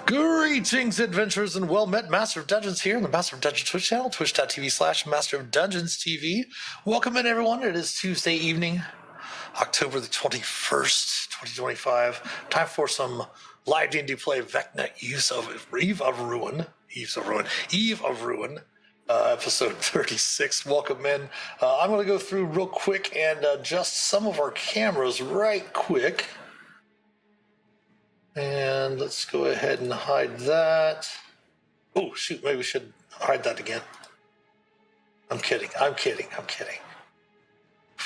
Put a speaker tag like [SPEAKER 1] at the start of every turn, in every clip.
[SPEAKER 1] Greetings, adventurers, and well-met Master of Dungeons here on the Master of Dungeons Twitch channel, twitch.tv/Master of Dungeons TV. Welcome in, everyone. It is Tuesday evening, October the 21st, 2025. Time for some live D&D play of Vecna, Eve of Ruin, episode 36. Welcome in. I'm going to go through real quick and adjust some of our cameras right quick. And let's go ahead and hide that. Oh, shoot, maybe we should hide that again. I'm kidding.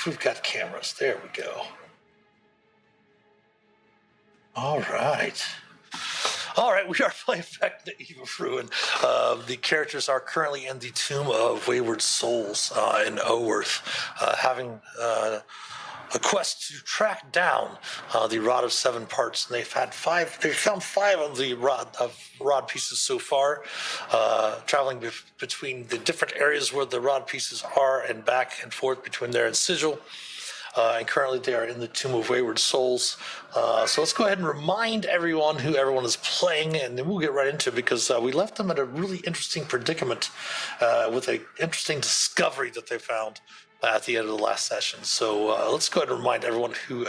[SPEAKER 1] We've got cameras. There we go. All right, we are playing Vecna, Eve of Ruin. The characters are currently in the Tomb of Wayward Souls in Oworth, having a quest to track down the Rod of Seven Parts. And they've found five of the rod pieces so far, traveling between the different areas where the rod pieces are and back and forth between there and Sigil. And currently they are in the Tomb of Wayward Souls. So let's go ahead and remind everyone who everyone is playing, and then we'll get right into it, because we left them at a really interesting predicament with an interesting discovery that they found at the end of the last session. So let's go ahead and remind everyone who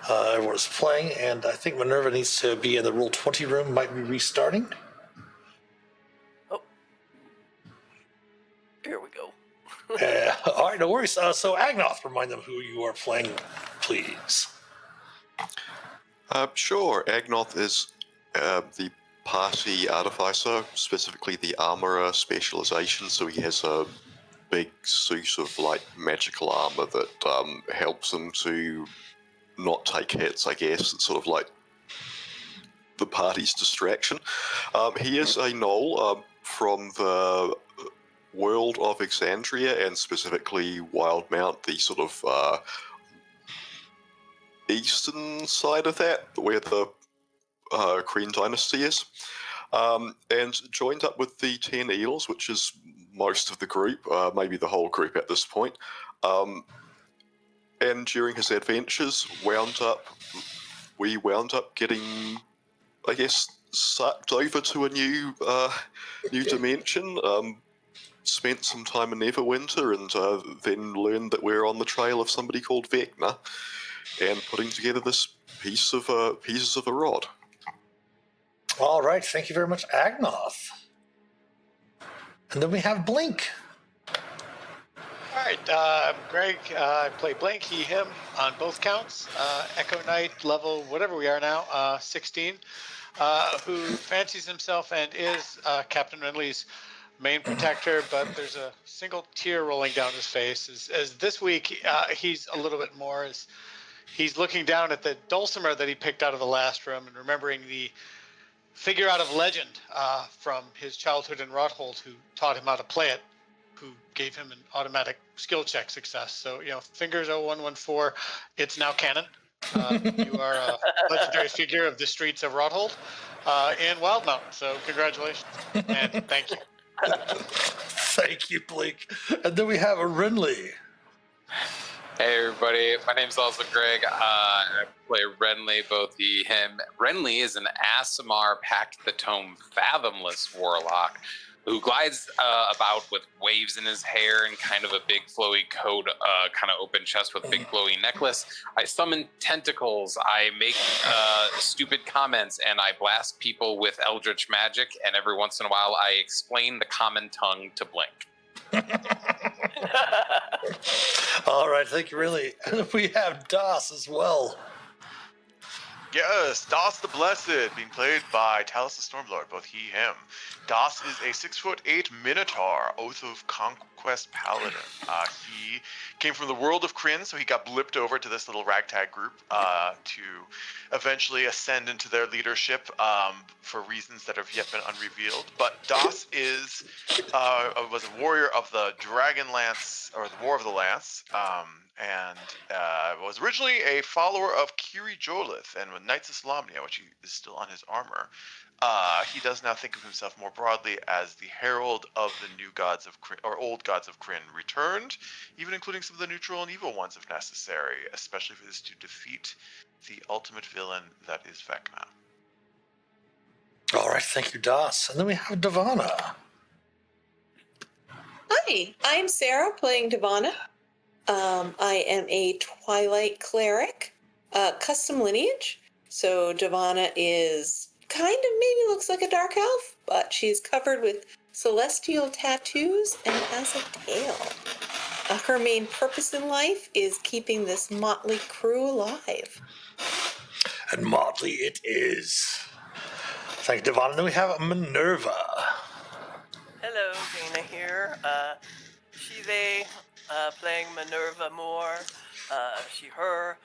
[SPEAKER 1] everyone is playing, and I think Minerva needs to be in the Roll20 room, might be restarting.
[SPEAKER 2] Oh, here we go.
[SPEAKER 1] All right, no worries. So Agnoth, remind them who you are playing, please.
[SPEAKER 3] Sure. Agnoth is the party artificer, specifically the armorer specialization, so he has a big suit of like magical armor that helps him to not take hits, I guess. It's sort of like the party's distraction. He is a gnoll from the world of Exandria, and specifically Wildmount, the sort of eastern side of that, where the Kryn dynasty is, and joined up with the 10 Eels, which is most of the group, maybe the whole group at this point. And during his adventures, we wound up getting, I guess, sucked over to a new dimension. Spent some time in Neverwinter, and then learned that we're on the trail of somebody called Vecna, and putting together this pieces of a rod.
[SPEAKER 1] All right, thank you very much, Agnoth. And then we have Blink.
[SPEAKER 4] All right, I'm Greg. I play Blink, he, him, on both counts. Echo Knight, level whatever we are now, 16, who fancies himself and is Captain Renly's main protector, but there's a single tear rolling down his face. As this week, he's a little bit more, as he's looking down at the dulcimer that he picked out of the last room and remembering the figure out of legend from his childhood in Rothold, who taught him how to play it, who gave him an automatic skill check success. So, Fingers 0114, it's now canon. You are a legendary figure of the streets of Rothold in Wildmount. So congratulations and thank you.
[SPEAKER 1] Thank you, Blake. And then we have a Renly.
[SPEAKER 5] Hey everybody, my name's also Greg. I play Renly, both he, him. Renly is an Aasimar Pact the Tome Fathomless warlock who glides about with waves in his hair and kind of a big flowy coat, kind of open chest with big flowy necklace. I summon tentacles, I make stupid comments, and I blast people with eldritch magic, and every once in a while I explain the common tongue to Blink.
[SPEAKER 1] All right, thank you, really. We have Das as well.
[SPEAKER 6] Yes, Das the Blessed, being played by Talus the Stormlord, both he, him. Das is a 6'8" Minotaur, Oath of Conquest Paladin. He came from the world of Kryn, so he got blipped over to this little ragtag group to eventually ascend into their leadership for reasons that have yet been unrevealed. But Das was a warrior of the Dragonlance, or the War of the Lance, and was originally a follower of Kiri Jolith and with Knights of Solamnia, which is still on his armor. He does now think of himself more broadly as the herald of the new gods of Kryn, or old gods of Kryn returned, even including some of the neutral and evil ones if necessary, especially for this to defeat the ultimate villain that is Vecna.
[SPEAKER 1] All right, thank you, Das. And then we have Devana.
[SPEAKER 2] Hi, I'm Sarah playing Devana. I am a Twilight cleric, custom lineage. So Devana is kind of maybe looks like a dark elf, but she's covered with celestial tattoos and has a tail. Her main purpose in life is keeping this motley crew alive.
[SPEAKER 1] And motley it is. Thank you, Devana. And then we have Minerva.
[SPEAKER 7] Hello, Dana here. She, they, playing Minerva Moore. She, her,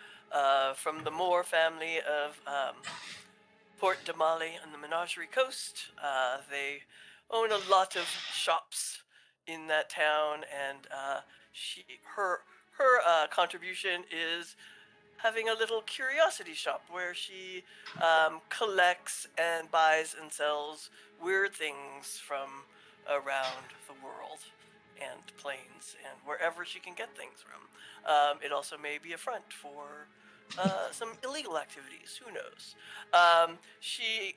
[SPEAKER 7] from the Moore family of Port Damali on the Menagerie Coast. They own a lot of shops in that town, and her contribution is having a little curiosity shop where she collects and buys and sells weird things from around the world and planes and wherever she can get things from. It also may be a front for some illegal activities. Who knows? She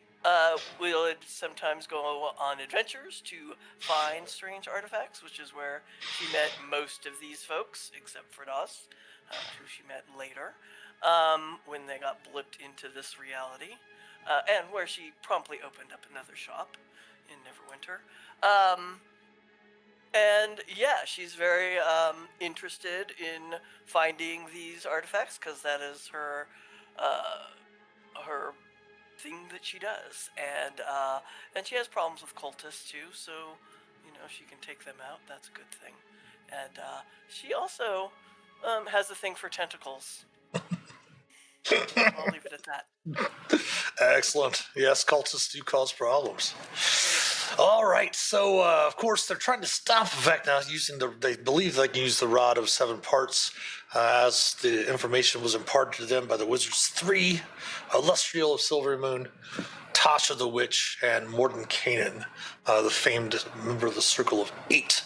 [SPEAKER 7] would sometimes go on adventures to find strange artifacts, which is where she met most of these folks, except for Doss, who she met later, when they got blipped into this reality, and where she promptly opened up another shop in Neverwinter. And yeah, she's very interested in finding these artifacts because that is her her thing that she does, and she has problems with cultists too. So she can take them out. That's a good thing. And she also has a thing for tentacles. I'll leave it at that.
[SPEAKER 1] Excellent. Yes, cultists do cause problems. All right, so of course they're trying to stop Vecna using they believe they can use the Rod of Seven Parts, as the information was imparted to them by the Wizards 3, Illustrial of Silver Moon, Tasha the Witch, and Morden Kanan, the famed member of the Circle of Eight.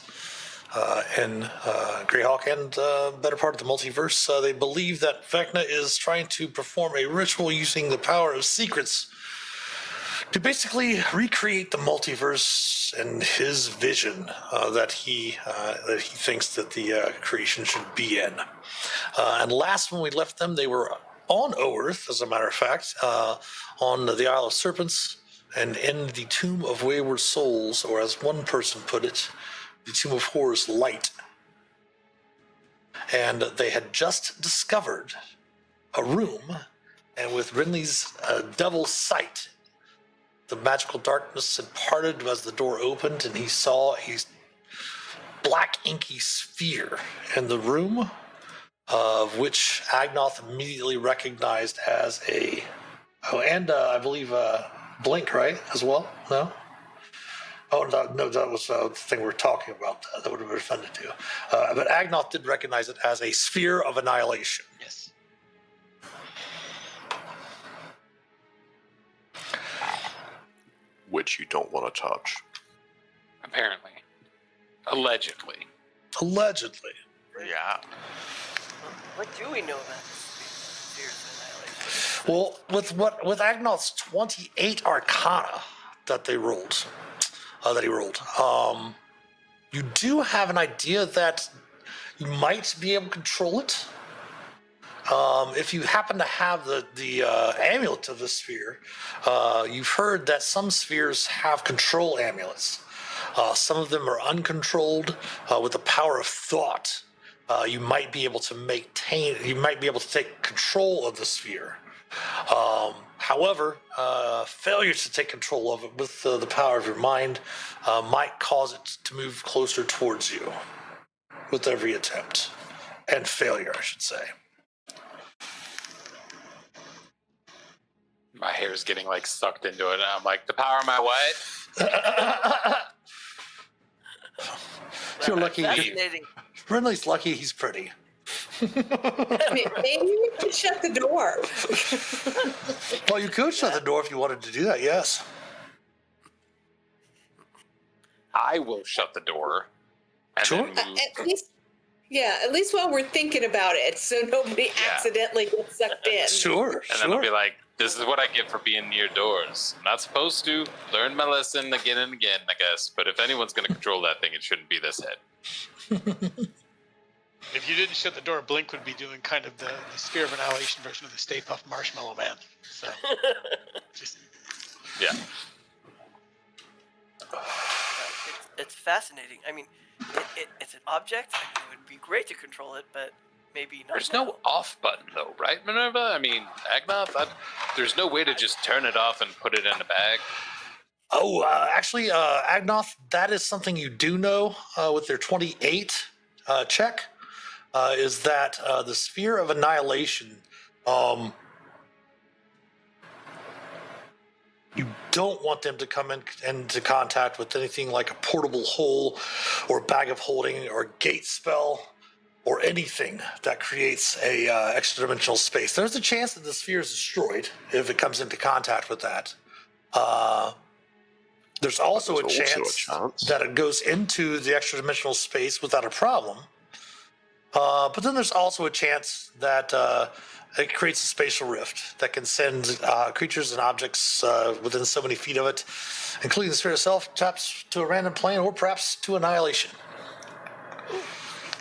[SPEAKER 1] In Greyhawk and better part of the multiverse, they believe that Vecna is trying to perform a ritual using the power of secrets to basically recreate the multiverse and his vision that he thinks that the creation should be in. And last when we left them, they were on Oerth, as a matter of fact, on the Isle of Serpents, and in the Tomb of Wayward Souls, or as one person put it, the Tomb of Horror's Light. And they had just discovered a room, and with Rinley's Devil's Sight, the magical darkness had parted as the door opened, and he saw a black inky sphere in the room, of which Agnoth immediately recognized as a... Oh, and I believe Blink, right, as well? No? Oh, no, that was the thing we were talking about. That would have been offended to. But Agnoth did recognize it as a sphere of annihilation.
[SPEAKER 4] Yes.
[SPEAKER 3] Which you don't want to touch.
[SPEAKER 5] Apparently. Allegedly.
[SPEAKER 1] Allegedly.
[SPEAKER 6] Yeah.
[SPEAKER 7] What do we know about spheres of annihilation?
[SPEAKER 1] Well, with Agnoth's 28 Arcana that he rolled, you do have an idea that you might be able to control it. If you happen to have the amulet of the sphere, you've heard that some spheres have control amulets. Some of them are uncontrolled with the power of thought. You might be able to take control of the sphere. However, failure to take control of it with the power of your mind might cause it to move closer towards you with every attempt. And failure, I should say.
[SPEAKER 5] My hair's getting sucked into it, and I'm like, the power of my what?
[SPEAKER 1] You're lucky.
[SPEAKER 7] Fascinating.
[SPEAKER 1] Rinley's lucky he's pretty.
[SPEAKER 2] Maybe we could shut the door.
[SPEAKER 1] Well, you could shut the door if you wanted to do that, yes.
[SPEAKER 5] I will shut the door. And
[SPEAKER 1] Sure.
[SPEAKER 5] then move.
[SPEAKER 2] At least while we're thinking about it, so nobody accidentally gets sucked in.
[SPEAKER 1] Sure,
[SPEAKER 5] And then I'll be like, This is what I get for being near doors. I'm not supposed to. Learn my lesson again and again, I guess. But if anyone's going to control that thing, it shouldn't be this head.
[SPEAKER 4] If you didn't shut the door, Blink would be doing kind of the Sphere of Annihilation version of the Stay Puft Marshmallow Man. So, just
[SPEAKER 5] Yeah.
[SPEAKER 7] It's fascinating. I mean, it's an object. I mean, it would be great to control it, but maybe not.
[SPEAKER 5] There's no off button, though, right, Minerva? I mean, Agnoth, there's no way to just turn it off and put it in a bag.
[SPEAKER 1] Oh, actually, Agnoth, that is something you do know with their 28 check, is that the Sphere of Annihilation, you don't want them to come into contact with anything like a portable hole or bag of holding or gate spell or anything that creates a extra-dimensional space. There's a chance that the sphere is destroyed if it comes into contact with that. There's also a chance that it goes into the extra-dimensional space without a problem. But then there's also a chance that it creates a spatial rift that can send creatures and objects within so many feet of it, including the sphere itself, perhaps to a random plane or perhaps to annihilation.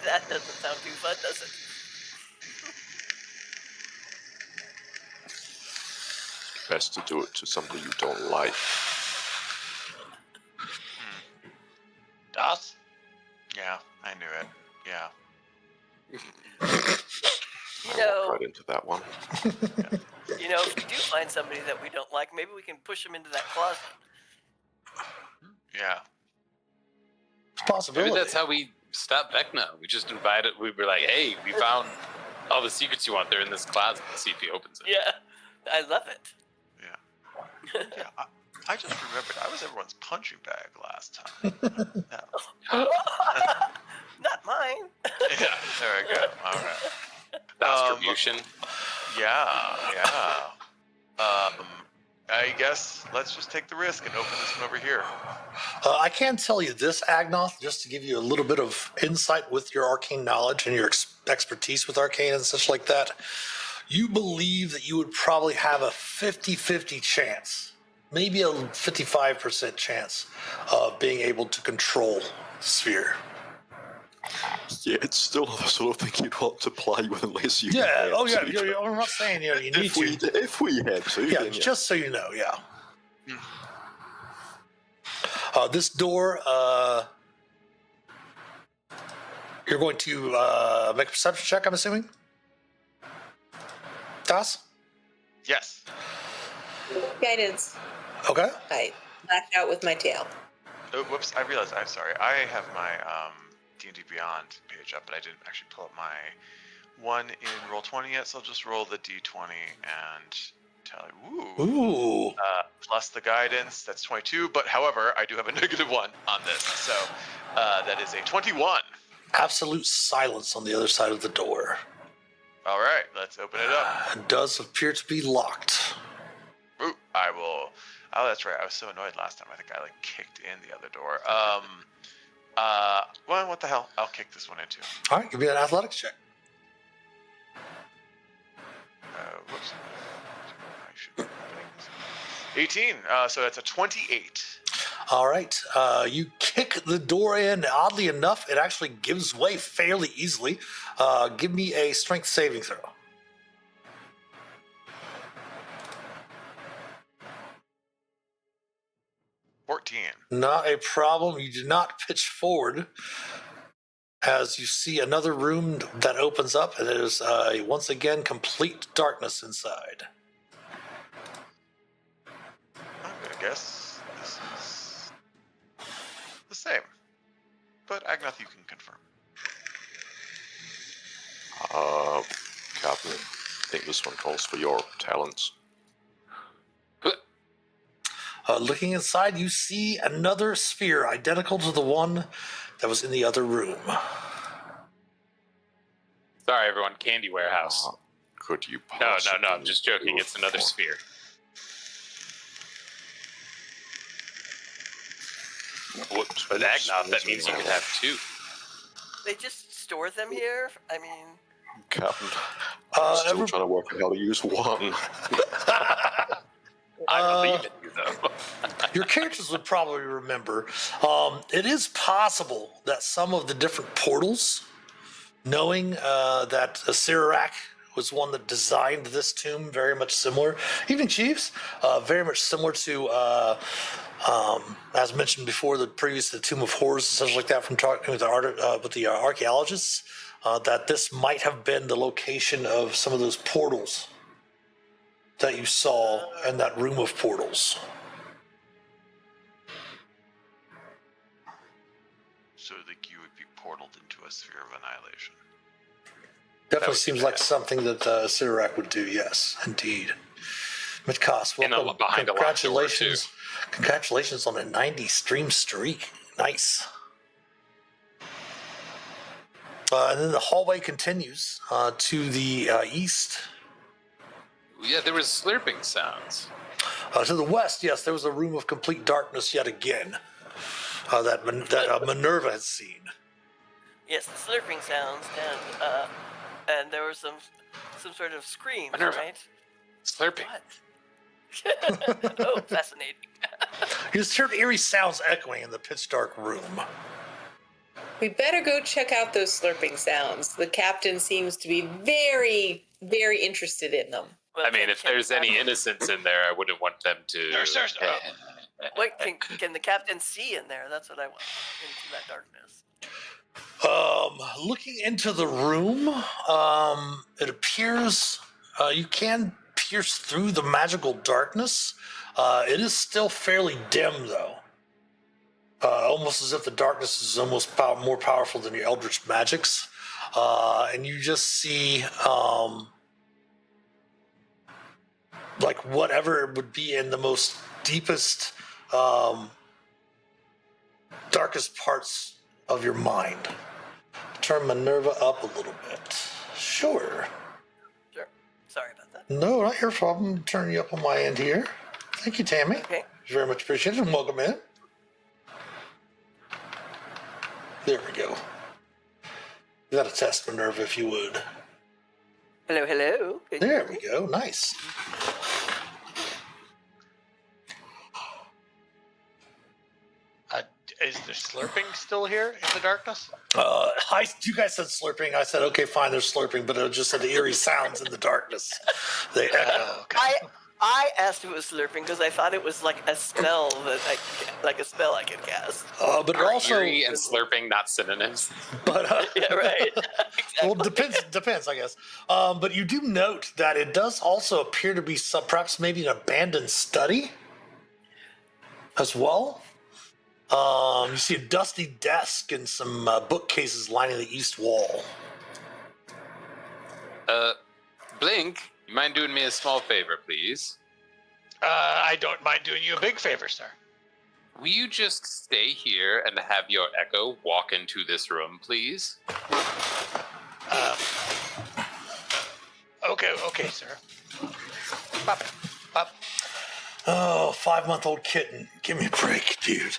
[SPEAKER 7] That doesn't sound too fun, does it?
[SPEAKER 3] Best to do it to somebody you don't like.
[SPEAKER 6] Das? Yeah, I knew it. Yeah.
[SPEAKER 7] You know,
[SPEAKER 3] Right into that one.
[SPEAKER 7] you know, if we do find somebody that we don't like, maybe we can push them into that closet.
[SPEAKER 6] Yeah.
[SPEAKER 1] It's a possibility.
[SPEAKER 5] Maybe that's how we stop Vecna. We just invited, we were like, hey, we found all the secrets you want. They're in this closet. Let's see if he opens it.
[SPEAKER 7] Yeah, I love it.
[SPEAKER 6] Yeah. Yeah. I just remembered I was everyone's punching bag last time. No.
[SPEAKER 7] Not mine.
[SPEAKER 6] Yeah, there we go. All right.
[SPEAKER 5] Distribution.
[SPEAKER 6] Yeah. I guess let's just take the risk and open this one over here.
[SPEAKER 1] I can tell you this, Agnoth, just to give you a little bit of insight with your arcane knowledge and your expertise with arcane and such like that. You believe that you would probably have a 50-50 chance, maybe a 55% chance of being able to control the sphere.
[SPEAKER 3] Yeah, it's still the sort of thing you'd want to play with unless you.
[SPEAKER 1] Yeah,
[SPEAKER 3] had
[SPEAKER 1] oh yeah,
[SPEAKER 3] to.
[SPEAKER 1] I'm not saying you need
[SPEAKER 3] If we had to.
[SPEAKER 1] Yeah,
[SPEAKER 3] then
[SPEAKER 1] just so you know, yeah. This door, you're going to make a perception check, I'm assuming? Das?
[SPEAKER 6] Yes.
[SPEAKER 2] Guidance.
[SPEAKER 1] Okay.
[SPEAKER 2] I blacked out with my tail.
[SPEAKER 6] Oh, whoops! I realized. I'm sorry. I have my D&D Beyond page up, but I didn't actually pull up my one in Roll20 yet. So I'll just roll the D20 and tell you.
[SPEAKER 1] Ooh.
[SPEAKER 6] Plus the guidance. That's 22. But however, I do have a -1 on this, so that is a 21.
[SPEAKER 1] Absolute silence on the other side of the door.
[SPEAKER 6] All right, let's open it up.
[SPEAKER 1] It does appear to be locked.
[SPEAKER 6] Ooh, I will. Oh, that's right. I was so annoyed last time. I think I kicked in the other door. Well, what the hell? I'll kick this one in too.
[SPEAKER 1] All right, give me an athletics check.
[SPEAKER 6] Whoops. I should be opening this. 18. So that's a 28.
[SPEAKER 1] All right, you kick the door in. Oddly enough, it actually gives way fairly easily. Give me a strength saving throw.
[SPEAKER 6] 14.
[SPEAKER 1] Not a problem. You do not pitch forward as you see another room that opens up, and there's once again complete darkness inside.
[SPEAKER 6] I'm gonna guess this is the same, but Agnoth, you can confirm.
[SPEAKER 3] Captain, I think this one calls for your talents.
[SPEAKER 1] Looking inside, you see another sphere identical to the one that was in the other room.
[SPEAKER 5] Sorry, everyone. Candy warehouse.
[SPEAKER 3] Could you
[SPEAKER 5] No,
[SPEAKER 3] possibly
[SPEAKER 5] I'm just joking.
[SPEAKER 3] do
[SPEAKER 5] It's another
[SPEAKER 3] more?
[SPEAKER 5] sphere.
[SPEAKER 3] Whoops,
[SPEAKER 5] But Agnoth, that means you could have two.
[SPEAKER 7] They just store them here. I mean,
[SPEAKER 3] Captain, Still trying to work out how to use one.
[SPEAKER 5] I believe in you, though.
[SPEAKER 1] Your characters would probably remember. It is possible that some of the different portals, knowing that Sirak was one that designed this tomb, very much similar, even Chiefs, very much similar to, as mentioned before, the Tomb of Horrors and stuff like that from talking with the archaeologists, that this might have been the location of some of those portals that you saw in that room of portals.
[SPEAKER 6] So that you would be portaled into a sphere of annihilation.
[SPEAKER 1] Definitely seems like something that Sirak would do, yes, indeed. Midcast, welcome.
[SPEAKER 5] Behind a locked door, too.
[SPEAKER 1] Congratulations on a 90 stream streak. Nice. And then the hallway continues to the east.
[SPEAKER 5] Yeah, there was slurping sounds.
[SPEAKER 1] To the west, yes, there was a room of complete darkness yet again that Minerva has seen.
[SPEAKER 7] Yes, the slurping sounds, and there was some sort of screams,
[SPEAKER 5] Minerva.
[SPEAKER 7] right?
[SPEAKER 5] Slurping.
[SPEAKER 7] What? Oh, fascinating.
[SPEAKER 1] You just heard eerie sounds echoing in the pitch dark room.
[SPEAKER 2] We better go check out those slurping sounds. The captain seems to be very, very interested in them.
[SPEAKER 7] Well,
[SPEAKER 5] I mean, if there's any innocence in there, I wouldn't want them to.
[SPEAKER 7] Wait, can the captain see in there? That's what I want. Into that darkness.
[SPEAKER 1] Looking into the room, it appears you can pierce through the magical darkness. It is still fairly dim, though. Almost as if the darkness is almost more powerful than your eldritch magics. And you just see like whatever would be in the most deepest, darkest parts of your mind. Turn Minerva up a little bit. Sure.
[SPEAKER 7] Sure. Sorry about that.
[SPEAKER 1] No, not your problem. Turn you up on my end here. Thank you, Tammy.
[SPEAKER 7] Okay.
[SPEAKER 1] Very much appreciated, and welcome in. There we go. You got to test Minerva if you would.
[SPEAKER 7] Hello, hello.
[SPEAKER 1] There we go. Nice.
[SPEAKER 4] Is the slurping still here in the darkness?
[SPEAKER 1] You guys said slurping. I said, okay, fine, there's slurping, but it just said the eerie sounds in the darkness. They echo.
[SPEAKER 7] I asked if it was slurping because I thought it was like a spell I could cast.
[SPEAKER 1] But it also
[SPEAKER 5] Eerie and slurping, not synonyms.
[SPEAKER 1] But
[SPEAKER 7] Yeah, right.
[SPEAKER 1] well, depends, I guess. But you do note that it does also appear to be perhaps maybe an abandoned study as well. You see a dusty desk and some bookcases lining the east wall.
[SPEAKER 5] Blink, you mind doing me a small favor, please?
[SPEAKER 4] I don't mind doing you a big favor, sir.
[SPEAKER 5] Will you just stay here and have your echo walk into this room, please?
[SPEAKER 4] Okay, sir. Pop.
[SPEAKER 1] Oh, 5-month-old kitten. Give me a break, dude.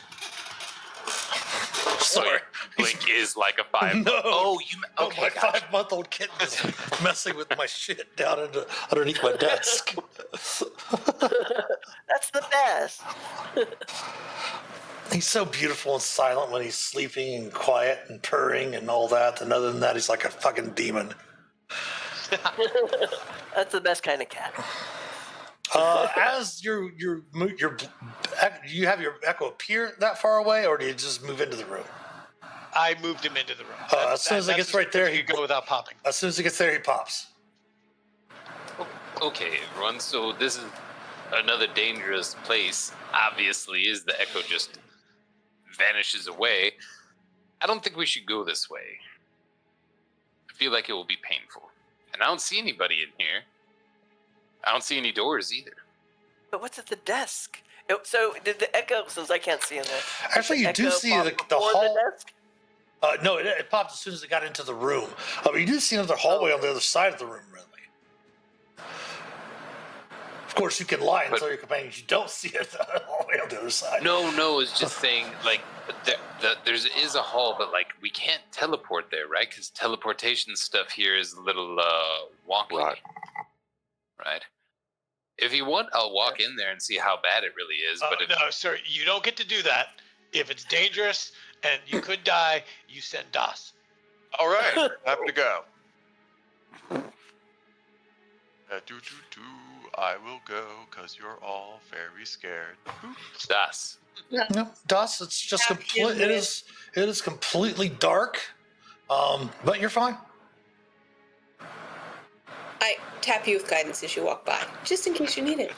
[SPEAKER 1] Sorry.
[SPEAKER 5] Blink is like a 5.
[SPEAKER 1] No.
[SPEAKER 5] Oh, okay.
[SPEAKER 1] My
[SPEAKER 5] Gotcha.
[SPEAKER 1] 5-month-old kitten is messing with my shit down underneath my desk.
[SPEAKER 7] That's the best.
[SPEAKER 1] He's so beautiful and silent when he's sleeping and quiet and purring and all that. And other than that, he's like a fucking demon.
[SPEAKER 7] That's the best kind of cat.
[SPEAKER 1] As you have your echo appear that far away, or do you just move into the room?
[SPEAKER 4] I moved him into the room.
[SPEAKER 1] As soon as it gets right there,
[SPEAKER 4] he go without popping.
[SPEAKER 1] As soon as he gets there, he pops.
[SPEAKER 5] Okay, everyone. So this is another dangerous place. Obviously, is the echo just vanishes away. I don't think we should go this way. I feel like it will be painful, and I don't see anybody in here. I don't see any doors either.
[SPEAKER 7] But what's at the desk? So did the echo? Since I can't see in there.
[SPEAKER 1] Actually, you do see the
[SPEAKER 7] before
[SPEAKER 1] hall.
[SPEAKER 7] The desk?
[SPEAKER 1] No, it popped as soon as it got into the room. But you do see another hallway on the other side of the room, really. Of course, you can lie and
[SPEAKER 5] But-
[SPEAKER 1] tell your companions you don't see it all the way on the other side.
[SPEAKER 5] No, it's just saying like there is a hall, but like we can't teleport there, right? Because teleportation stuff here is a little wonky, right? If you want, I'll walk in there and see how bad it really is. But
[SPEAKER 4] No, sir, you don't get to do that. If it's dangerous and you could die, you send DOS.
[SPEAKER 6] All right, happy to go. I will go because you're all very scared.
[SPEAKER 5] Das.
[SPEAKER 1] No, Das, it's just
[SPEAKER 2] Yeah,
[SPEAKER 1] complete. It is completely dark, but you're fine.
[SPEAKER 2] I tap you with guidance as you walk by, just in case you need it.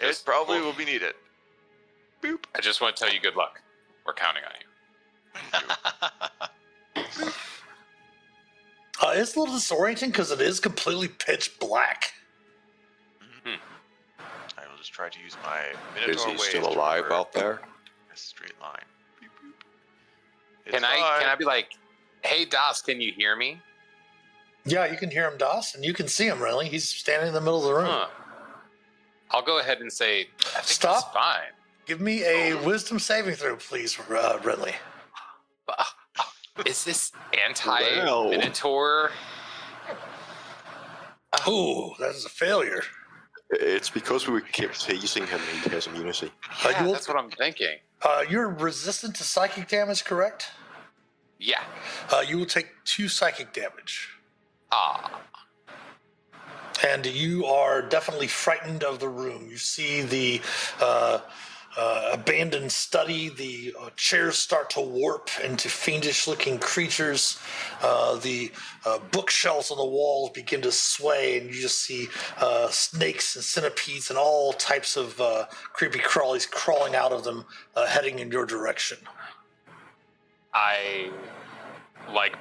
[SPEAKER 6] It probably will be needed. Boop.
[SPEAKER 5] I just want to tell you good luck. We're counting on you.
[SPEAKER 1] It's a little disorienting because it is completely pitch black.
[SPEAKER 6] I will just try to use my
[SPEAKER 3] Is
[SPEAKER 6] Minotaur
[SPEAKER 3] he
[SPEAKER 6] ways
[SPEAKER 3] still
[SPEAKER 6] to
[SPEAKER 3] alive
[SPEAKER 6] revert
[SPEAKER 3] out there?
[SPEAKER 6] a straight line. Boop, boop. It's
[SPEAKER 5] Can I
[SPEAKER 6] fine.
[SPEAKER 5] be like, hey Das, can you hear me?
[SPEAKER 1] Yeah, you can hear him, Das, and you can see him. Really, he's standing in the middle of the room.
[SPEAKER 5] Huh. I'll go ahead and say, I think
[SPEAKER 1] Stop.
[SPEAKER 5] it's fine.
[SPEAKER 1] Give me a wisdom saving throw, please, Renly.
[SPEAKER 5] Is this anti-Minotaur?
[SPEAKER 1] Ooh, that is a failure.
[SPEAKER 3] It's because we kept teasing him he has immunity.
[SPEAKER 5] Yeah,
[SPEAKER 1] you'll-
[SPEAKER 5] that's what I'm thinking.
[SPEAKER 1] You're resistant to psychic damage, correct?
[SPEAKER 5] Yeah.
[SPEAKER 1] You will take 2 psychic damage.
[SPEAKER 5] Ah.
[SPEAKER 1] And you are definitely frightened of the room. You see the abandoned study, the chairs start to warp into fiendish-looking creatures. The bookshelves on the walls begin to sway, and you just see snakes and centipedes and all types of creepy crawlies crawling out of them, heading in your direction.
[SPEAKER 5] I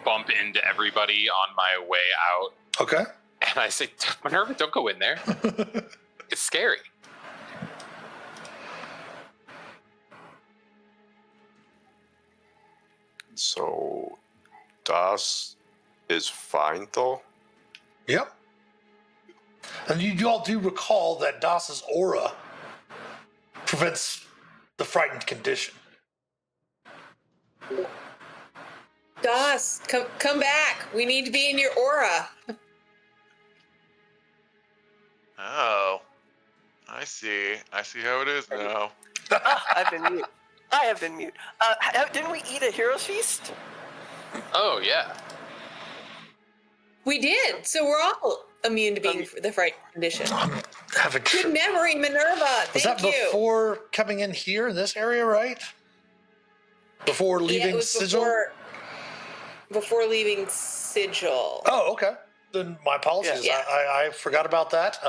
[SPEAKER 5] bump into everybody on my way out,
[SPEAKER 1] Okay.
[SPEAKER 5] and I say, Minerva, don't go in there. It's scary.
[SPEAKER 3] So, Das is fine though?
[SPEAKER 1] Yep. And you all do recall that Das's aura prevents the frightened condition.
[SPEAKER 2] Das, come back. We need to be in your aura.
[SPEAKER 6] Oh, I see. I see how it is now.
[SPEAKER 7] I've been mute. I have been mute. Didn't we eat a hero's feast?
[SPEAKER 5] Oh, yeah.
[SPEAKER 2] We did. So we're all immune to being the frightened condition.
[SPEAKER 1] Have a
[SPEAKER 2] Good memory, Minerva.
[SPEAKER 1] Was
[SPEAKER 2] Thank
[SPEAKER 1] that
[SPEAKER 2] you.
[SPEAKER 1] before coming in here in this area, right? Before
[SPEAKER 2] Yeah,
[SPEAKER 1] leaving
[SPEAKER 2] it was
[SPEAKER 1] Sigil?
[SPEAKER 2] before leaving Sigil.
[SPEAKER 1] Oh, okay. Then my apologies.
[SPEAKER 2] Yeah.
[SPEAKER 1] I forgot about that.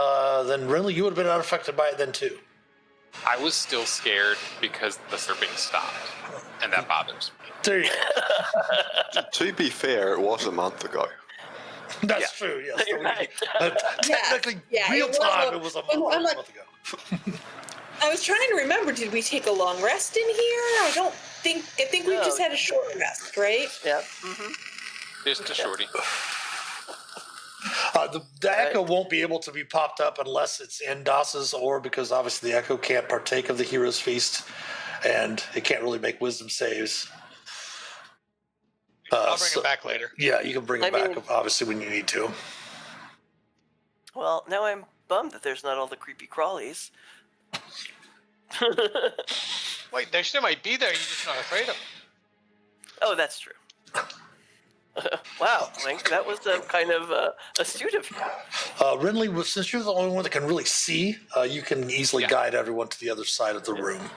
[SPEAKER 1] Then Renly, you would have been unaffected by it then too.
[SPEAKER 5] I was still scared because the serping stopped, and that bothers me.
[SPEAKER 1] There you go.
[SPEAKER 3] To be fair, it was a month ago.
[SPEAKER 1] That's true, yes.
[SPEAKER 7] You're right.
[SPEAKER 1] Technically,
[SPEAKER 2] Yeah,
[SPEAKER 1] real
[SPEAKER 2] it was
[SPEAKER 1] time,
[SPEAKER 2] a-
[SPEAKER 1] it was a
[SPEAKER 2] I'm
[SPEAKER 1] month
[SPEAKER 2] like-
[SPEAKER 1] ago.
[SPEAKER 2] I was trying to remember. Did we take a long rest in here? I think we
[SPEAKER 7] No.
[SPEAKER 2] just had a short rest, right?
[SPEAKER 7] Yeah. Mm-hmm.
[SPEAKER 5] Just a shorty.
[SPEAKER 1] The echo won't be able to be popped up unless it's in Das's or because obviously the echo can't partake of the hero's feast and it can't really make wisdom saves.
[SPEAKER 4] I'll bring it back later.
[SPEAKER 1] Yeah, you can bring it
[SPEAKER 7] I
[SPEAKER 1] back
[SPEAKER 7] mean-
[SPEAKER 1] obviously when you need to.
[SPEAKER 7] Well, now I'm bummed that there's not all the creepy crawlies.
[SPEAKER 4] Wait, they still might be there. You're just not afraid of them.
[SPEAKER 7] Oh, that's true. Wow, Link, that was kind of astute of you.
[SPEAKER 1] Renly, since you're the only one that can really see, you can easily
[SPEAKER 5] Yeah.
[SPEAKER 1] guide everyone to the other side of the room.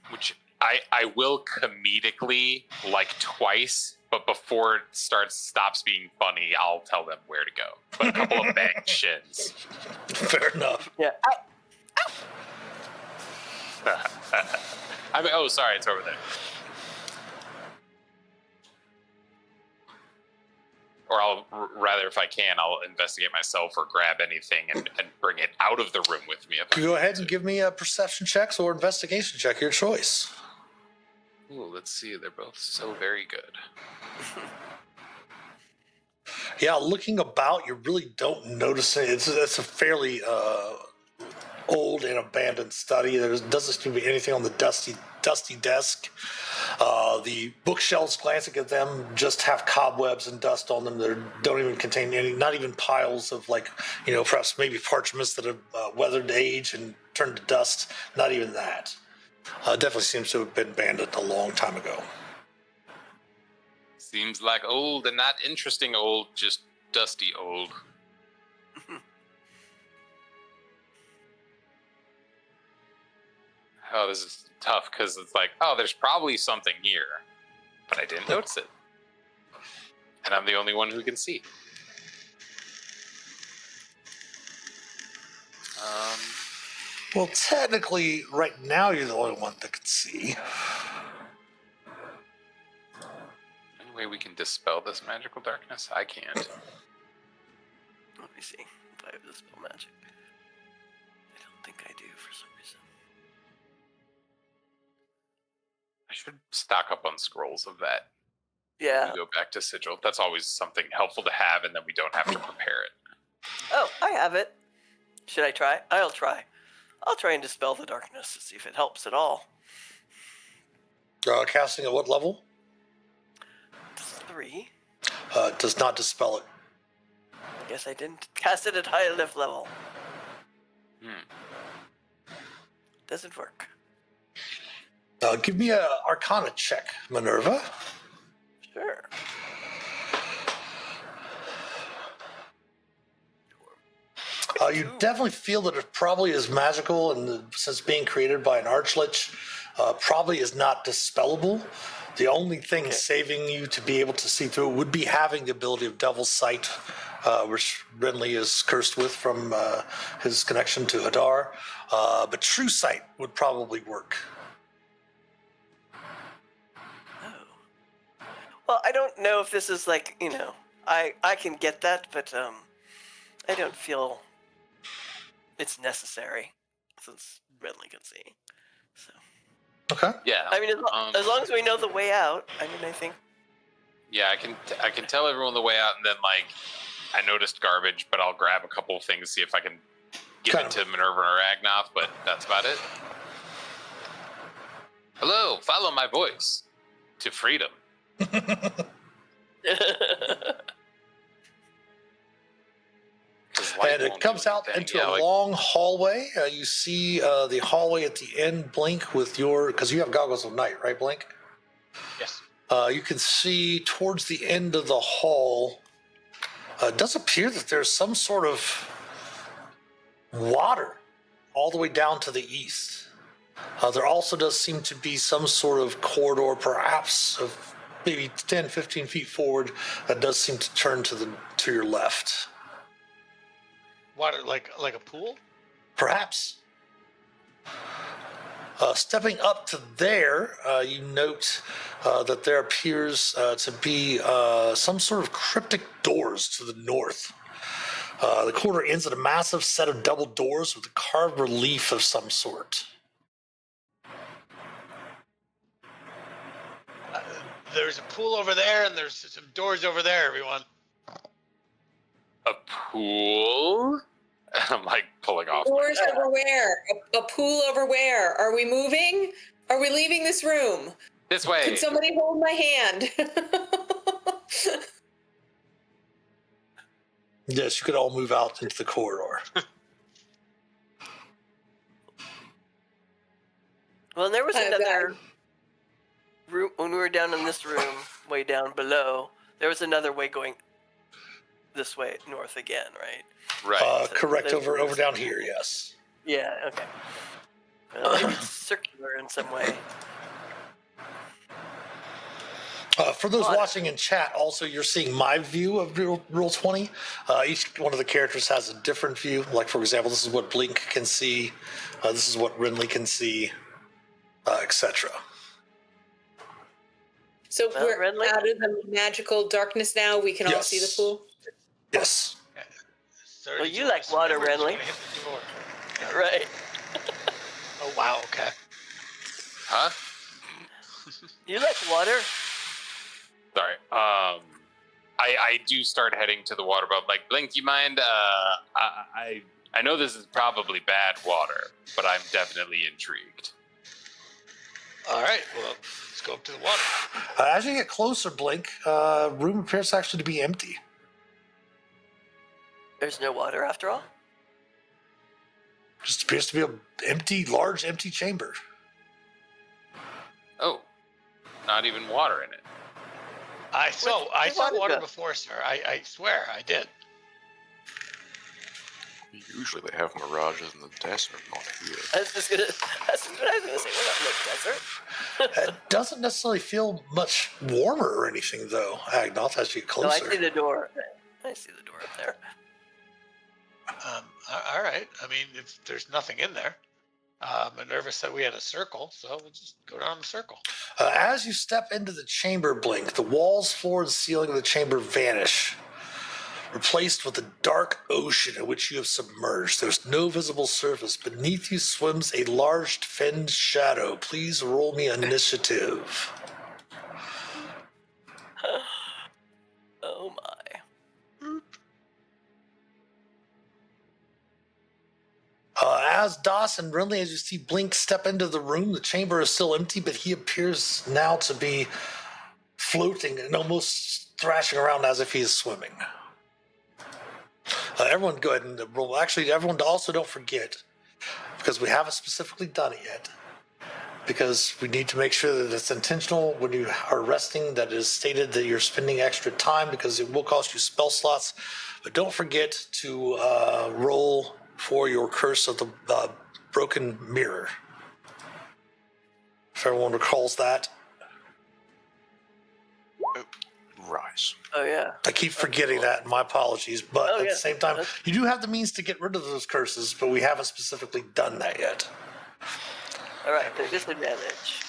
[SPEAKER 5] Which I will comedically, twice, but before it stops being funny, I'll tell them where to go. But a couple of bang shins.
[SPEAKER 1] Fair enough.
[SPEAKER 7] Yeah.
[SPEAKER 5] Oh, sorry, it's over there. Or rather, if I can, I'll investigate myself or grab anything and bring it out of the room with me.
[SPEAKER 1] Go ahead and give me a perception checks or investigation check, your choice.
[SPEAKER 5] Ooh, let's see. They're both so very good.
[SPEAKER 1] Yeah, looking about, you really don't notice it. It's a fairly old and abandoned study. There doesn't seem to be anything on the dusty desk. The bookshelves, glancing at them, just have cobwebs and dust on them that don't even contain any, not even piles of perhaps maybe parchments that have weathered age and turned to dust. Not even that. Definitely seems to have been abandoned a long time ago.
[SPEAKER 5] Seems like old and not interesting old, just dusty old. Oh, this is tough because it's like, oh, there's probably something here, but I didn't notice it. And I'm the only one who can see.
[SPEAKER 1] Well, technically, right now you're the only one that can see.
[SPEAKER 5] Any way we can dispel this magical darkness? I can't.
[SPEAKER 7] Let me see if I have the spell magic. I don't think I do for some reason.
[SPEAKER 5] I should stock up on scrolls of that.
[SPEAKER 7] Yeah.
[SPEAKER 5] We go back to Sigil. That's always something helpful to have, and then we don't have to prepare it.
[SPEAKER 7] Oh, I have it. Should I try? I'll try. I'll try and dispel the darkness to see if it helps at all.
[SPEAKER 1] Casting at what level?
[SPEAKER 7] 3.
[SPEAKER 1] Does not dispel it.
[SPEAKER 7] I guess I didn't cast it at high enough level. Doesn't work.
[SPEAKER 1] Give me a Arcana check, Minerva.
[SPEAKER 7] Sure.
[SPEAKER 1] You definitely feel that it probably is magical, and since being created by an archlich, probably is not dispellable. The only thing saving you to be able to see through it would be having the ability of Devil's Sight, which Renly is cursed with from his connection to Hadar. But True Sight would probably work.
[SPEAKER 7] Oh. Well, I don't know if this is like, I can get that, but I don't feel it's necessary since Renly can see. So.
[SPEAKER 1] Okay.
[SPEAKER 5] Yeah.
[SPEAKER 7] I mean, as long as we know the way out, I think.
[SPEAKER 5] Yeah, I can tell everyone the way out, and then I noticed garbage, but I'll grab a couple of things, see if I can give it to Minerva or Agnoth, but that's about it. Hello, follow my voice to freedom.
[SPEAKER 1] And it comes out into a long hallway. You see the hallway at the end blink with because you have goggles of night, right, Blink?
[SPEAKER 4] Yes.
[SPEAKER 1] You can see towards the end of the hall, it does appear that there's some sort of water all the way down to the east. There also does seem to be some sort of corridor, perhaps of maybe 10, 15 feet forward, that does seem to turn to your left.
[SPEAKER 4] Water like a pool?
[SPEAKER 1] Perhaps. Stepping up to there, you note that there appears to be some sort of cryptic doors to the north. The corridor ends at a massive set of double doors with a carved relief of some sort.
[SPEAKER 4] There's a pool over there, and there's some doors over there, everyone.
[SPEAKER 5] A pool? I'm pulling off.
[SPEAKER 2] Doors over where? A pool over where? Are we moving? Are we leaving this room?
[SPEAKER 5] This way.
[SPEAKER 2] Could somebody hold my hand?
[SPEAKER 1] Yes, you could all move out into the corridor.
[SPEAKER 7] Well, there was another room when we were down in this room, way down below. There was another way going this way, north again, right?
[SPEAKER 5] Right.
[SPEAKER 1] Correct, over down here, yes.
[SPEAKER 7] Yeah, okay. Maybe it's circular in some way.
[SPEAKER 1] For those watching in chat, also, you're seeing my view of Rule 20. Each one of the characters has a different view. Like, for example, this is what Blink can see. This is what Renly can see, etc.
[SPEAKER 2] So we're
[SPEAKER 7] Renly?
[SPEAKER 2] out of the magical darkness now. We can all see the pool.
[SPEAKER 1] Yes.
[SPEAKER 7] Well, you like water, Renly.
[SPEAKER 4] Hit the door.
[SPEAKER 7] Right.
[SPEAKER 4] Oh, wow, okay.
[SPEAKER 5] Huh?
[SPEAKER 7] You like water?
[SPEAKER 5] Sorry. I do start heading to the water above. Like, Blink, you mind? I know this is probably bad water, but I'm definitely intrigued.
[SPEAKER 4] All right, well, let's go up to the water.
[SPEAKER 1] As you get closer, Blink, room appears actually to be empty.
[SPEAKER 7] There's no water after all?
[SPEAKER 1] Just appears to be an empty, large, empty chamber.
[SPEAKER 5] Oh, not even water in it.
[SPEAKER 4] I saw
[SPEAKER 7] water
[SPEAKER 4] water
[SPEAKER 7] go?
[SPEAKER 4] before, sir. I swear I did.
[SPEAKER 3] Usually they have mirages in the desert, not here.
[SPEAKER 7] That's what I was gonna say. We're not in the desert.
[SPEAKER 1] It doesn't necessarily feel much warmer or anything, though, Agnoth, as you get
[SPEAKER 7] No, I
[SPEAKER 1] closer.
[SPEAKER 7] see the door. I see the door up there.
[SPEAKER 4] All right. I mean, if there's nothing in there, Minerva said we had a circle, so we'll just go down the circle.
[SPEAKER 1] As you step into the chamber, Blink, the walls, floor, and ceiling of the chamber vanish, replaced with a dark ocean in which you have submerged. There's no visible surface. Beneath you swims a large finned shadow. Please roll me initiative.
[SPEAKER 7] Oh my.
[SPEAKER 1] As Das and Rinley, as you see Blink step into the room, the chamber is still empty, but he appears now to be floating and almost thrashing around as if he is swimming. Everyone go ahead and roll. Actually, everyone also don't forget, because we haven't specifically done it yet, because we need to make sure that it's intentional when you are resting, that it is stated that you're spending extra time, because it will cost you spell slots. But don't forget to roll for your curse of the broken mirror. If everyone recalls that.
[SPEAKER 3] Rise.
[SPEAKER 7] Oh yeah.
[SPEAKER 1] I keep forgetting that, my apologies. But
[SPEAKER 7] Oh,
[SPEAKER 1] at
[SPEAKER 7] yeah.
[SPEAKER 1] the same time,
[SPEAKER 7] That's-
[SPEAKER 1] you do have the means to get rid of those curses, but we haven't specifically done that yet.
[SPEAKER 7] All right. The disadvantage.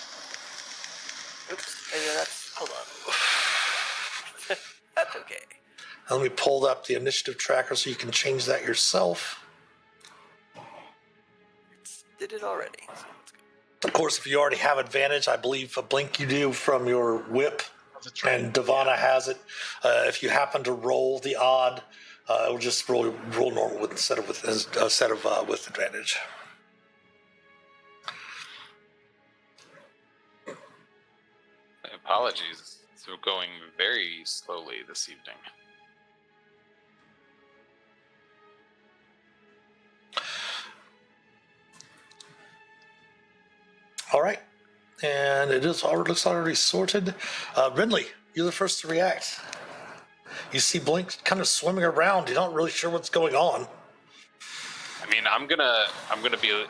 [SPEAKER 7] Oops. Yeah, that's. Hold on. That's okay.
[SPEAKER 1] Let me pull up the initiative tracker so you can change that yourself.
[SPEAKER 7] Did it already. So let's go.
[SPEAKER 1] Of course, if you already have advantage, I believe a Blink you do from your whip, and Devana has it. If you happen to roll the odd, it will just roll normal instead of with advantage.
[SPEAKER 5] Apologies. It's going very slowly this evening.
[SPEAKER 1] All right, and it is looks already sorted. Rinley, you're the first to react. You see Blink kind of swimming around. You're not really sure what's going on.
[SPEAKER 5] I mean, I'm gonna be.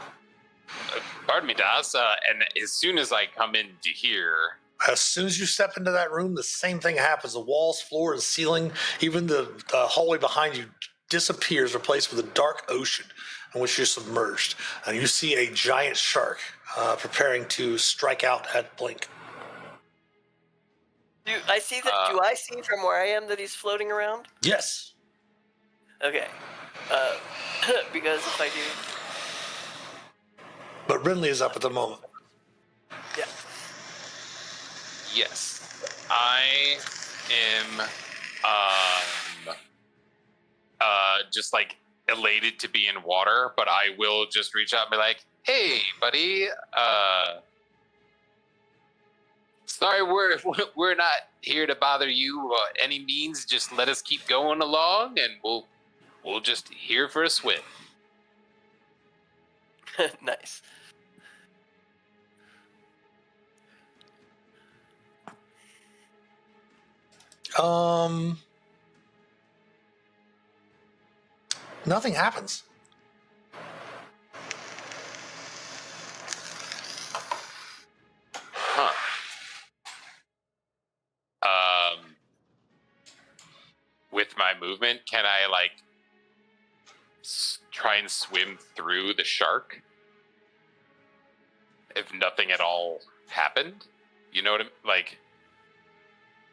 [SPEAKER 5] Pardon me, Das. And as soon as I come into here,
[SPEAKER 1] As soon as you step into that room, the same thing happens. The walls, floor, and ceiling, even the hallway behind you disappears, replaced with a dark ocean in which you're submerged. And you see a giant shark preparing to strike out at Blink.
[SPEAKER 7] Do I see that? Do I see from where I am that he's floating around?
[SPEAKER 1] Yes.
[SPEAKER 7] Okay. Because if I do,
[SPEAKER 1] But Rinley is up at the moment.
[SPEAKER 7] yeah.
[SPEAKER 5] yes, I am just like elated to be in water, but I will just reach out and be like, "Hey, buddy, sorry, we're not here to bother you by any means. Just let us keep going along, and we'll just here for a swim."
[SPEAKER 7] Nice.
[SPEAKER 1] Nothing happens.
[SPEAKER 5] Huh. With my movement, can I like try and swim through the shark? If nothing at all happened, you know what I'm like?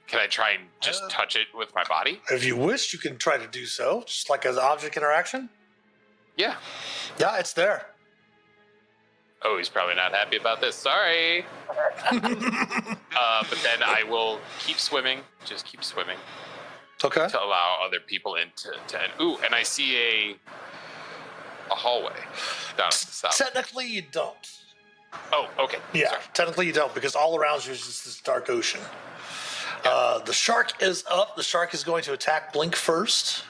[SPEAKER 5] Can I try and just touch it with my body?
[SPEAKER 1] If you wish, you can try to do so, just like as object interaction.
[SPEAKER 5] Yeah.
[SPEAKER 1] Yeah, it's there.
[SPEAKER 5] Oh, he's probably not happy about this. Sorry. But then I will keep swimming. Just keep swimming.
[SPEAKER 1] Okay.
[SPEAKER 5] to allow other people into ooh, and I see a hallway down at the south.
[SPEAKER 1] Technically, you don't.
[SPEAKER 5] Oh, okay.
[SPEAKER 1] Yeah,
[SPEAKER 5] Sorry.
[SPEAKER 1] technically you don't, because all around you is just this dark ocean. The shark is up. The shark is going to attack Blink first.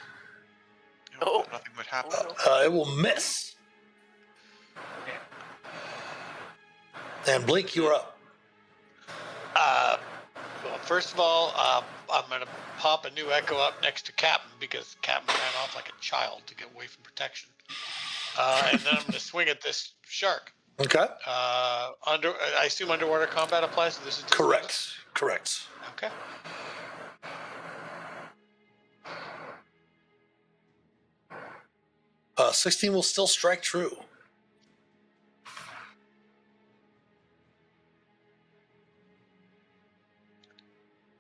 [SPEAKER 7] Oh.
[SPEAKER 6] Nothing would happen.
[SPEAKER 1] It will miss. And Blink, you're up.
[SPEAKER 4] Well, first of all, I'm going to pop a new echo up next to Captain because Captain ran off like a child to get away from protection. And then I'm going to swing at this shark.
[SPEAKER 1] Okay.
[SPEAKER 4] I assume underwater combat applies to this.
[SPEAKER 1] Correct. Correct.
[SPEAKER 4] Okay.
[SPEAKER 1] Uh, 16 will still strike true.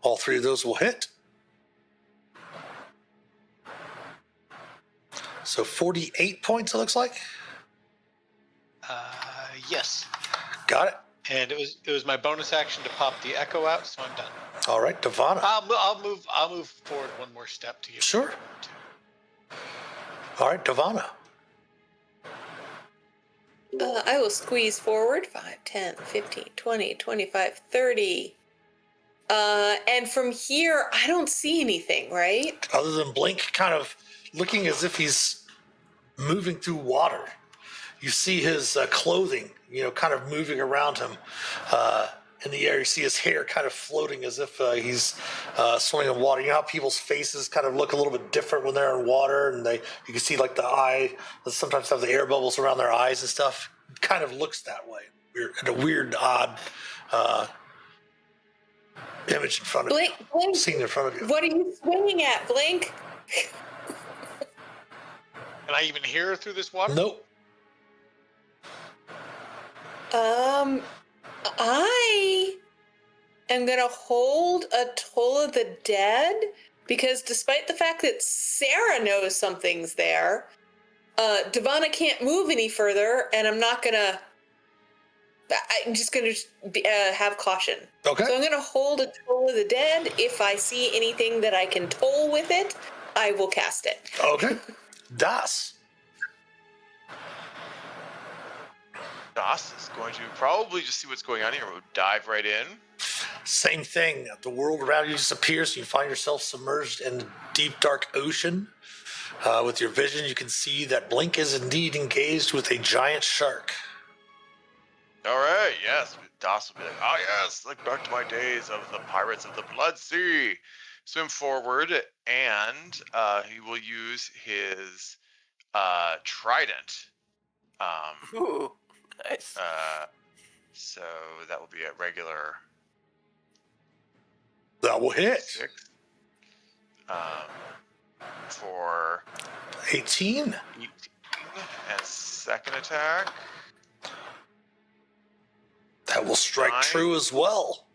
[SPEAKER 1] All three of those will hit. So 48 points, it looks like.
[SPEAKER 4] Yes.
[SPEAKER 1] Got it.
[SPEAKER 4] And it was my bonus action to pop the echo out, so I'm done.
[SPEAKER 1] All right, Devana.
[SPEAKER 4] I'll move forward one more step to you.
[SPEAKER 1] Sure. All right, Devana.
[SPEAKER 2] I will squeeze forward 5, 10, 15, 20, 25, 30. And from here, I don't see anything, right?
[SPEAKER 1] Other than Blink kind of looking as if he's moving through water. You see his clothing, kind of moving around him in the air. You see his hair kind of floating as if he's swimming in water. You know how people's faces kind of look a little bit different when they're in water, and you can see like the eye, they sometimes have the air bubbles around their eyes and stuff. It kind of looks that way. In a weird, odd image in front of
[SPEAKER 2] Blink,
[SPEAKER 1] you.
[SPEAKER 2] Blink.
[SPEAKER 1] Scene in front of you.
[SPEAKER 2] What are you swinging at, Blink?
[SPEAKER 4] Can I even hear her through this water?
[SPEAKER 1] Nope.
[SPEAKER 2] I am gonna hold a Toll of the Dead because despite the fact that Sarah knows something's there, Devana can't move any further, and I'm just gonna have caution.
[SPEAKER 1] Okay.
[SPEAKER 2] So I'm gonna hold a Toll of the Dead. If I see anything that I can toll with it, I will cast it.
[SPEAKER 1] Okay. Das.
[SPEAKER 6] Das is going to probably just see what's going on here. We'll dive right in.
[SPEAKER 1] Same thing. The world around you disappears. And you find yourself submerged in the deep, dark ocean. With your vision, you can see that Blink is indeed engaged with a giant shark.
[SPEAKER 6] All right, yes. Das will be like, oh yes, like back to my days of the pirates of the Blood Sea. Swim forward, and he will use his trident.
[SPEAKER 7] Ooh, nice.
[SPEAKER 6] So that will be a regular
[SPEAKER 1] That will hit.
[SPEAKER 6] 6. For
[SPEAKER 1] 18.
[SPEAKER 6] 18, and second attack
[SPEAKER 1] That will strike
[SPEAKER 6] 9.
[SPEAKER 1] true as well.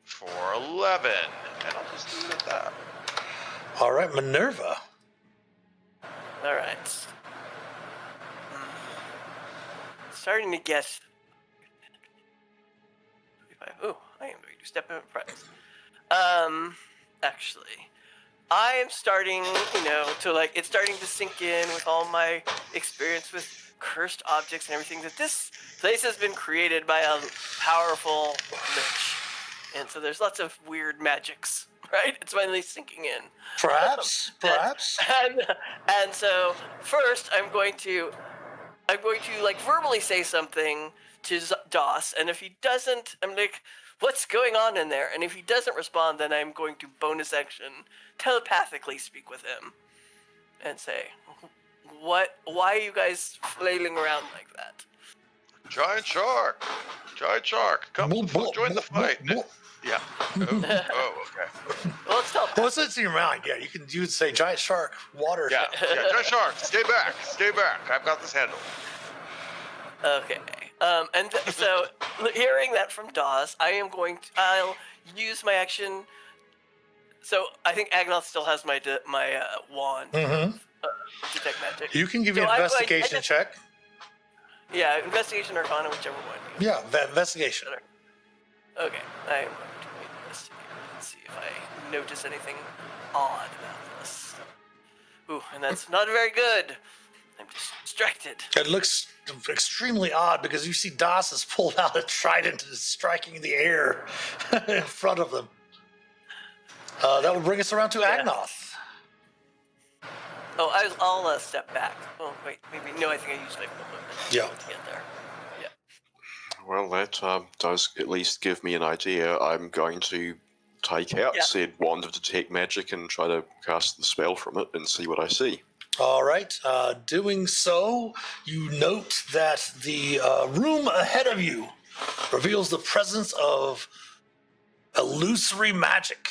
[SPEAKER 6] for 11, and I'll just leave it at that.
[SPEAKER 1] All right, Minerva.
[SPEAKER 7] All right. Starting to guess. Oh, I am going to step in front. Actually, I am starting, to it's starting to sink in with all my experience with cursed objects and everything that this place has been created by a powerful lich. And so there's lots of weird magics, right? It's finally sinking in.
[SPEAKER 1] Perhaps.
[SPEAKER 7] And so first I'm going to verbally say something to Doss, and if he doesn't, I'm like, what's going on in there? And if he doesn't respond, then I'm going to bonus action telepathically speak with him and say, why are you guys flailing around like that?
[SPEAKER 6] Giant shark! Come join the fight! Yeah. Oh, okay.
[SPEAKER 7] Well, it's telepathic.
[SPEAKER 1] What's it in your mind? Yeah, you would say giant shark, water.
[SPEAKER 6] Yeah, giant shark, stay back. I've got this handled.
[SPEAKER 7] Okay. So hearing that from Dawes, I'll use my action. So I think Agnoth still has my wand.
[SPEAKER 1] Mm-hmm.
[SPEAKER 7] Detect magic.
[SPEAKER 1] You can give me
[SPEAKER 7] So
[SPEAKER 1] an investigation check.
[SPEAKER 7] Yeah, investigation or arcana, whichever one.
[SPEAKER 1] Yeah, investigation.
[SPEAKER 7] Okay, I am going to investigate and see if I notice anything odd about this. Ooh, and that's not very good. I'm distracted.
[SPEAKER 1] It looks extremely odd because you see Das has pulled out a trident and is striking the air in front of them. That will bring us around to
[SPEAKER 7] Yeah.
[SPEAKER 1] Agnoth.
[SPEAKER 7] Oh, I'll step back. Oh, wait, maybe. No, I think I used my full movement
[SPEAKER 1] Yeah.
[SPEAKER 7] to get there. Yeah.
[SPEAKER 3] Well, that does at least give me an idea. I'm going to take out
[SPEAKER 7] Yeah.
[SPEAKER 3] said wand of detect magic and try to cast the spell from it and see what I see.
[SPEAKER 1] All right. Doing so, you note that the room ahead of you reveals the presence of illusory magic.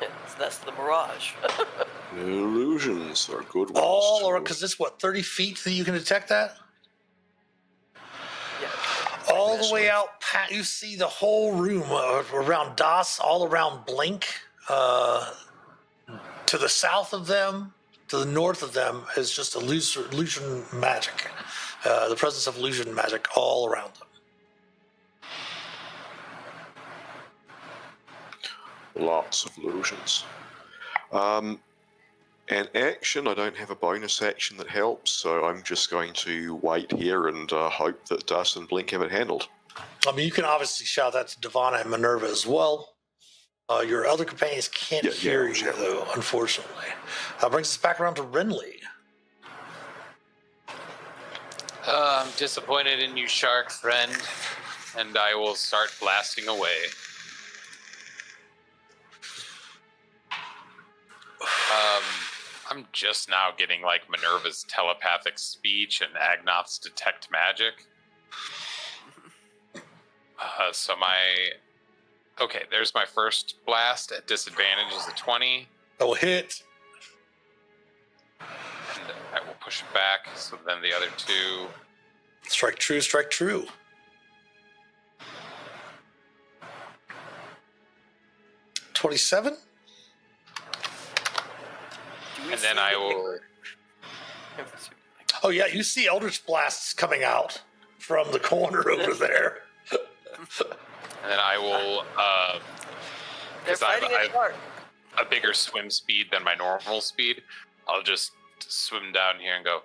[SPEAKER 7] Yeah, so that's the mirage.
[SPEAKER 3] Illusions are good ones.
[SPEAKER 1] All
[SPEAKER 3] to
[SPEAKER 1] around,
[SPEAKER 3] know.
[SPEAKER 1] because it's what, 30 feet that you can detect that?
[SPEAKER 7] Yeah.
[SPEAKER 1] All the way out, you see the whole room around Das, all around Blink. To the south of them, to the north of them, is just illusion magic. The presence of illusion magic all around them.
[SPEAKER 3] Lots of illusions. An action, I don't have a bonus action that helps, so I'm just going to wait here and hope that Das and Blink have it handled.
[SPEAKER 1] I mean, you can obviously shout that to Devana and Minerva as well. Your other companions can't hear you,
[SPEAKER 3] sure.
[SPEAKER 1] though, unfortunately. That brings us back around to Renly.
[SPEAKER 5] I'm disappointed in you, shark friend, and I will start blasting away. I'm just now getting like Minerva's telepathic speech and Agnoth's detect magic. Okay, there's my first blast at disadvantage is a 20.
[SPEAKER 1] That will hit.
[SPEAKER 5] And I will push it back, so then the other two.
[SPEAKER 1] Strike true, strike true. $27?
[SPEAKER 5] And then I will.
[SPEAKER 1] Oh, yeah, you see Eldritch Blasts coming out from the corner over there.
[SPEAKER 5] And then I will.
[SPEAKER 7] They're
[SPEAKER 5] Because I
[SPEAKER 7] fighting a
[SPEAKER 5] have
[SPEAKER 7] shark.
[SPEAKER 5] a bigger swim speed than my normal speed, I'll just swim down here and go,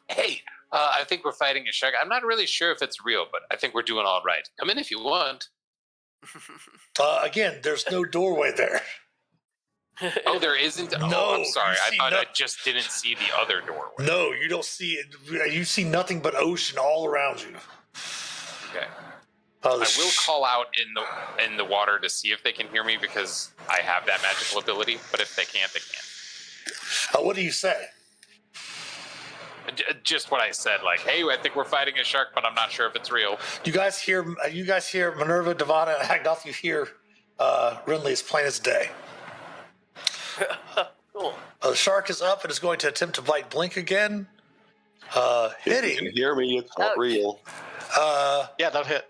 [SPEAKER 5] hey, I think we're fighting a shark. I'm not really sure if it's real, but I think we're doing all right. Come in if you want.
[SPEAKER 1] Again, there's no doorway there.
[SPEAKER 5] Oh, there isn't?
[SPEAKER 1] No,
[SPEAKER 5] Oh, I'm sorry.
[SPEAKER 1] you
[SPEAKER 5] I
[SPEAKER 1] see
[SPEAKER 5] thought I
[SPEAKER 1] nothing.
[SPEAKER 5] just didn't see the other doorway.
[SPEAKER 1] No, you don't see it. You see nothing but ocean all around you.
[SPEAKER 5] Okay.
[SPEAKER 1] The
[SPEAKER 5] I will call out in the water to see if they can hear me because I have that magical ability. But if they can't, they can't.
[SPEAKER 1] What do you say?
[SPEAKER 5] Just what I said, like, hey, I think we're fighting a shark, but I'm not sure if it's real.
[SPEAKER 1] You guys hear Minerva, Devana, and Agnoth. You hear Renly as plain as day.
[SPEAKER 7] Cool.
[SPEAKER 1] The shark is up and is going to attempt to bite Blink again.
[SPEAKER 3] You
[SPEAKER 1] Hitting.
[SPEAKER 3] can hear me, it's not
[SPEAKER 7] Ouch.
[SPEAKER 3] real.
[SPEAKER 4] Yeah, that'll hit.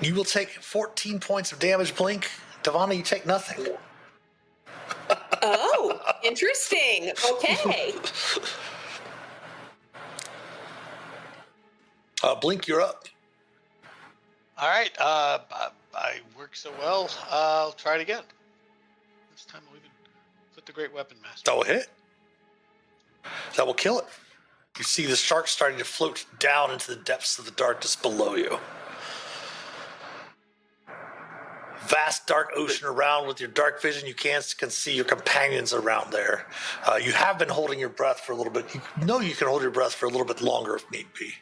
[SPEAKER 1] You will take 14 points of damage, Blink. Devana, you take nothing.
[SPEAKER 2] Oh, interesting. Okay.
[SPEAKER 1] Blink, you're up.
[SPEAKER 4] All right. I worked so well. I'll try it again. This time I'll even put the Great Weapon Master.
[SPEAKER 1] That will hit. That will kill it. You see the shark starting to float down into the depths of the darkness below you. Vast dark ocean around. With your dark vision, you can see your companions around there. You have been holding your breath for a little bit. You know you can hold your breath for a little bit longer if need be.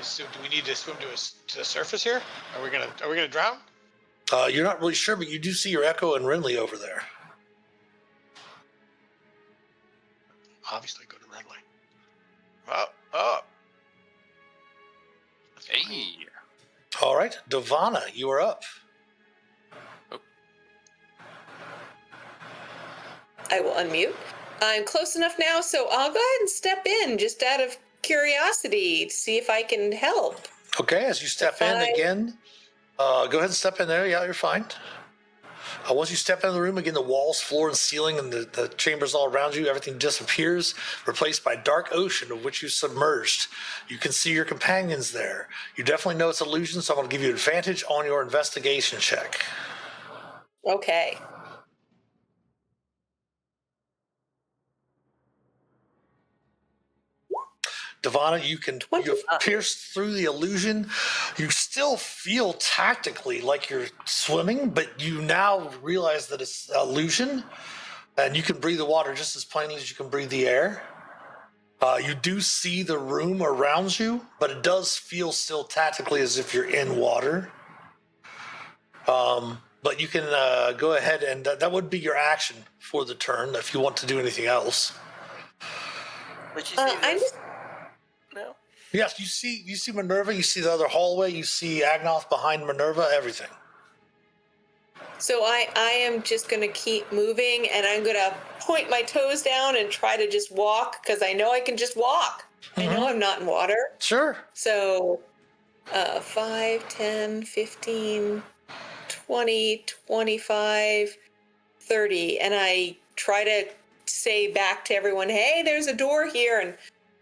[SPEAKER 4] So do we need to swim to the surface here? Are we gonna drown?
[SPEAKER 1] You're not really sure, but you do see your Echo and Renly over there.
[SPEAKER 4] Obviously, go to Renly.
[SPEAKER 6] Up.
[SPEAKER 5] Hey.
[SPEAKER 1] All right, Devana, you are up.
[SPEAKER 2] I will unmute. I'm close enough now, so I'll go ahead and step in just out of curiosity to see if I can help.
[SPEAKER 1] Okay, as you step in
[SPEAKER 2] Hi.
[SPEAKER 1] again, go ahead and step in there. Yeah, you're fine. Once you step into the room, again, the walls, floor, and ceiling, and the chambers all around you, everything disappears, replaced by dark ocean of which you submerged. You can see your companions there. You definitely know it's illusion, so I'm going to give you advantage on your investigation check.
[SPEAKER 2] Okay.
[SPEAKER 1] Devana, you have pierced through the illusion. You still feel tactically like you're swimming, but you now realize that it's illusion, and you can breathe the water just as plainly as you can breathe the air. You do see the room around you, but it does feel still tactically as if you're in water. But you can go ahead, and that would be your action for the turn if you want to do anything else.
[SPEAKER 7] Would you say
[SPEAKER 2] I'm
[SPEAKER 7] this?
[SPEAKER 2] just
[SPEAKER 7] No.
[SPEAKER 1] Yes, you see Minerva, you see the other hallway, you see Agnoth behind Minerva, everything.
[SPEAKER 2] So I am just going to keep moving, and I'm going to point my toes down and try to just walk, because I know I can just walk. I know I'm not in water.
[SPEAKER 1] Sure.
[SPEAKER 2] So 5, 10, 15, 20, 25, 30. And I try to say back to everyone, hey, there's a door here. And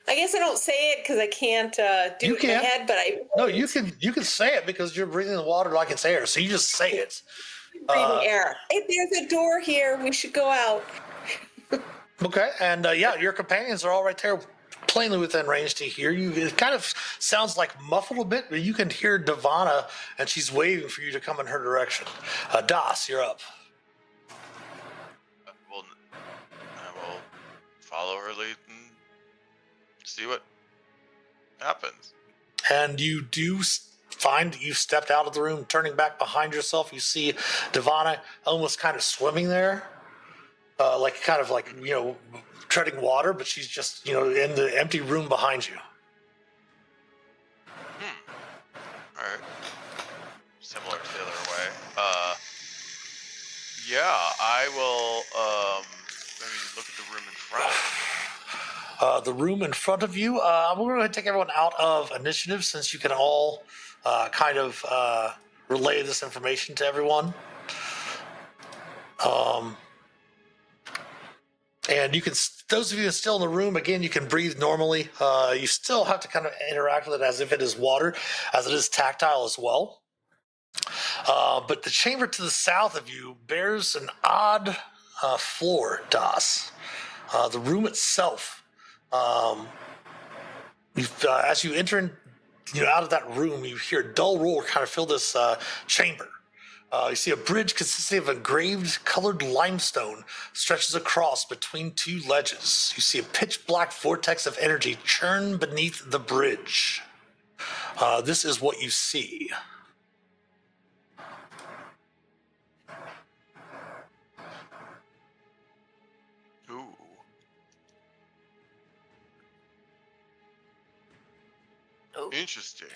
[SPEAKER 2] I guess I don't say it because I can't do
[SPEAKER 1] You
[SPEAKER 2] it in my
[SPEAKER 1] can.
[SPEAKER 2] head, but I
[SPEAKER 1] No, you can say it because you're breathing the water like it's air, so you just say it.
[SPEAKER 2] breathing air. Hey, there's a door here. We should go out.
[SPEAKER 1] Okay, and yeah, your companions are all right there, plainly within range to hear you. It kind of sounds like muffled a bit, but you can hear Devana, and she's waving for you to come in her direction. Das, you're up.
[SPEAKER 6] Well, I will follow her lead and see what happens.
[SPEAKER 1] And you do find you've stepped out of the room, turning back behind yourself. You see Devana almost kind of swimming there, like kind of like, treading water, but she's just, in the empty room behind you.
[SPEAKER 6] All right. Similar to the other way. Yeah, I will. Let me look at the room in front.
[SPEAKER 1] The room in front of you. I'm going to take everyone out of initiative since you can all kind of relay this information to everyone. And you can, those of you that are still in the room, again, you can breathe normally. You still have to kind of interact with it as if it is water, as it is tactile as well. But the chamber to the south of you bears an odd floor, Das. The room itself, as you enter out of that room, you hear a dull roar kind of fill this chamber. You see a bridge consisting of engraved colored limestone stretches across between two ledges. You see a pitch black vortex of energy churn beneath the bridge. This is what you see.
[SPEAKER 6] Ooh.
[SPEAKER 7] Oh.
[SPEAKER 6] Interesting.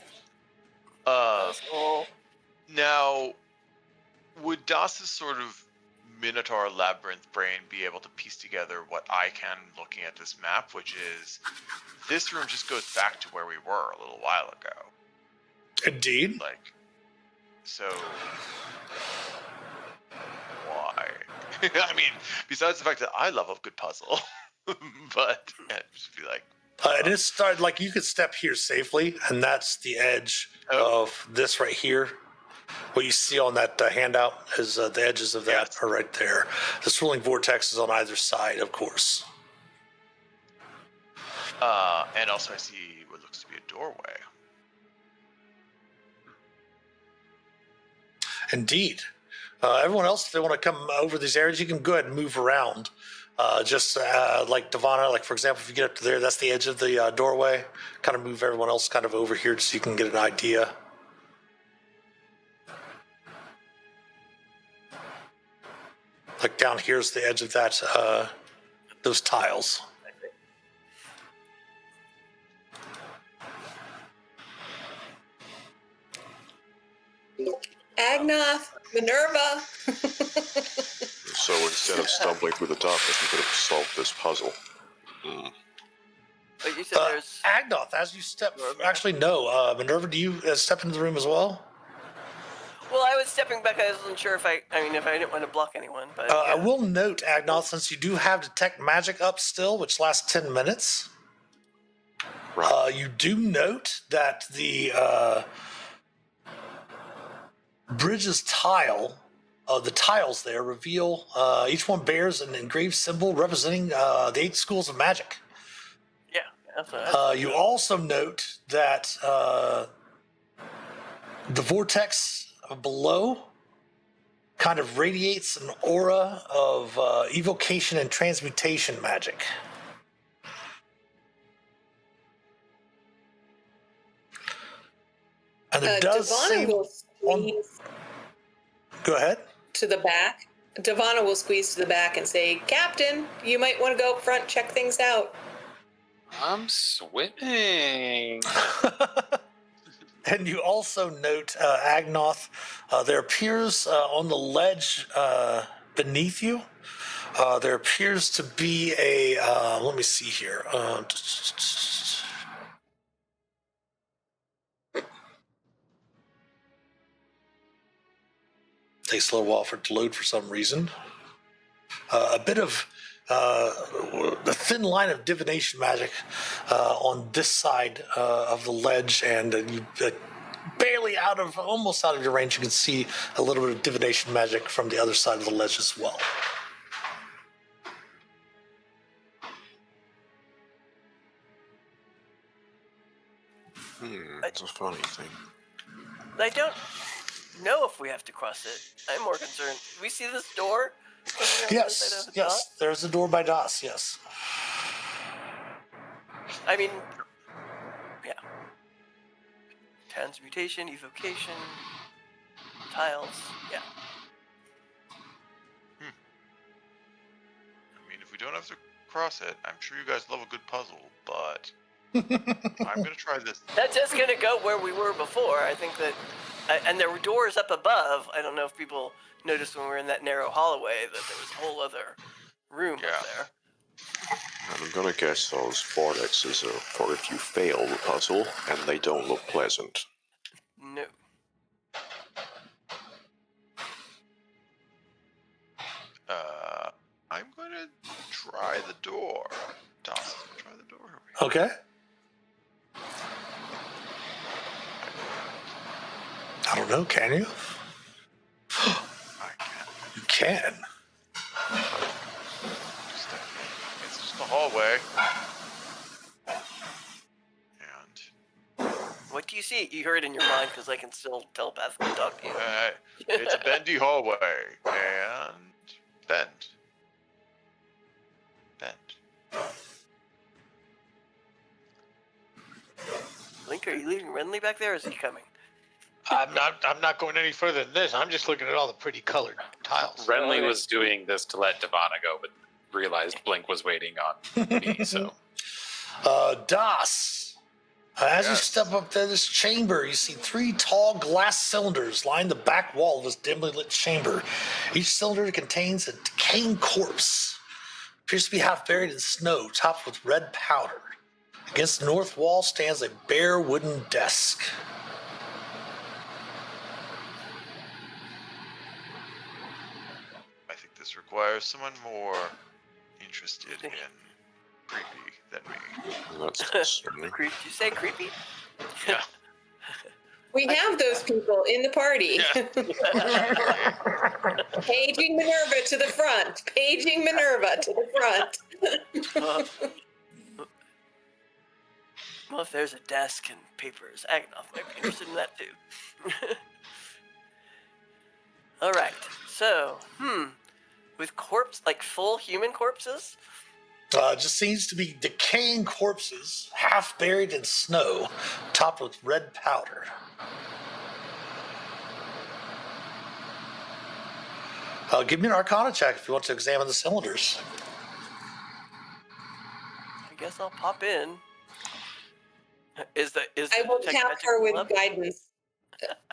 [SPEAKER 7] Oh.
[SPEAKER 6] Now, would Das's sort of Minotaur labyrinth brain be able to piece together what I can looking at this map, which is this room just goes back to where we were a little while ago.
[SPEAKER 1] Indeed.
[SPEAKER 6] So why? I mean, besides the fact that I love a good puzzle, but just be like.
[SPEAKER 1] It is started like you could step here safely, and that's the edge of this right here. What you see on that handout is the edges of that are right there. The swirling vortex is on either side, of course.
[SPEAKER 6] And also I see what looks to be a doorway.
[SPEAKER 1] Indeed. Everyone else, if they want to come over these areas, you can go ahead and move around. Just like Devana, like for example, if you get up to there, that's the edge of the doorway. Kind of move everyone else kind of over here so you can get an idea. Like down here's the edge of that, those tiles.
[SPEAKER 2] Agnoth, Minerva.
[SPEAKER 3] So instead of stumbling through the darkness, we could have solved this puzzle.
[SPEAKER 7] But you said there's.
[SPEAKER 1] Agnoth, as you step, actually no, Minerva, do you step into the room as well?
[SPEAKER 7] Well, I was stepping back. I wasn't sure if I didn't want to block anyone, but
[SPEAKER 1] I
[SPEAKER 7] yeah.
[SPEAKER 1] will note, Agnoth, since you do have Detect Magic up still, which lasts 10 minutes,
[SPEAKER 3] Right.
[SPEAKER 1] you do note that the bridge's the tiles there reveal each one bears an engraved symbol representing the 8 schools of magic.
[SPEAKER 7] Yeah, that's what
[SPEAKER 1] You also note that the vortex below kind of radiates an aura of evocation and transmutation magic. And it does
[SPEAKER 2] Devana
[SPEAKER 1] seem
[SPEAKER 2] will squeeze
[SPEAKER 1] Go ahead.
[SPEAKER 2] to the back. Devana will squeeze to the back and say, "Captain, you might want to go up front, check things out."
[SPEAKER 5] I'm swimming.
[SPEAKER 1] And you also note, Agnoth, there appears on the ledge beneath you, there appears to be a, let me see here. Takes a little while for it to load for some reason. A bit of a thin line of divination magic on this side of the ledge, and you barely almost out of your range. You can see a little bit of divination magic from the other side of the ledge as well.
[SPEAKER 3] It's a funny thing.
[SPEAKER 7] I don't know if we have to cross it. I'm more concerned. We see this door? On the other side of the dock?
[SPEAKER 1] Yes, there's a door by Das. Yes.
[SPEAKER 7] I mean, yeah. Transmutation, evocation, tiles. Yeah.
[SPEAKER 6] I mean, if we don't have to cross it, I'm sure you guys love a good puzzle, but I'm gonna try this.
[SPEAKER 7] That's just gonna go where we were before. I think that, and there were doors up above. I don't know if people noticed when we were in that narrow hallway that there was a whole other room
[SPEAKER 6] Yeah.
[SPEAKER 7] up there.
[SPEAKER 3] I'm gonna guess those vortexes are for if you fail the puzzle and they don't look pleasant.
[SPEAKER 7] No.
[SPEAKER 6] I'm gonna try the door. Dawson's gonna try the door.
[SPEAKER 1] Okay. I don't know. Can you?
[SPEAKER 6] I can't.
[SPEAKER 1] You can.
[SPEAKER 6] It's just a hallway. And
[SPEAKER 7] What do you see? You heard it in your mind because I can still telepathically talk to you.
[SPEAKER 6] it's a bendy hallway. And bend.
[SPEAKER 7] Link, are you leaving Renly back there, or is he coming?
[SPEAKER 4] I'm not going any further than this. I'm just looking at all the pretty colored tiles.
[SPEAKER 5] Renly was doing this to let Devana go, but realized Blink was waiting on me, so.
[SPEAKER 1] Das. As you
[SPEAKER 6] Yes.
[SPEAKER 1] step up to this chamber, you see 3 tall glass cylinders line the back wall of this dimly lit chamber. Each cylinder contains a decaying corpse. Appears to be half buried in snow, topped with red powder. Against the north wall stands a bare wooden desk.
[SPEAKER 6] I think this requires someone more interested in creepy than me.
[SPEAKER 3] That's concerning.
[SPEAKER 7] Did you say creepy?
[SPEAKER 6] Yeah.
[SPEAKER 2] We have those people in the party. Paging Minerva to the front. Paging Minerva to the front.
[SPEAKER 7] Well, if there's a desk and papers, Agnoth might be interested in that too. All right. So, with full human corpses?
[SPEAKER 1] It just seems to be decaying corpses, half buried in snow, topped with red powder. Give me an Arcana check if you want to examine the cylinders.
[SPEAKER 7] I guess I'll pop in. Is
[SPEAKER 2] I will
[SPEAKER 7] detect
[SPEAKER 2] tap
[SPEAKER 7] magic
[SPEAKER 2] her with
[SPEAKER 7] up?
[SPEAKER 2] guidance.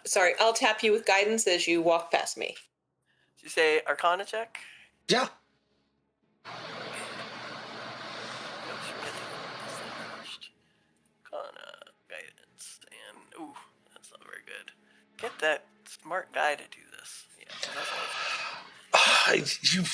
[SPEAKER 2] Sorry, I'll tap you with guidance as you walk past me.
[SPEAKER 7] Did you say Arcana check?
[SPEAKER 1] Yeah.
[SPEAKER 7] Arcana, guidance, and ooh, that's not very good. Get that smart guy to do this. Yeah, that's always
[SPEAKER 1] You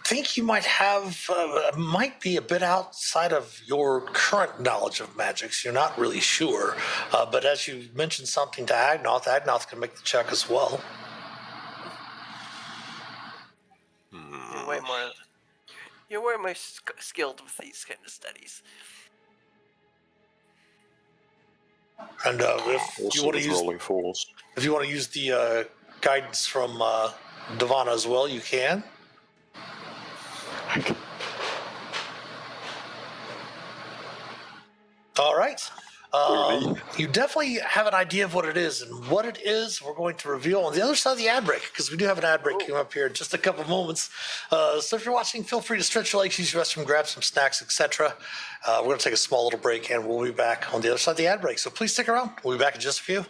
[SPEAKER 1] think you might have, might be a bit outside of your current knowledge of magics. You're not really sure. But as you mentioned something to Agnoth can make the check as well.
[SPEAKER 7] You're way more skilled with these kind of studies.
[SPEAKER 1] And if you
[SPEAKER 3] Also
[SPEAKER 1] want to
[SPEAKER 3] with
[SPEAKER 1] use,
[SPEAKER 3] rolling fours.
[SPEAKER 1] if you want to use the guidance from Devana as well, you can. All right. You definitely have an idea of what it is, and what it is we're going to reveal on the other side of the ad break, because we do have an ad break coming up here in just a couple moments. So if you're watching, feel free to stretch your legs, use your restroom, grab some snacks, etc. We're going to take a small little break, and we'll be back on the other side of the ad break. So please stick around. We'll be back in just a few.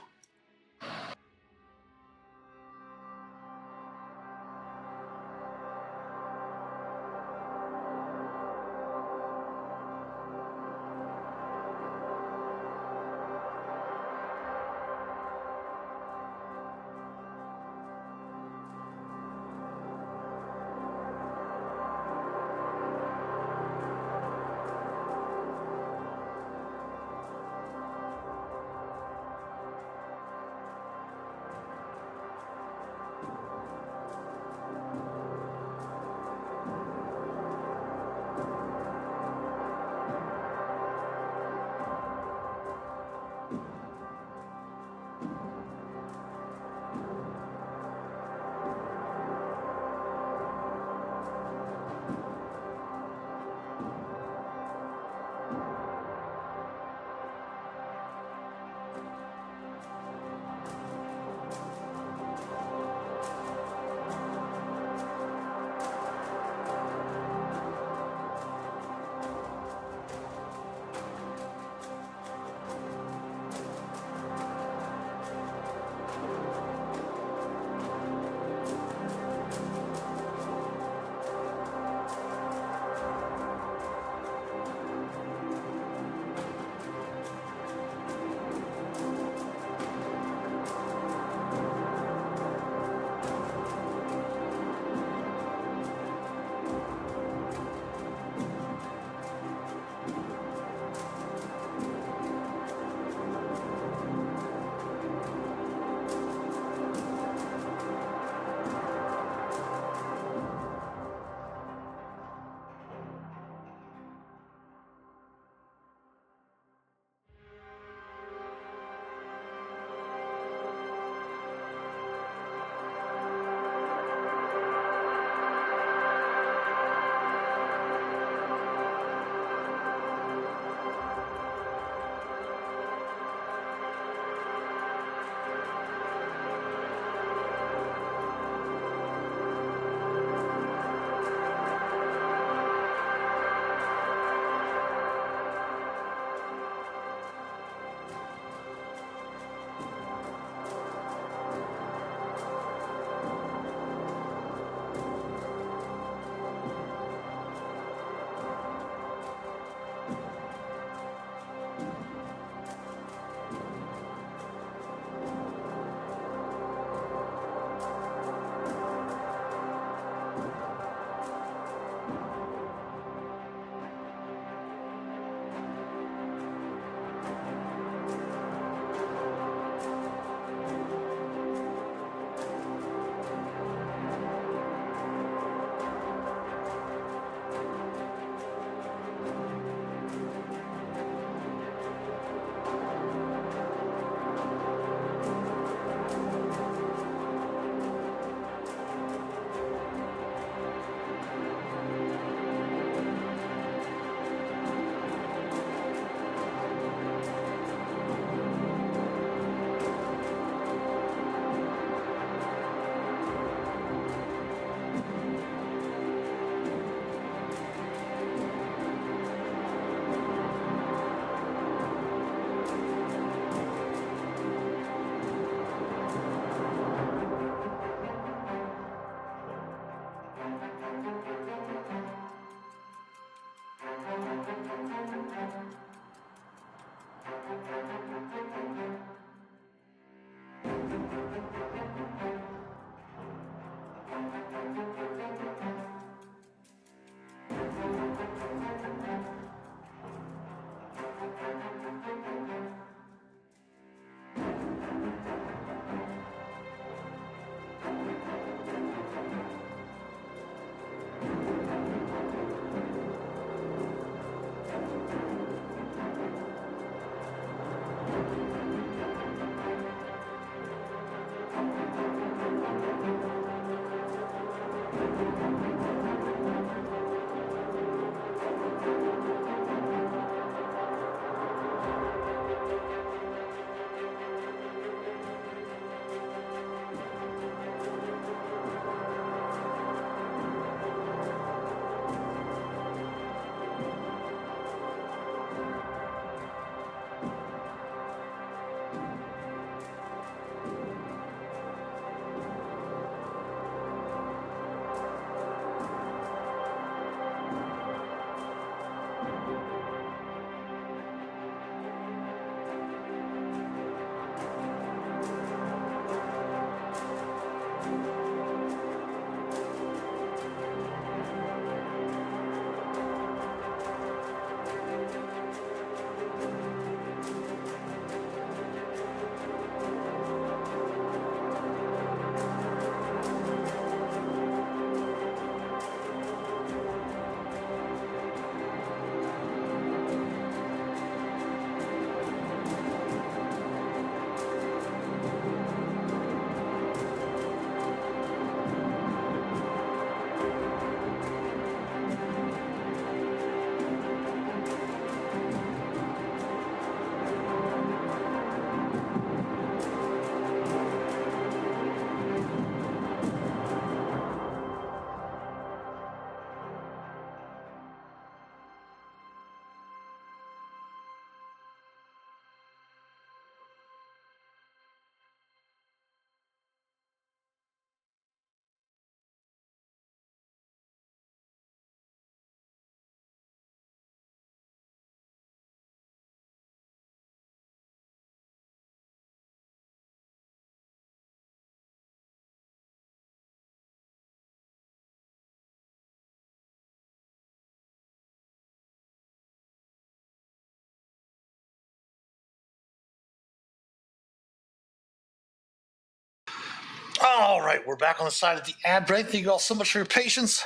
[SPEAKER 1] All right, we're back on the side of the ad break. Thank you all so much for your patience.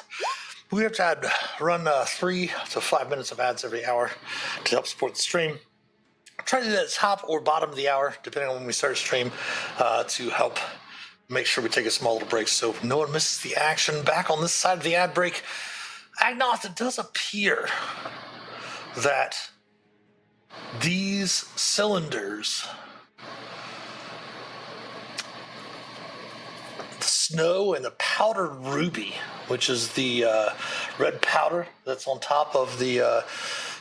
[SPEAKER 1] We have to run 3 to 5 minutes of ads every hour to help support the stream. Try to do that at the top or bottom of the hour, depending on when we start stream, to help make sure we take a small little break so no one misses the action. Back on this side of the ad break, Agnoth, it does appear that these cylinders, the snow and the powdered ruby, which is the red powder that's on top of the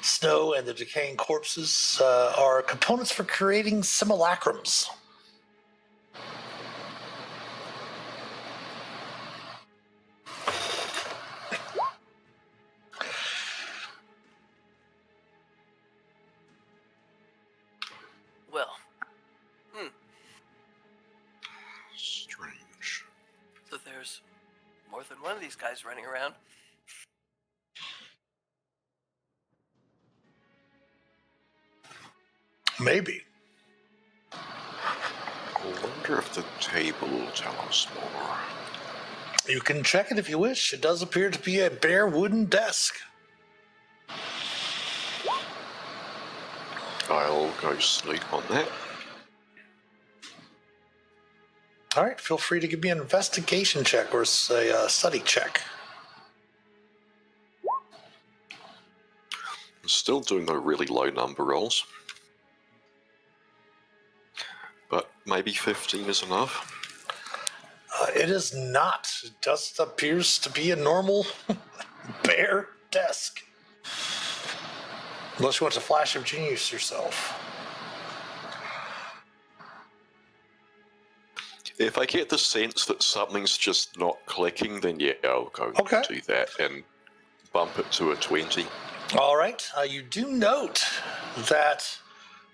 [SPEAKER 1] snow and the decaying corpses, are components for creating simulacrums.
[SPEAKER 7] Well,
[SPEAKER 3] Strange.
[SPEAKER 7] so there's more than one of these guys running around.
[SPEAKER 1] Maybe.
[SPEAKER 3] I wonder if the table will tell us more.
[SPEAKER 1] You can check it if you wish. It does appear to be a bare wooden desk.
[SPEAKER 3] I'll go sleep on that.
[SPEAKER 1] All right, feel free to give me an investigation check or a study check.
[SPEAKER 3] I'm still doing the really low number rolls. But maybe 15 is enough.
[SPEAKER 1] It is not. It just appears to be a normal bare desk. Unless you want to flash of genius yourself.
[SPEAKER 3] If I get the sense that something's just not clicking, then yeah, I'll go
[SPEAKER 1] Okay.
[SPEAKER 3] do that and bump it to a 20.
[SPEAKER 1] All right. You do note that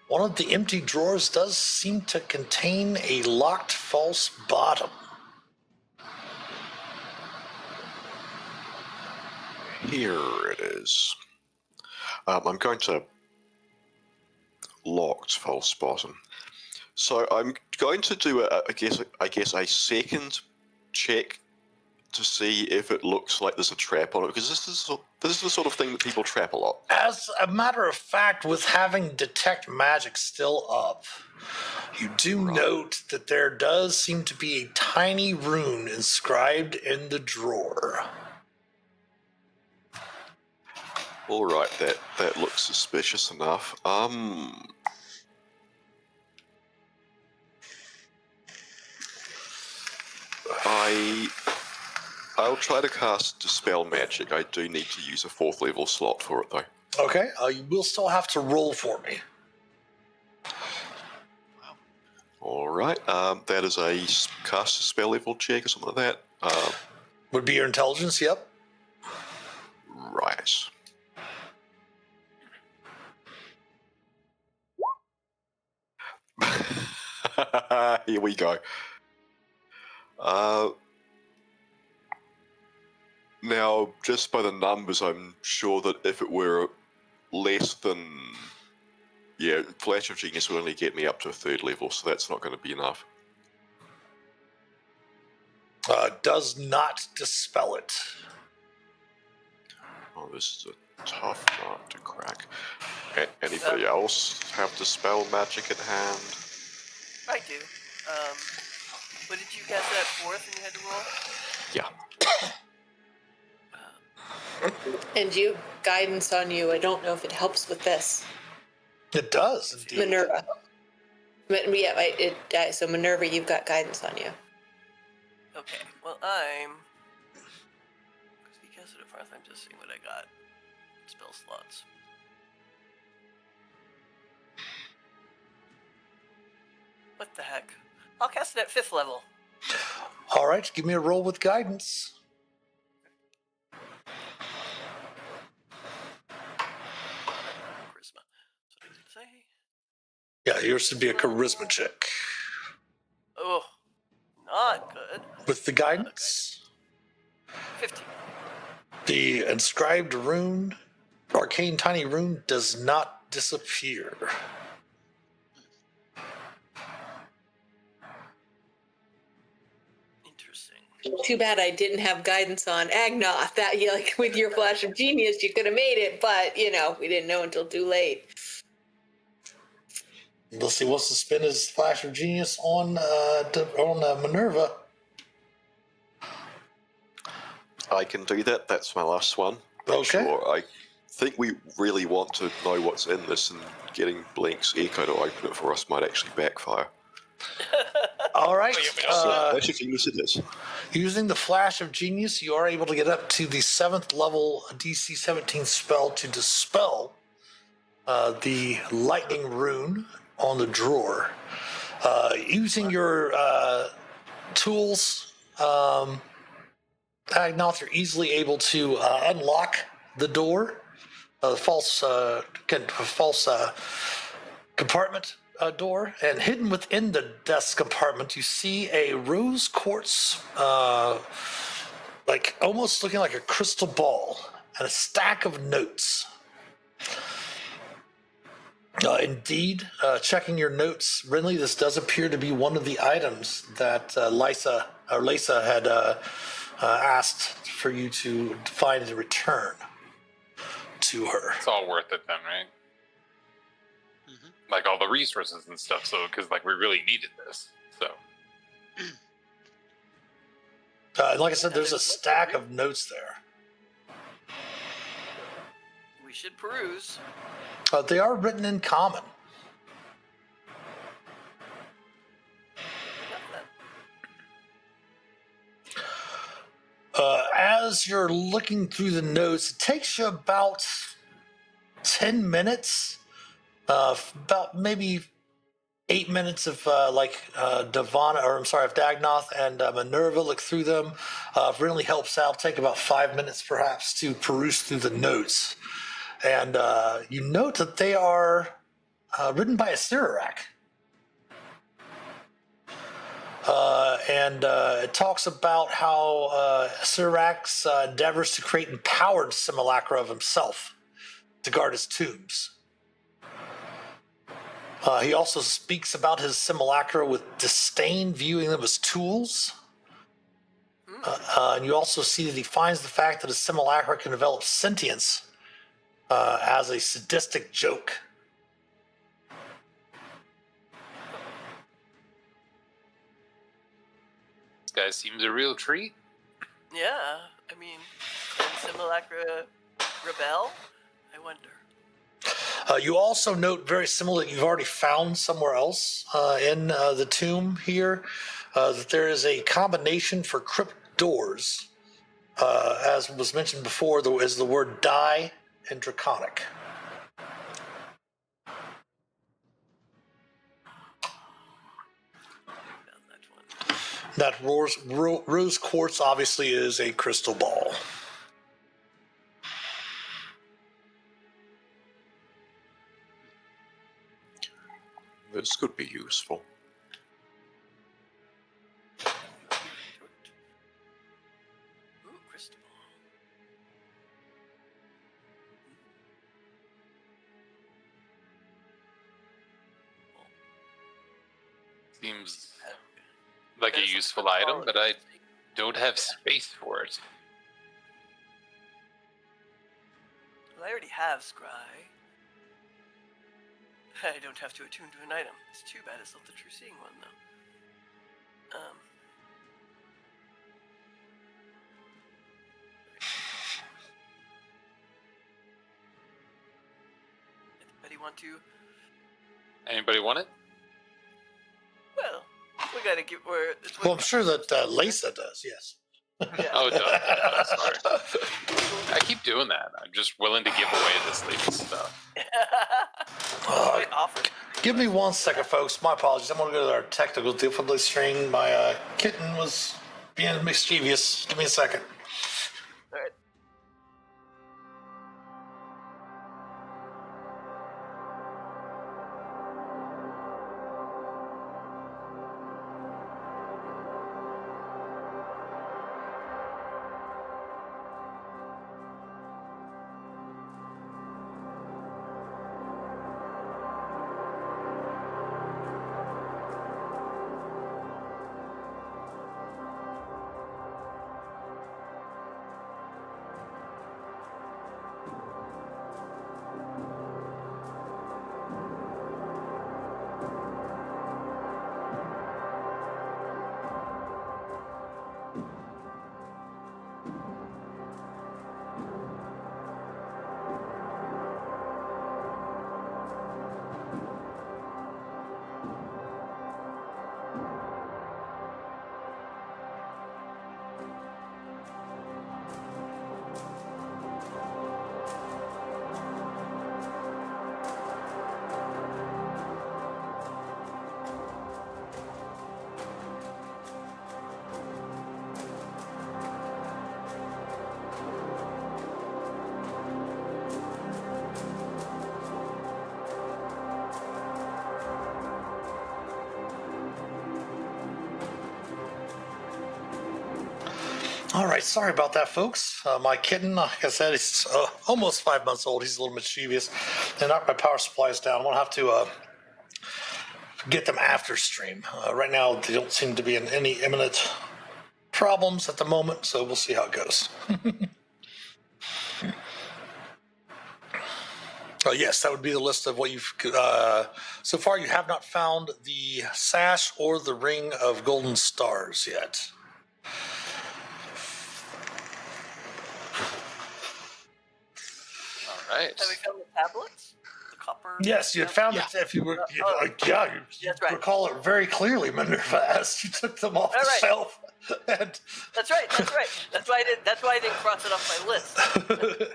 [SPEAKER 1] one of the empty drawers does seem to contain a locked false bottom.
[SPEAKER 3] Here it is. I'm going to locked false bottom. So I'm going to do I guess a second check to see if it looks like there's a trap on it, because this is the sort of thing that people trap a lot.
[SPEAKER 1] As a matter of fact, with having detect magic still up, you do note that there does seem to be a tiny rune inscribed in the drawer.
[SPEAKER 3] All right, that looks suspicious enough. I'll try to cast Dispel Magic. I do need to use a 4th level slot for it, though.
[SPEAKER 1] Okay, you will still have to roll for me.
[SPEAKER 3] All right, that is a cast a spell level check or something like that.
[SPEAKER 1] Would be your intelligence, yep.
[SPEAKER 3] Right. Here we go. Now, just by the numbers, I'm sure that if it were less than... Yeah, Flash of Genius will only get me up to a 3rd level, so that's not going to be enough.
[SPEAKER 1] Does not dispel it.
[SPEAKER 3] Oh, this is a tough nut to crack. Anybody else have Dispel Magic at hand?
[SPEAKER 7] I do. What did you guess that 4th and you had to roll?
[SPEAKER 3] Yeah.
[SPEAKER 2] And you have guidance on you. I don't know if it helps with this.
[SPEAKER 1] It does, indeed.
[SPEAKER 2] Minerva. Yeah, so Minerva, you've got guidance on you.
[SPEAKER 7] Okay, well, because he guessed it at 4th, I'm just seeing what I got. Spell slots. What the heck? I'll cast it at 5th level.
[SPEAKER 1] All right, give me a roll with guidance.
[SPEAKER 7] Charisma. So what did it say?
[SPEAKER 1] Yeah, yours should be a charisma check.
[SPEAKER 7] Oh, not good.
[SPEAKER 1] With the guidance,
[SPEAKER 7] 15.
[SPEAKER 1] the inscribed rune, arcane tiny rune, does not disappear.
[SPEAKER 2] Too bad I didn't have guidance on Agnoth. That with your flash of genius, you could have made it, but we didn't know until too late.
[SPEAKER 1] Let's see. What's to spin his flash of genius on Minerva?
[SPEAKER 3] I can do that. That's my last one.
[SPEAKER 1] Okay.
[SPEAKER 3] Sure. I think we really want to know what's in this, and getting Blink's echo to open it for us might actually backfire.
[SPEAKER 1] All right.
[SPEAKER 3] That's a genius it is.
[SPEAKER 1] Using the flash of genius, you are able to get up to the 7th level DC 17 spell to dispel the lightning rune on the drawer. Using your tools, Agnoth, you're easily able to unlock the door, the false compartment door, and hidden within the desk compartment, you see a rose quartz, almost looking like a crystal ball, and a stack of notes. Indeed, checking your notes, Renly, this does appear to be one of the items that Lysa had asked for you to find and return to her.
[SPEAKER 5] It's all worth it then, right? Like all the resources and stuff. So, because we really needed this. So,
[SPEAKER 1] like I said, there's a stack of notes there.
[SPEAKER 7] We should peruse.
[SPEAKER 1] They are written in common. As you're looking through the notes, it takes you about 10 minutes, about maybe 8 minutes of Davana, or I'm sorry, if Dagnoth and Minerva look through them. If Renly helps out, take about 5 minutes perhaps to peruse through the notes. And you note that they are written by a Sirak. And it talks about how Sirak's endeavors to create empowered simulacra of himself to guard his tombs. He also speaks about his simulacra with disdain, viewing them as tools. And you also see that he finds the fact that a simulacra can develop sentience as a sadistic joke.
[SPEAKER 5] this guy seems a real treat.
[SPEAKER 7] Yeah, I mean, can Simulacra rebel? I wonder.
[SPEAKER 1] You also note, very similar, that you've already found somewhere else in the tomb here, that there is a combination for crypt doors. As was mentioned before, there is the word die and draconic. That rose quartz obviously is a crystal ball.
[SPEAKER 3] This could be useful.
[SPEAKER 7] Ooh, crystal ball.
[SPEAKER 5] Seems like a useful item, but I don't have space for it.
[SPEAKER 7] Well, I already have Scry. I don't have to attune to an item. It's too bad it's not the true seeing one, though. Anybody want to?
[SPEAKER 5] Anybody want it?
[SPEAKER 7] Well, we gotta get where.
[SPEAKER 1] Well, I'm sure that Lysa does, yes.
[SPEAKER 7] Yeah.
[SPEAKER 5] Oh, duh. Sorry. I keep doing that. I'm just willing to give away this latest stuff.
[SPEAKER 7] Wait, offer.
[SPEAKER 1] Give me 1 second, folks. My apologies. I'm going to go to our technical difficulty string. My kitten was being mischievous. Give me a second.
[SPEAKER 7] All right.
[SPEAKER 1] All right, sorry about that, folks. My kitten, like I said, he's almost 5 months old. He's a little mischievous, and my power supply is down. I'm gonna have to get them after stream. Right now, they don't seem to be in any imminent problems at the moment, so we'll see how it goes. Yes, that would be the list of what you've. So far, you have not found the sash or the ring of golden stars yet.
[SPEAKER 5] All right.
[SPEAKER 7] Have we found the tablets? The copper?
[SPEAKER 1] Yes, you had found it. If you were, you
[SPEAKER 7] That's right.
[SPEAKER 1] recall it very clearly, Minerva, as you took them off the
[SPEAKER 7] All right.
[SPEAKER 1] shelf. And
[SPEAKER 7] That's right. That's why I didn't cross it off my list.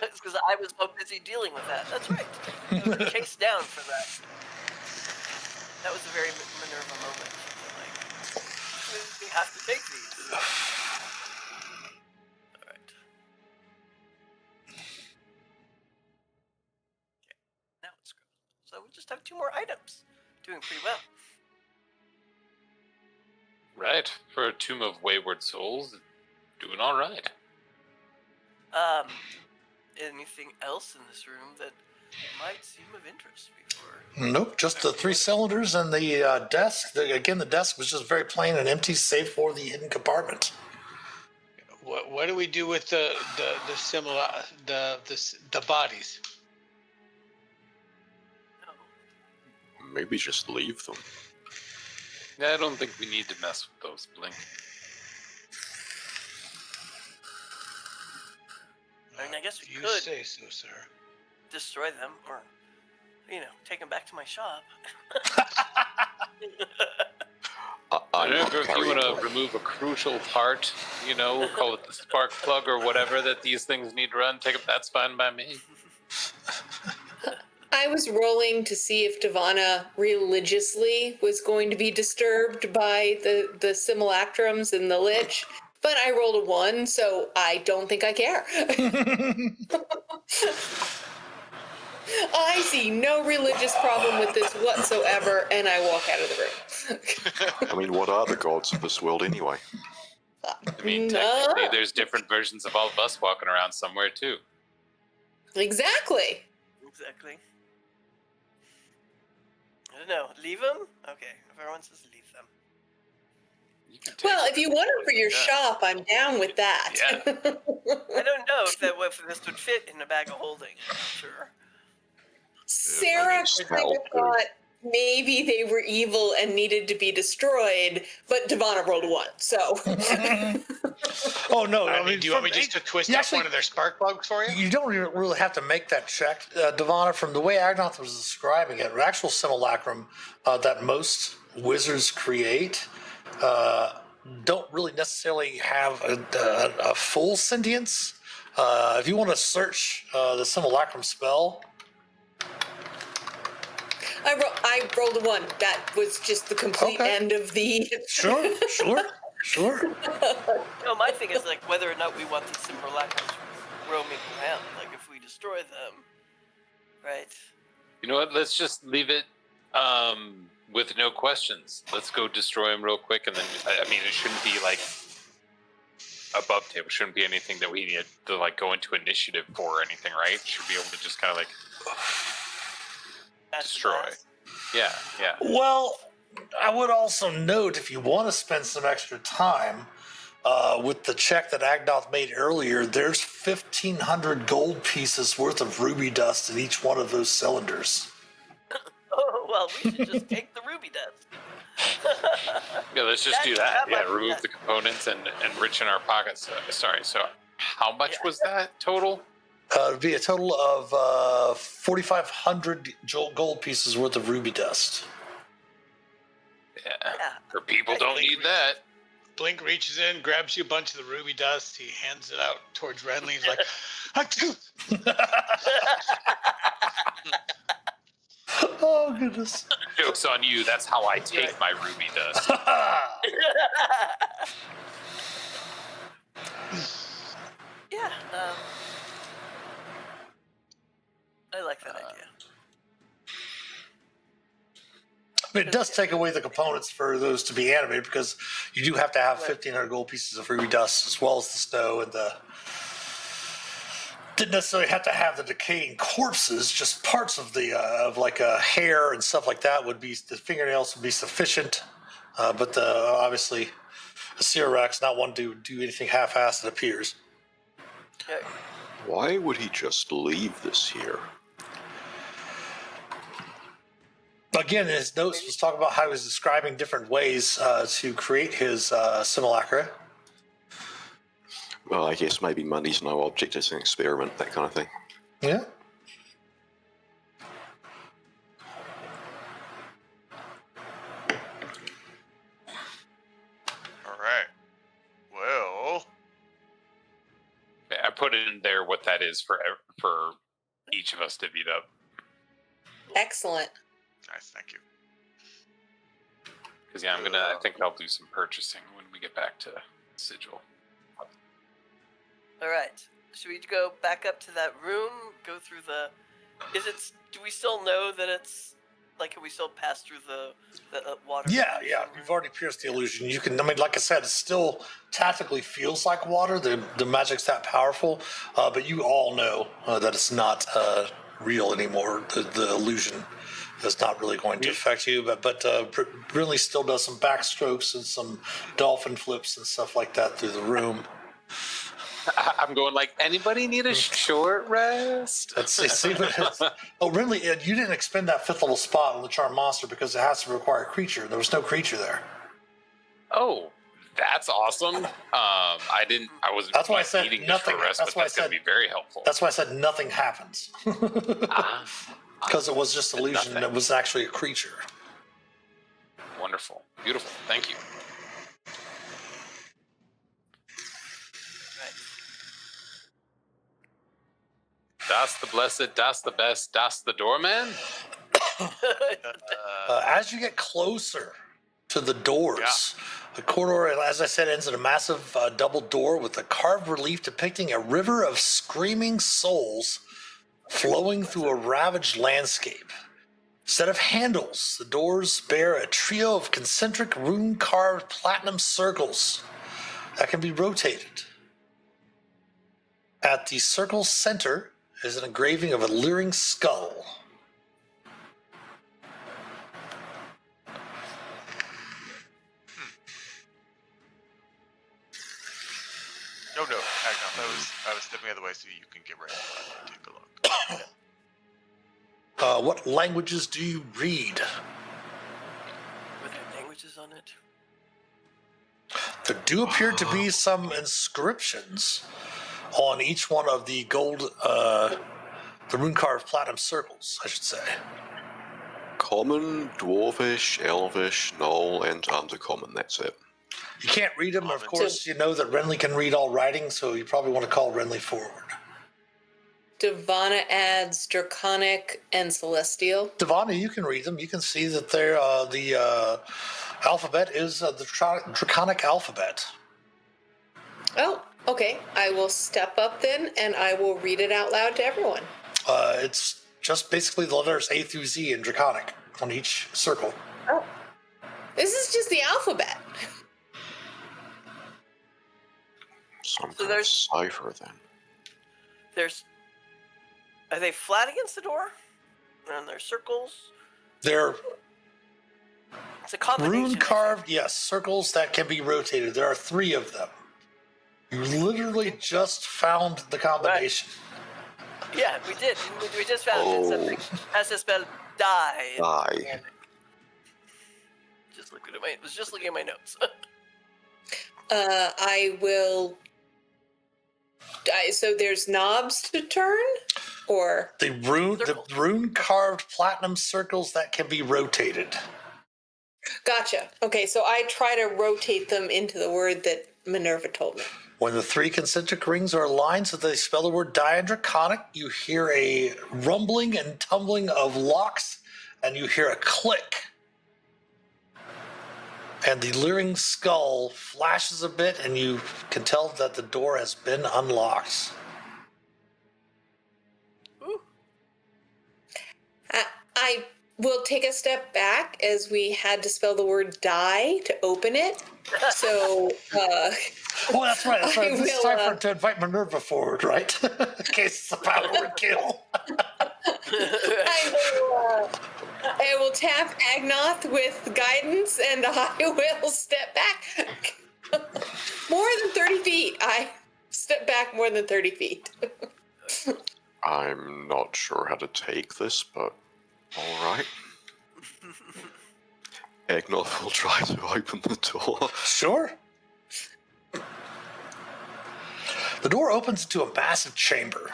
[SPEAKER 7] It's because I was so busy dealing with that. That's right. I was chased down for that. That was a very Minerva moment. Like, we have to take these. All right. Okay. Now it's good. So we just have 2 more items. Doing pretty well.
[SPEAKER 5] Right. For a Tomb of Wayward Souls, doing all right.
[SPEAKER 7] Anything else in this room that might seem of interest before?
[SPEAKER 1] nope, just the 3 cylinders and the desk. Again, the desk was just very plain and empty, save for the hidden compartment.
[SPEAKER 4] What do we do with the similar the bodies?
[SPEAKER 7] No.
[SPEAKER 3] Maybe just leave them.
[SPEAKER 5] Yeah, I don't think we need to mess with those, Blink.
[SPEAKER 7] I mean, I guess we
[SPEAKER 4] You
[SPEAKER 7] could
[SPEAKER 4] say so, sir.
[SPEAKER 7] destroy them, or take them back to my shop.
[SPEAKER 3] I'm not
[SPEAKER 5] If you
[SPEAKER 3] carrying
[SPEAKER 5] want
[SPEAKER 3] them.
[SPEAKER 5] to remove a crucial part, call it the spark plug or whatever that these things need to run, that's fine by me.
[SPEAKER 2] I was rolling to see if Devana religiously was going to be disturbed by the simulacrums and the lich, but I rolled a 1, so I don't think I care. I see no religious problem with this whatsoever, and I walk out of the room.
[SPEAKER 3] I mean, what are the gods of this world anyway?
[SPEAKER 5] I mean,
[SPEAKER 2] No.
[SPEAKER 5] technically, there's different versions of all of us walking around somewhere, too.
[SPEAKER 2] Exactly.
[SPEAKER 7] Exactly. I don't know. Leave them? Okay. If everyone says leave them.
[SPEAKER 5] You can take
[SPEAKER 2] Well,
[SPEAKER 5] them
[SPEAKER 2] if you want them for your
[SPEAKER 5] Yeah.
[SPEAKER 2] shop, I'm down with that.
[SPEAKER 5] Yeah.
[SPEAKER 7] I don't know if this would fit in a bag of holding. I'm not sure.
[SPEAKER 2] Sarah
[SPEAKER 3] It
[SPEAKER 2] kind of
[SPEAKER 3] smelled good.
[SPEAKER 2] thought maybe they were evil and needed to be destroyed, but Devana rolled a 1, so.
[SPEAKER 1] Oh, no.
[SPEAKER 4] I mean, do you want me just to twist up one of their spark plugs for you?
[SPEAKER 1] You don't really have to make that check, Devana. From the way Agnoth was describing it, an actual simulacrum that most wizards create don't really necessarily have a full sentience. If you want to search the simulacrum spell,
[SPEAKER 2] I rolled a 1. That was just the complete
[SPEAKER 1] Okay.
[SPEAKER 2] end of the.
[SPEAKER 1] sure.
[SPEAKER 7] No, my thing is like whether or not we want these simulacrums roaming around. Like if we destroy them, right?
[SPEAKER 5] You know what? Let's just leave it with no questions. Let's go destroy them real quick, and then I mean, it shouldn't be like above table. It shouldn't be anything that we need to like go into initiative for or anything, right? Should be able to just kind of like
[SPEAKER 7] That's the
[SPEAKER 5] destroy.
[SPEAKER 7] best.
[SPEAKER 5] Yeah.
[SPEAKER 1] Well, I would also note if you want to spend some extra time with the check that Agnoth made earlier, there's 1,500 gold pieces worth of ruby dust in each one of those cylinders.
[SPEAKER 7] Oh well, we should just take the ruby dust.
[SPEAKER 5] Yeah, let's just do
[SPEAKER 7] That
[SPEAKER 5] that. Yeah,
[SPEAKER 7] might be
[SPEAKER 5] remove
[SPEAKER 7] that.
[SPEAKER 5] the components and enrich in our pockets. Sorry. So, how much was that total?
[SPEAKER 1] It'd be a total of 4,500 gold pieces worth of ruby dust.
[SPEAKER 5] Yeah.
[SPEAKER 7] Yeah.
[SPEAKER 5] Or people don't need that.
[SPEAKER 4] Blink reaches in, grabs you a bunch of the ruby dust. He hands it out towards Renly. He's like, "Achoo!"
[SPEAKER 1] Oh, goodness.
[SPEAKER 5] Joke's on you. That's how I take my ruby dust.
[SPEAKER 7] Yeah. I like that idea.
[SPEAKER 1] mean, it does take away the components for those to be animated because you do have to have
[SPEAKER 7] Right.
[SPEAKER 1] 1,500 gold pieces of ruby dust as well as the snow and the. Didn't necessarily have to have the decaying corpses, just parts of the of like hair and stuff like that would be, the fingernails would be sufficient. But obviously, the Cyrax not one to do anything half-assed, it appears.
[SPEAKER 7] Okay.
[SPEAKER 3] Why would he just leave this here?
[SPEAKER 1] Again, in his notes was talking about how he was describing different ways to create his simulacra.
[SPEAKER 3] Well, I guess maybe money's no object, it's an experiment, that kind of thing.
[SPEAKER 1] Yeah.
[SPEAKER 6] All right. Well,
[SPEAKER 5] I put it in there what that is for each of us to beat up.
[SPEAKER 2] Excellent.
[SPEAKER 6] nice. Thank you.
[SPEAKER 5] Because yeah, I think I'll do some purchasing when we get back to Sigil.
[SPEAKER 7] All right. Should we go back up to that room? Go through the. Do we still know that it's like? Can we still pass through the water?
[SPEAKER 1] Yeah. You've already pierced the illusion. You can. I mean, like I said, it still tactically feels like water. The magic's that powerful, but you all know that it's not real anymore. The illusion is not really going to affect you. But really still does some backstrokes and some dolphin flips and stuff like that through the room.
[SPEAKER 5] I'm going like, anybody need a short rest?
[SPEAKER 1] Let's see what it is. Oh, really? You didn't expend that 5th level spot on the charm monster because it has to require a creature. There was no creature there.
[SPEAKER 5] Oh, that's awesome. I wasn't.
[SPEAKER 1] That's why I said
[SPEAKER 5] needing
[SPEAKER 1] nothing.
[SPEAKER 5] A short rest,
[SPEAKER 1] That's
[SPEAKER 5] but
[SPEAKER 1] why I
[SPEAKER 5] that's going
[SPEAKER 1] said-
[SPEAKER 5] to be very helpful.
[SPEAKER 1] That's why I said nothing happens. Because it was just illusion and it was actually a creature.
[SPEAKER 5] Wonderful, beautiful. Thank you. Das the blessed, das the best, das the doorman.
[SPEAKER 1] As you get closer to the doors, the corridor, as I said, ends in a massive double door with a carved relief depicting a river of screaming souls flowing through a ravaged landscape. Instead of handles, the doors bear a trio of concentric rune-carved platinum circles that can be rotated. At the circle's center is an engraving of a leering skull.
[SPEAKER 6] No, Agnon. I was stepping out of the way so you can get ready. Take a look.
[SPEAKER 1] What languages do you read?
[SPEAKER 7] Were there languages on it?
[SPEAKER 1] There do appear to be some inscriptions on each one of the gold, the rune-carved platinum circles, I should say.
[SPEAKER 3] Common, Dwarvish, Elvish, Knoll, and Undercommon, that's it.
[SPEAKER 1] You can't read them, of course. You know that Renly can read all writing, so you probably want to call Renly forward.
[SPEAKER 2] Devana adds Draconic and Celestial.
[SPEAKER 1] Devana, you can read them. You can see that they're, the alphabet is the Draconic alphabet.
[SPEAKER 2] Oh, okay. I will step up then, and I will read it out loud to everyone.
[SPEAKER 1] It's just basically the letters A through Z in Draconic on each circle.
[SPEAKER 2] Oh. This is just the alphabet.
[SPEAKER 3] Some
[SPEAKER 7] So
[SPEAKER 3] kind of
[SPEAKER 7] there's-
[SPEAKER 3] cipher, then.
[SPEAKER 7] Are they flat against the door? And they're circles?
[SPEAKER 1] They're
[SPEAKER 7] It's a combination.
[SPEAKER 1] rune-carved, yes, circles that can be rotated. There are 3 of them. You literally just found the combination.
[SPEAKER 7] Yeah, we did. We just found it. Something has to spell die.
[SPEAKER 3] Die.
[SPEAKER 7] Just looking at was just looking at my notes.
[SPEAKER 2] I will. So there's knobs to turn, or
[SPEAKER 1] The rune-carved platinum circles that can be rotated.
[SPEAKER 2] gotcha. Okay, so I try to rotate them into the word that Minerva told me.
[SPEAKER 1] When the 3 concentric rings are aligned so they spell the word die in Draconic, you hear a rumbling and tumbling of locks, and you hear a click. And the leering skull flashes a bit, and you can tell that the door has been unlocked.
[SPEAKER 7] Ooh.
[SPEAKER 2] I we'll take a step back as we had to spell the word die to open it. So,
[SPEAKER 1] Oh, that's right. That's right.
[SPEAKER 2] I
[SPEAKER 1] This is
[SPEAKER 2] will,
[SPEAKER 1] time to invite Minerva forward, right? In case it's a power word kill.
[SPEAKER 2] I will tap Agnoth with guidance, and I will step back more than 30 feet. I step back more than 30 feet.
[SPEAKER 3] I'm not sure how to take this, but alright. Egnoth will try to open the door.
[SPEAKER 1] Sure. The door opens into a massive chamber.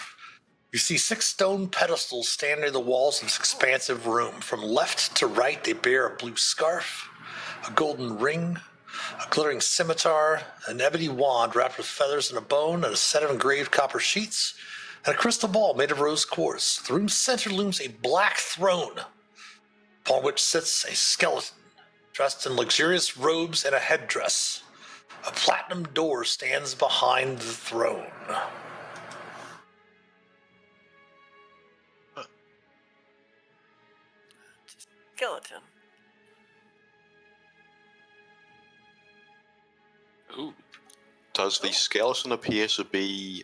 [SPEAKER 1] You see 6 stone pedestals stand near the walls of this expansive room. From left to right, they bear a blue scarf, a golden ring, a glittering scimitar, an ebony wand wrapped with feathers and a bone, and a set of engraved copper sheets, and a crystal ball made of rose quartz. The room's center looms a black throne, upon which sits a skeleton, dressed in luxurious robes and a headdress. A platinum door stands behind the throne.
[SPEAKER 7] Skeleton.
[SPEAKER 5] Ooh.
[SPEAKER 3] Does the skeleton appear to be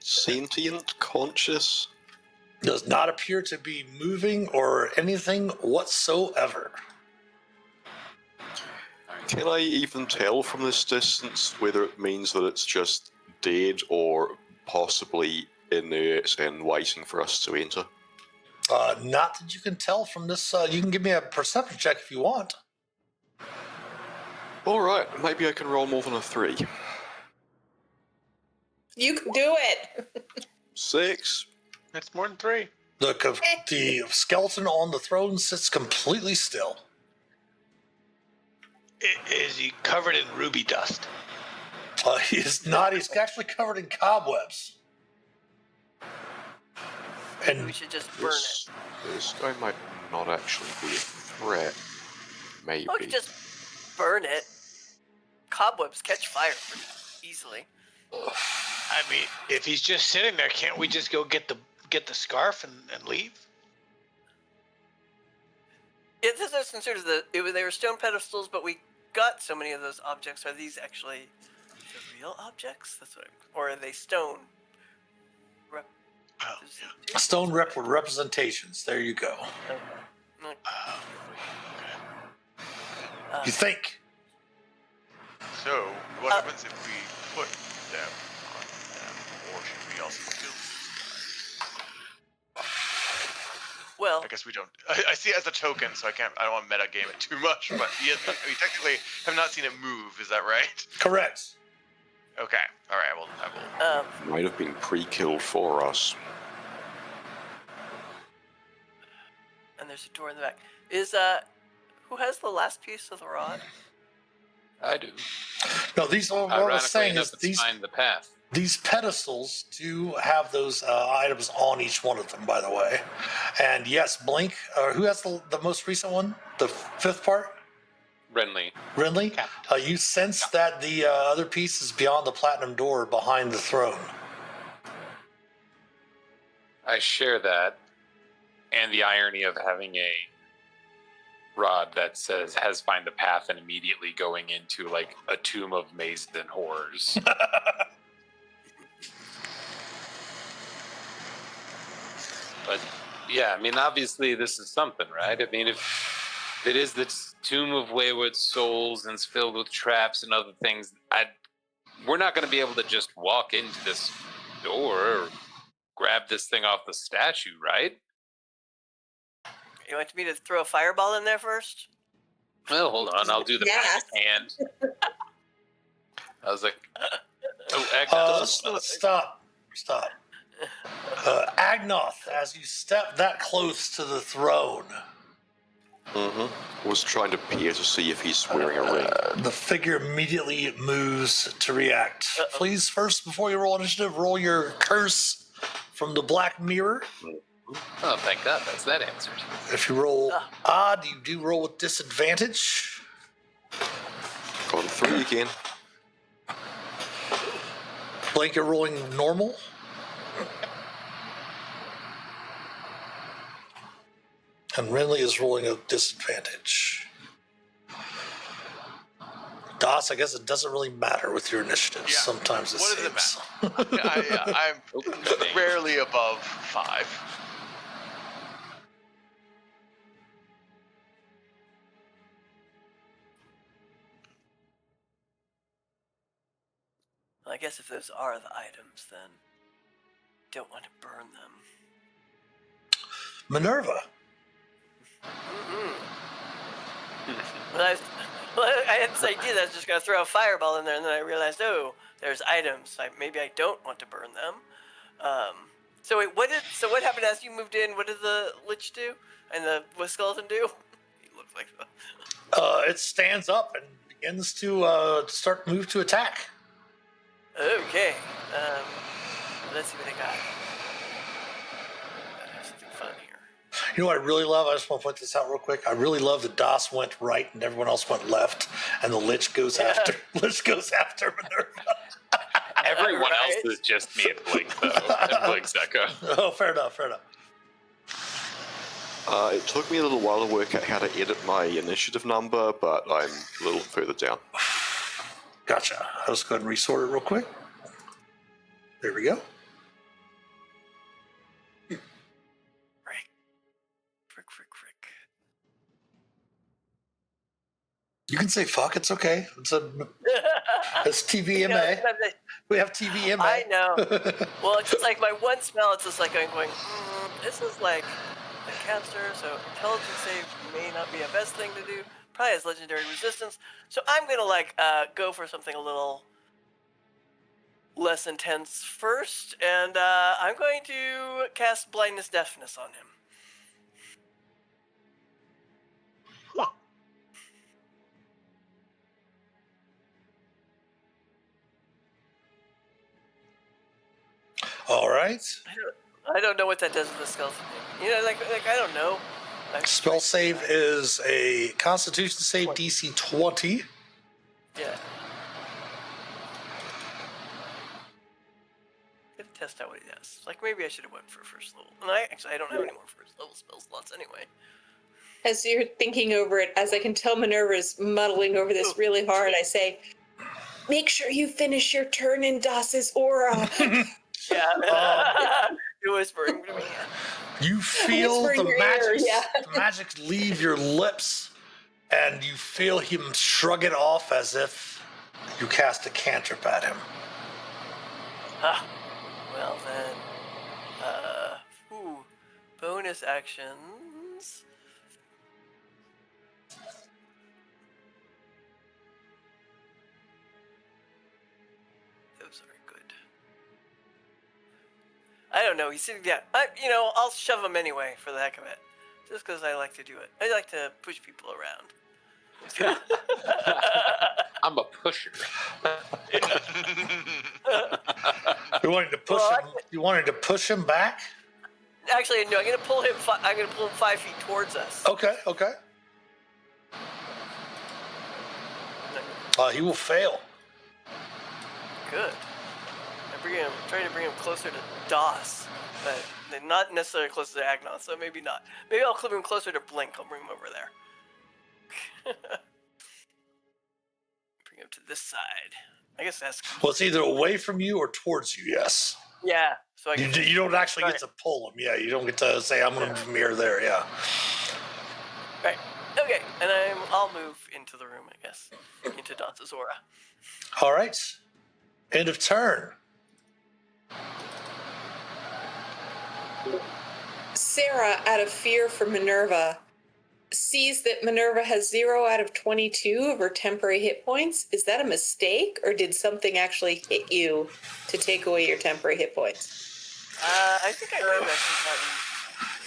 [SPEAKER 3] sentient, conscious?
[SPEAKER 1] Does not appear to be moving or anything whatsoever.
[SPEAKER 3] Can I even tell from this distance whether it means that it's just dead or possibly inert and waiting for us to enter?
[SPEAKER 1] Not that you can tell from this. You can give me a perception check if you want.
[SPEAKER 3] Alright, maybe I can roll more than a 3.
[SPEAKER 2] You can do it.
[SPEAKER 3] 6.
[SPEAKER 4] That's more than 3.
[SPEAKER 1] The skeleton on the throne sits completely still.
[SPEAKER 4] Is he covered in ruby dust?
[SPEAKER 1] He is not. He's actually covered in cobwebs.
[SPEAKER 7] Maybe
[SPEAKER 1] And
[SPEAKER 7] we should just burn it.
[SPEAKER 3] This guy might not actually be a threat. Maybe.
[SPEAKER 7] Oh, we could just burn it. Cobwebs catch fire pretty easily.
[SPEAKER 4] I mean, if he's just sitting there, can't we just go get the scarf and leave?
[SPEAKER 7] Yeah, this is considered they were stone pedestals, but we got so many of those objects. Are these actually the real objects? That's what or are they stone?
[SPEAKER 4] Oh,
[SPEAKER 1] stone representations. There you go. You think?
[SPEAKER 6] So, what happens if we put them on them, or should we also kill them?
[SPEAKER 7] Well,
[SPEAKER 6] I guess we don't. I see it as a token, so I don't want to metagame it too much. But we technically have not seen it move. Is that right?
[SPEAKER 1] Correct.
[SPEAKER 6] Okay. All right. I will.
[SPEAKER 3] Might have been pre-killed for us.
[SPEAKER 7] and there's a door in the back. Who has the last piece of the rod?
[SPEAKER 5] I do.
[SPEAKER 1] No, these are what I was
[SPEAKER 5] Ironically
[SPEAKER 1] saying
[SPEAKER 5] enough,
[SPEAKER 1] is
[SPEAKER 5] it's
[SPEAKER 1] these
[SPEAKER 5] find the path.
[SPEAKER 1] These pedestals do have those items on each one of them, by the way. And yes, Blink, who has the most recent one? The 5th part?
[SPEAKER 5] Renly.
[SPEAKER 1] Renly? You sense that the other piece is beyond the platinum door behind the throne.
[SPEAKER 5] I share that, and the irony of having a rod that says has find the path and immediately going into like a tomb of mazes and horrors. But yeah, I mean, obviously this is something, right? I mean, if it is the tomb of wayward souls and it's filled with traps and other things, we're not going to be able to just walk into this door or grab this thing off the statue, right?
[SPEAKER 7] You want me to throw a fireball in there first?
[SPEAKER 5] Well, hold on, I'll do the
[SPEAKER 2] Yes.
[SPEAKER 5] magic hand. I was like,
[SPEAKER 1] Stop. Agnoth, as you step that close to the throne,
[SPEAKER 3] Was trying to peer to see if he's wearing a ring.
[SPEAKER 1] the figure immediately moves to react. Please, first, before you roll initiative, roll your curse from the black mirror.
[SPEAKER 5] oh, thank God, that's that answered.
[SPEAKER 1] If you roll odd, you do roll with disadvantage.
[SPEAKER 3] Got a 3 again.
[SPEAKER 1] Blake, you're rolling normal. And Renly is rolling a disadvantage. DOS, I guess it doesn't really matter with your initiative.
[SPEAKER 6] Yeah.
[SPEAKER 1] Sometimes it
[SPEAKER 6] What does it
[SPEAKER 1] saves.
[SPEAKER 6] I'm rarely above 5.
[SPEAKER 7] Well, I guess if those are the items, then don't want to burn them.
[SPEAKER 1] Minerva.
[SPEAKER 7] Well, I had this idea that I was just going to throw a fireball in there, and then I realized, oh, there's items. Maybe I don't want to burn them. So wait, what happened as you moved in? What did the Lich do? And the skeleton do? He looked like
[SPEAKER 1] It stands up and begins to move to attack.
[SPEAKER 7] Okay. Let's see what I got. Something fun here.
[SPEAKER 1] You know what I really love? I just want to point this out real quick. I really love that DOS went right and everyone else went left, and the Lich goes after Minerva.
[SPEAKER 5] Everyone
[SPEAKER 7] Right.
[SPEAKER 5] else is just me and Blink, though. And Blink's Echo.
[SPEAKER 1] Oh, fair enough.
[SPEAKER 3] It took me a little while to work out how to edit my initiative number, but I'm a little further down.
[SPEAKER 1] Gotcha. I'll just go ahead and resort it real quick. There we go.
[SPEAKER 7] Frick.
[SPEAKER 1] You can say fuck. It's okay. It's TVMA.
[SPEAKER 7] Sometimes
[SPEAKER 1] We have TVMA.
[SPEAKER 7] I know. Well, it's just like my one smell, it's just like going, this is like a caster, so intelligence save may not be a best thing to do. Probably has legendary resistance. So I'm going to go for something a little less intense first, and I'm going to cast Blindness Deafness on him.
[SPEAKER 1] All right.
[SPEAKER 7] I don't know what that does to the skeleton. You know, like I don't know.
[SPEAKER 1] Spell save is a Constitution save DC 20.
[SPEAKER 7] Yeah. Gotta test out what he does. Like maybe I should have went for first level. And I don't have any more first level spell slots anyway.
[SPEAKER 2] As you're thinking over it, as I can tell Minerva is muddling over this really hard, I say, make sure you finish your turn in DOS's aura.
[SPEAKER 7] Yeah. You're whispering to me.
[SPEAKER 1] You feel
[SPEAKER 2] Whisper in your ear, yeah.
[SPEAKER 1] the magic leave your lips, and you feel him shrug it off as if you cast a cantrip at him.
[SPEAKER 7] Well then, bonus actions. Those are good. I don't know. He's sitting down. I'll shove him anyway for the heck of it, just because I like to do it. I like to push people around.
[SPEAKER 5] I'm a pusher.
[SPEAKER 1] You wanted to push him. You wanted to push him back.
[SPEAKER 7] Actually, no. I'm gonna pull him. I'm gonna pull him 5 feet towards us.
[SPEAKER 1] Okay. He will fail.
[SPEAKER 7] Good. Trying to bring him closer to DOS, but not necessarily closer to Agnoth. So maybe not. Maybe I'll clip him closer to Blink. I'll bring him over there. Bring him to this side. I guess that's.
[SPEAKER 1] Well, it's either away from you or towards you. Yes.
[SPEAKER 7] Yeah. So
[SPEAKER 1] You don't actually get to pull him. Yeah. You don't get to say I'm going to move here there. Yeah.
[SPEAKER 7] Right. Okay. And I'll move into the room, I guess, into DOS's aura.
[SPEAKER 1] All right. End of turn.
[SPEAKER 2] Sarah, out of fear for Minerva, sees that Minerva has 0 out of 22 of her temporary hit points. Is that a mistake, or did something actually hit you to take away your temporary hit points?
[SPEAKER 7] I think I might have actually gotten.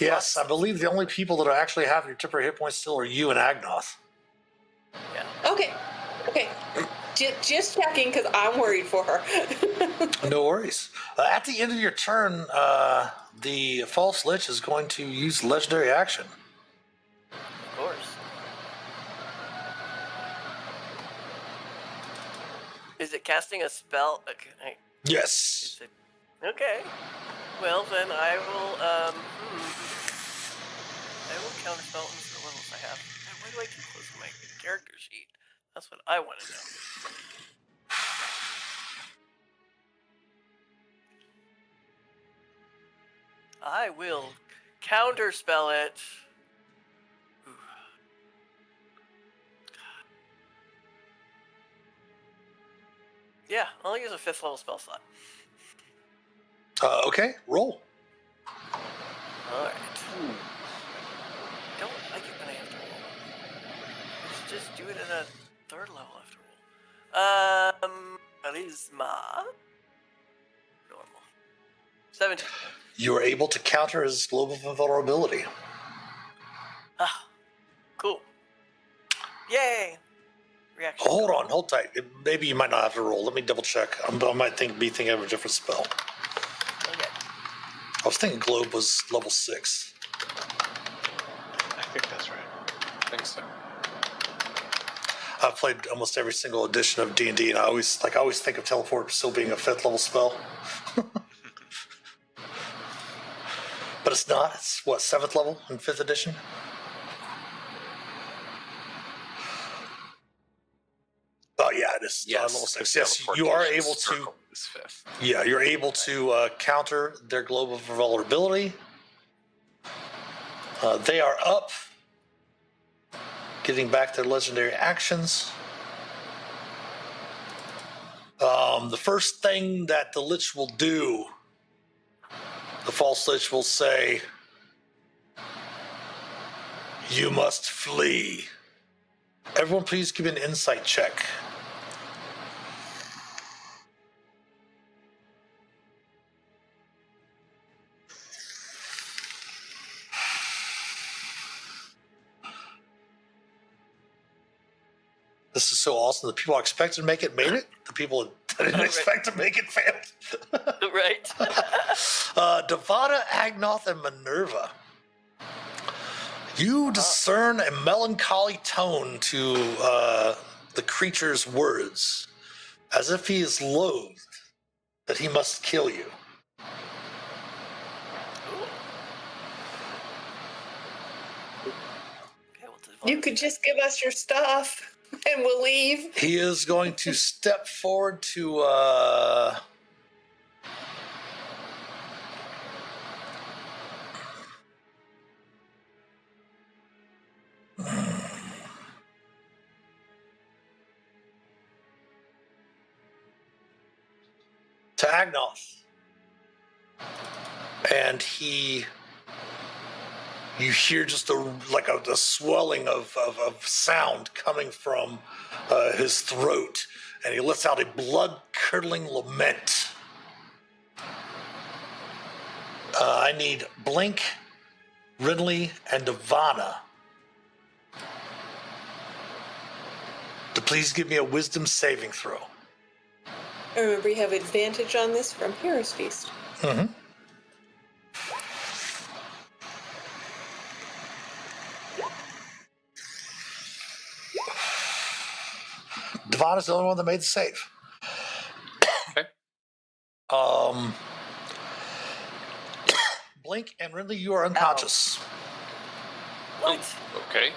[SPEAKER 1] Yes, I believe the only people that actually have your temporary hit points still are you and Agnoth.
[SPEAKER 7] Yeah.
[SPEAKER 2] Okay. Just checking, because I'm worried for her.
[SPEAKER 1] No worries. At the end of your turn, the false lich is going to use legendary action.
[SPEAKER 7] Of course. Is it casting a spell? Okay.
[SPEAKER 1] Yes.
[SPEAKER 7] Okay. Well, then I will what counterspell and the levels I have. Why do I keep closing my character sheet? That's what I want to know. I will counterspell it. Ooh. Yeah, I'll use a 5th level spell slot.
[SPEAKER 1] Okay, roll.
[SPEAKER 7] Alright. Don't like it when I have to roll. Let's just do it at a 3rd level after roll. Charisma. Normal. 17.
[SPEAKER 1] You are able to counter his globe of invulnerability.
[SPEAKER 7] Ah, cool. Yay! Reaction.
[SPEAKER 1] Hold on, hold tight. Maybe you might not have to roll. Let me double check. I might be thinking of a different spell.
[SPEAKER 7] Okay.
[SPEAKER 1] I was thinking globe was level 6.
[SPEAKER 4] I think that's right.
[SPEAKER 5] I think so.
[SPEAKER 1] I've played almost every single edition of D&D, and I always think of teleport still being a 5th level spell. But it's not. It's what, 7th level in 5th edition? Oh yeah, it is.
[SPEAKER 5] Yes,
[SPEAKER 1] Level 6. Yes, you are able to.
[SPEAKER 5] Circle is 5th.
[SPEAKER 1] Yeah, you're able to counter their globe of vulnerability. They are up, getting back their legendary actions. The first thing that the Lich will do, the false Lich will say, "You must flee." Everyone, please give me an insight check. This is so awesome. The people I expected to make it made it. The people I didn't expect to make it failed.
[SPEAKER 7] Right?
[SPEAKER 1] Devada, Agnoth, and Minerva. You discern a melancholy tone to the creature's words, as if he is loathed that he must kill you.
[SPEAKER 7] Okay, well,
[SPEAKER 2] You could just give us your stuff and we'll leave.
[SPEAKER 1] He is going to step forward to Agnoth. And you hear just a swelling of sound coming from his throat, and he lets out a blood-curdling lament. I need Blink, Ridley, and Ivana to please give me a wisdom saving throw.
[SPEAKER 2] Remember, you have advantage on this from Hero's Feast.
[SPEAKER 1] Mm-hmm. Devon is the only one that made the save.
[SPEAKER 5] Okay.
[SPEAKER 1] Blink and Ridley, you are unconscious.
[SPEAKER 7] What?
[SPEAKER 5] Okay.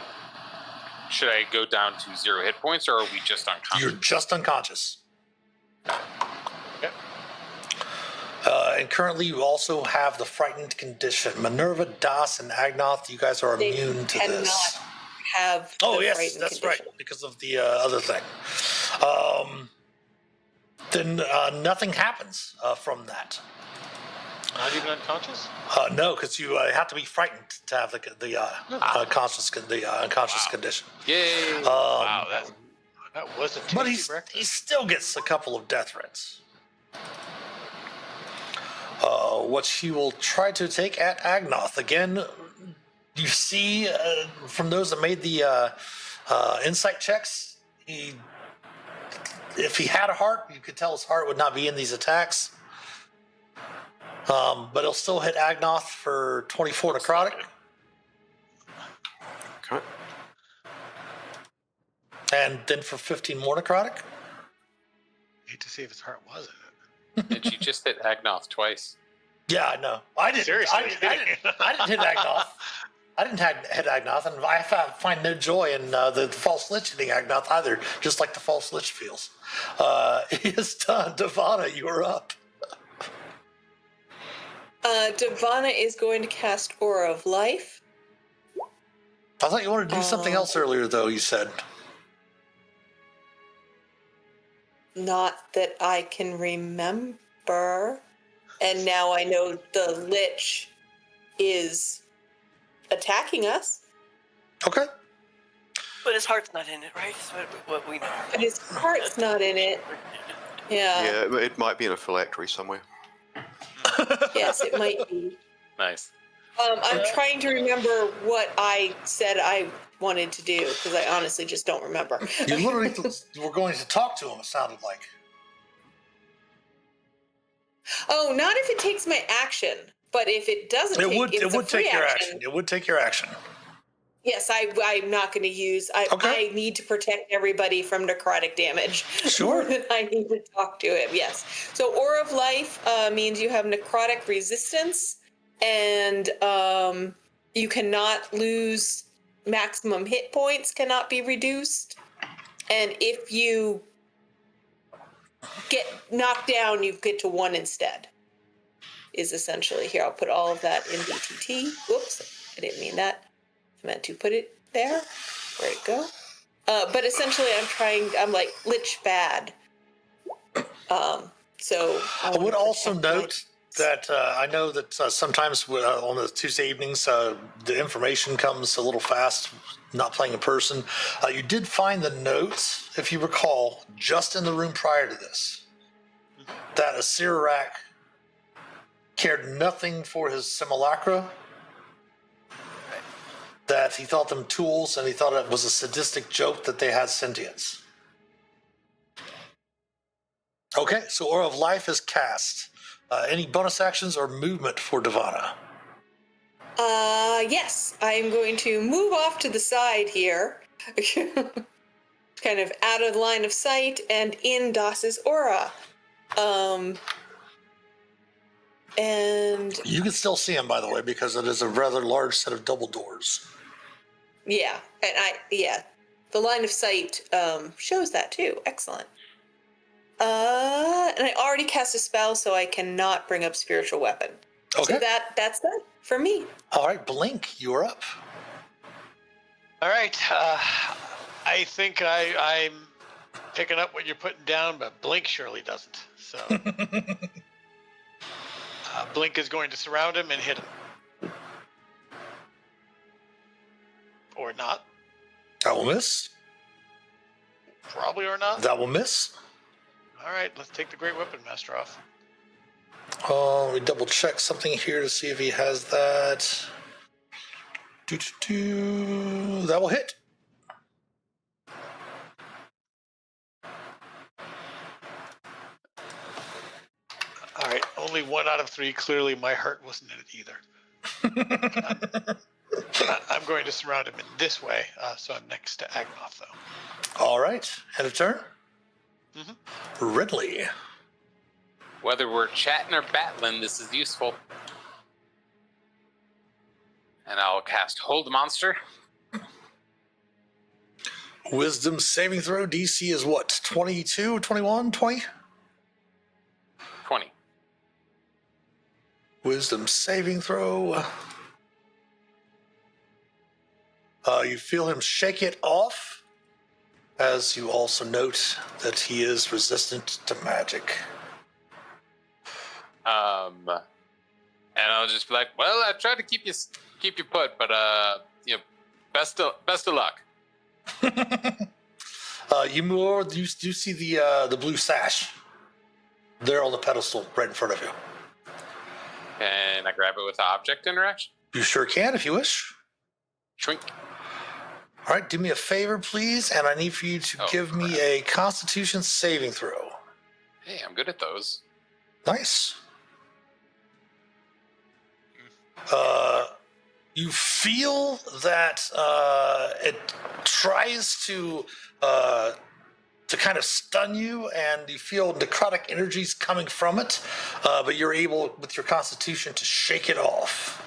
[SPEAKER 5] Should I go down to 0 hit points, or are we just unconscious?
[SPEAKER 1] You're just unconscious.
[SPEAKER 5] Okay.
[SPEAKER 1] And currently, you also have the frightened condition. Minerva, Das, and Agnoth, you guys are
[SPEAKER 2] They
[SPEAKER 1] immune to
[SPEAKER 2] cannot
[SPEAKER 1] this.
[SPEAKER 2] have
[SPEAKER 1] Oh,
[SPEAKER 2] the
[SPEAKER 1] yes,
[SPEAKER 2] frightened
[SPEAKER 1] that's
[SPEAKER 2] condition.
[SPEAKER 1] right, because of the other thing. Then nothing happens from that.
[SPEAKER 4] Not even unconscious?
[SPEAKER 1] No, because you have to be frightened to have the unconscious condition.
[SPEAKER 5] Yay!
[SPEAKER 4] Wow, that was a tasty
[SPEAKER 1] But
[SPEAKER 4] breakfast.
[SPEAKER 1] he still gets a couple of death threats. What she will try to take at Agnoth. Again, you see from those that made the insight checks, if he had a heart, you could tell his heart would not be in these attacks. But he'll still hit Agnoth for 24 necrotic.
[SPEAKER 3] Okay.
[SPEAKER 1] And then for 15 more necrotic.
[SPEAKER 4] Hate to see if his heart was in it.
[SPEAKER 5] And she just hit Agnoth twice.
[SPEAKER 1] Yeah, I know. I didn't.
[SPEAKER 4] Seriously?
[SPEAKER 1] I didn't hit Agnoth. I didn't hit Agnoth, and I find no joy in the false lich hitting Agnoth either, just like the false lich feels. It's done. Devana, you're up.
[SPEAKER 2] Devana is going to cast Aura of Life.
[SPEAKER 1] I thought you wanted to do something else earlier, though, you said.
[SPEAKER 2] Not that I can remember. And now I know the Lich is attacking us.
[SPEAKER 1] Okay.
[SPEAKER 7] But his heart's not in it, right? That's what we know.
[SPEAKER 2] But his heart's not in it. Yeah.
[SPEAKER 3] Yeah, it might be in a phylactery somewhere.
[SPEAKER 2] Yes, it might be.
[SPEAKER 5] Nice.
[SPEAKER 2] I'm trying to remember what I said I wanted to do, because I honestly just don't remember.
[SPEAKER 1] You literally were going to talk to him, it sounded like.
[SPEAKER 2] Oh, not if it takes my action, but if it doesn't,
[SPEAKER 1] It
[SPEAKER 2] take
[SPEAKER 1] would take your action. It would take your action.
[SPEAKER 2] Yes, I'm not going to use.
[SPEAKER 1] Okay.
[SPEAKER 2] I need to protect everybody from necrotic damage.
[SPEAKER 1] Sure.
[SPEAKER 2] More than I need to talk to him. Yes. So Aura of Life means you have necrotic resistance, and you cannot lose. Maximum hit points cannot be reduced, and if you get knocked down, you get to 1 instead. Is essentially here. I'll put all of that in DTT. Whoops, I didn't mean that. I meant to put it there. Where'd it go? But essentially, I'm like Lich bad. So
[SPEAKER 1] I would also note that I know that sometimes on the Tuesday evenings, the information comes a little fast, not playing in person. You did find the notes, if you recall, just in the room prior to this, that Asirak cared nothing for his simulacra, that he thought them tools, and he thought it was a sadistic joke that they had sentience. Okay, so Aura of Life is cast. Any bonus actions or movement for Devana?
[SPEAKER 2] Yes, I'm going to move off to the side here, kind of out of line of sight and in Das's aura. And
[SPEAKER 1] You can still see him, by the way, because it is a rather large set of double doors.
[SPEAKER 2] yeah, and the line of sight shows that too. Excellent. And I already cast a spell, so I cannot bring up spiritual weapon.
[SPEAKER 1] Okay.
[SPEAKER 2] So that's that for me.
[SPEAKER 1] All right, Blink, you're up.
[SPEAKER 4] All right. I think I'm picking up what you're putting down, but Blink surely doesn't. So Blink is going to surround him and hit him. Or not.
[SPEAKER 1] That will miss.
[SPEAKER 4] Probably or not.
[SPEAKER 1] That will miss.
[SPEAKER 4] All right, let's take the Great Weapon Master off.
[SPEAKER 1] Let me double check something here to see if he has that. That will hit.
[SPEAKER 4] All right, only 1 out of 3. Clearly, my heart wasn't in it either. I'm going to surround him in this way, so I'm next to Agnoth, though.
[SPEAKER 1] All right, end of turn.
[SPEAKER 4] Mm-hmm.
[SPEAKER 1] Ridley.
[SPEAKER 5] Whether we're chatting or battling, this is useful. And I'll cast Hold Monster.
[SPEAKER 1] Wisdom saving throw. DC is what? 22, 21, 20?
[SPEAKER 5] 20.
[SPEAKER 1] Wisdom saving throw. You feel him shake it off, as you also note that he is resistant to magic.
[SPEAKER 5] And I'll just be like, well, I tried to keep you put, but best of luck.
[SPEAKER 1] You move over. You do see the blue sash there on the pedestal right in front of you.
[SPEAKER 5] Can I grab it with the object interaction?
[SPEAKER 1] You sure can if you wish.
[SPEAKER 5] Shrink.
[SPEAKER 1] All right, do me a favor, please, and I need for you to give me a Constitution saving throw.
[SPEAKER 5] Hey, I'm good at those.
[SPEAKER 1] Nice. You feel that it tries to kind of stun you, and you feel necrotic energies coming from it, but you're able, with your Constitution, to shake it off.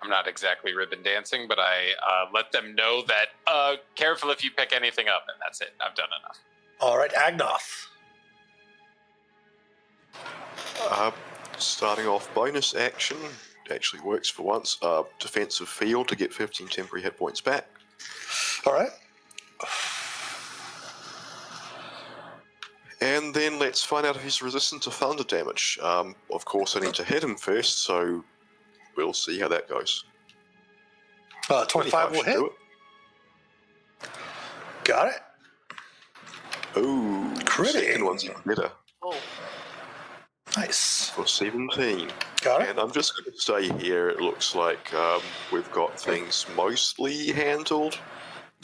[SPEAKER 5] I'm not exactly ribbon dancing, but I let them know that careful if you pick anything up, and that's it. I've done enough.
[SPEAKER 1] All right, Agnoth.
[SPEAKER 3] Starting off, bonus action actually works for once. Defensive field to get 15 temporary hit points back.
[SPEAKER 1] All right.
[SPEAKER 3] And then let's find out if he's resistant to thunder damage. Of course, I need to hit him first, so we'll see how that goes.
[SPEAKER 1] 25 will
[SPEAKER 3] should
[SPEAKER 1] hit.
[SPEAKER 3] do it.
[SPEAKER 1] Got it.
[SPEAKER 3] Ooh,
[SPEAKER 1] Critting.
[SPEAKER 3] second one's even better.
[SPEAKER 7] Oh,
[SPEAKER 1] Nice.
[SPEAKER 3] For 17.
[SPEAKER 1] Got it.
[SPEAKER 3] And I'm just going to stay here. It looks like we've got things mostly handled.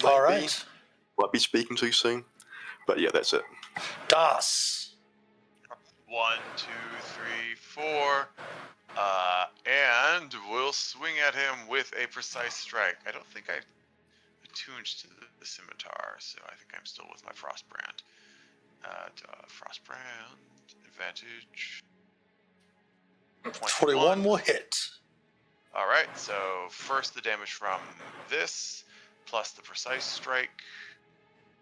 [SPEAKER 3] Maybe.
[SPEAKER 1] All right.
[SPEAKER 3] Might be speaking too soon. But yeah, that's it.
[SPEAKER 1] Das.
[SPEAKER 6] 1, 2, 3, 4. And we'll swing at him with a precise strike. I don't think I attuned to the scimitar, so I think I'm still with my Frostbrand. Frostbrand, advantage.
[SPEAKER 1] 21 will hit.
[SPEAKER 6] Alright, so first the damage from this, plus the precise strike.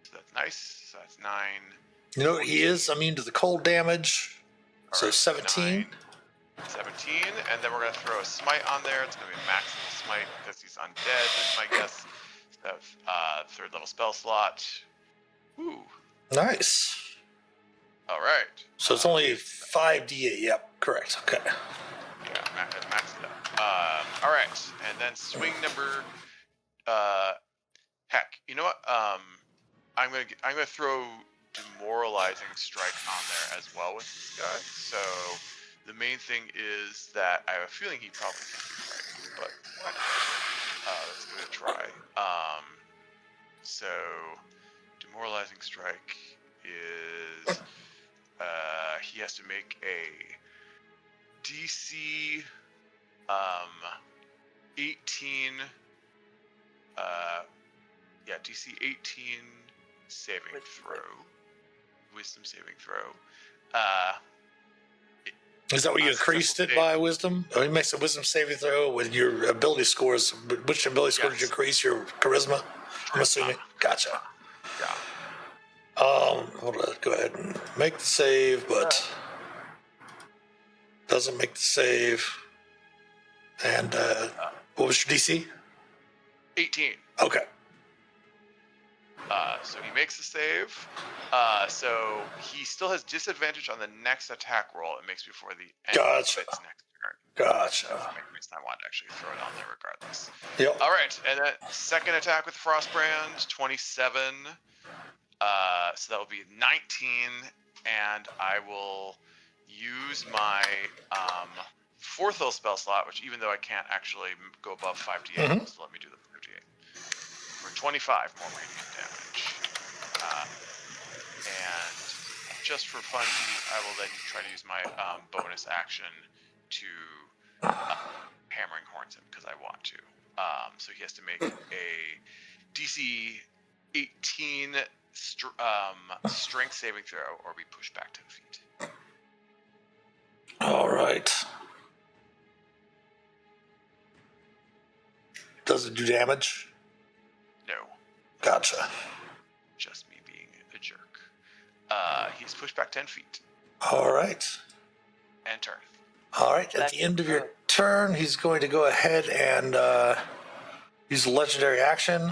[SPEAKER 6] So that's nice. So that's 9.
[SPEAKER 1] You know what he is? Immune to the cold damage. So
[SPEAKER 6] Alright,
[SPEAKER 1] 17.
[SPEAKER 6] 17, and then we're going to throw a smite on there. It's going to be a maximal smite because he's undead, is my guess. So, third level spell slot. Ooh.
[SPEAKER 1] Nice.
[SPEAKER 6] All right.
[SPEAKER 1] So it's only 5d8. Yep, correct. Okay.
[SPEAKER 6] Yeah, max it up. All right, and then swing number. Heck, you know what? I'm gonna throw demoralizing strike on there as well with this guy. So the main thing is that I have a feeling he probably can't be frightened, but why not? Let's give it a try. So demoralizing strike is he has to make a DC 18 DC 18 saving throw. Wisdom saving throw.
[SPEAKER 1] Is that what you increased it by wisdom? Oh, it makes a wisdom saving throw with your ability scores. Which ability score did you increase? Your charisma? I'm assuming. Gotcha.
[SPEAKER 6] Yeah.
[SPEAKER 1] Hold on. Go ahead and make the save, but doesn't make the save. And what was your DC?
[SPEAKER 6] 18.
[SPEAKER 1] Okay.
[SPEAKER 6] So he makes the save. So he still has disadvantage on the next attack roll it makes before the end
[SPEAKER 1] Gotcha.
[SPEAKER 6] of its next turn.
[SPEAKER 1] Gotcha.
[SPEAKER 6] Makes I want to actually throw it on there regardless.
[SPEAKER 1] Yep.
[SPEAKER 6] All right, and then second attack with Frostbrand, 27. So that will be 19, and I will use my fourth level spell slot, which even though I can't actually go above 5d8, will still let me do the 5d8 for 25 more radiant damage. And just for funsies, I will then try to use my bonus action to hammering horns him because I want to. So he has to make a DC 18 strength saving throw, or be pushed back 10 feet.
[SPEAKER 1] All right. Does it do damage?
[SPEAKER 6] No,
[SPEAKER 1] Gotcha.
[SPEAKER 6] just me being a jerk. He's pushed back 10 feet.
[SPEAKER 1] All right.
[SPEAKER 6] And turn.
[SPEAKER 1] All right. At the end of your turn, he's going to go ahead and use a legendary action.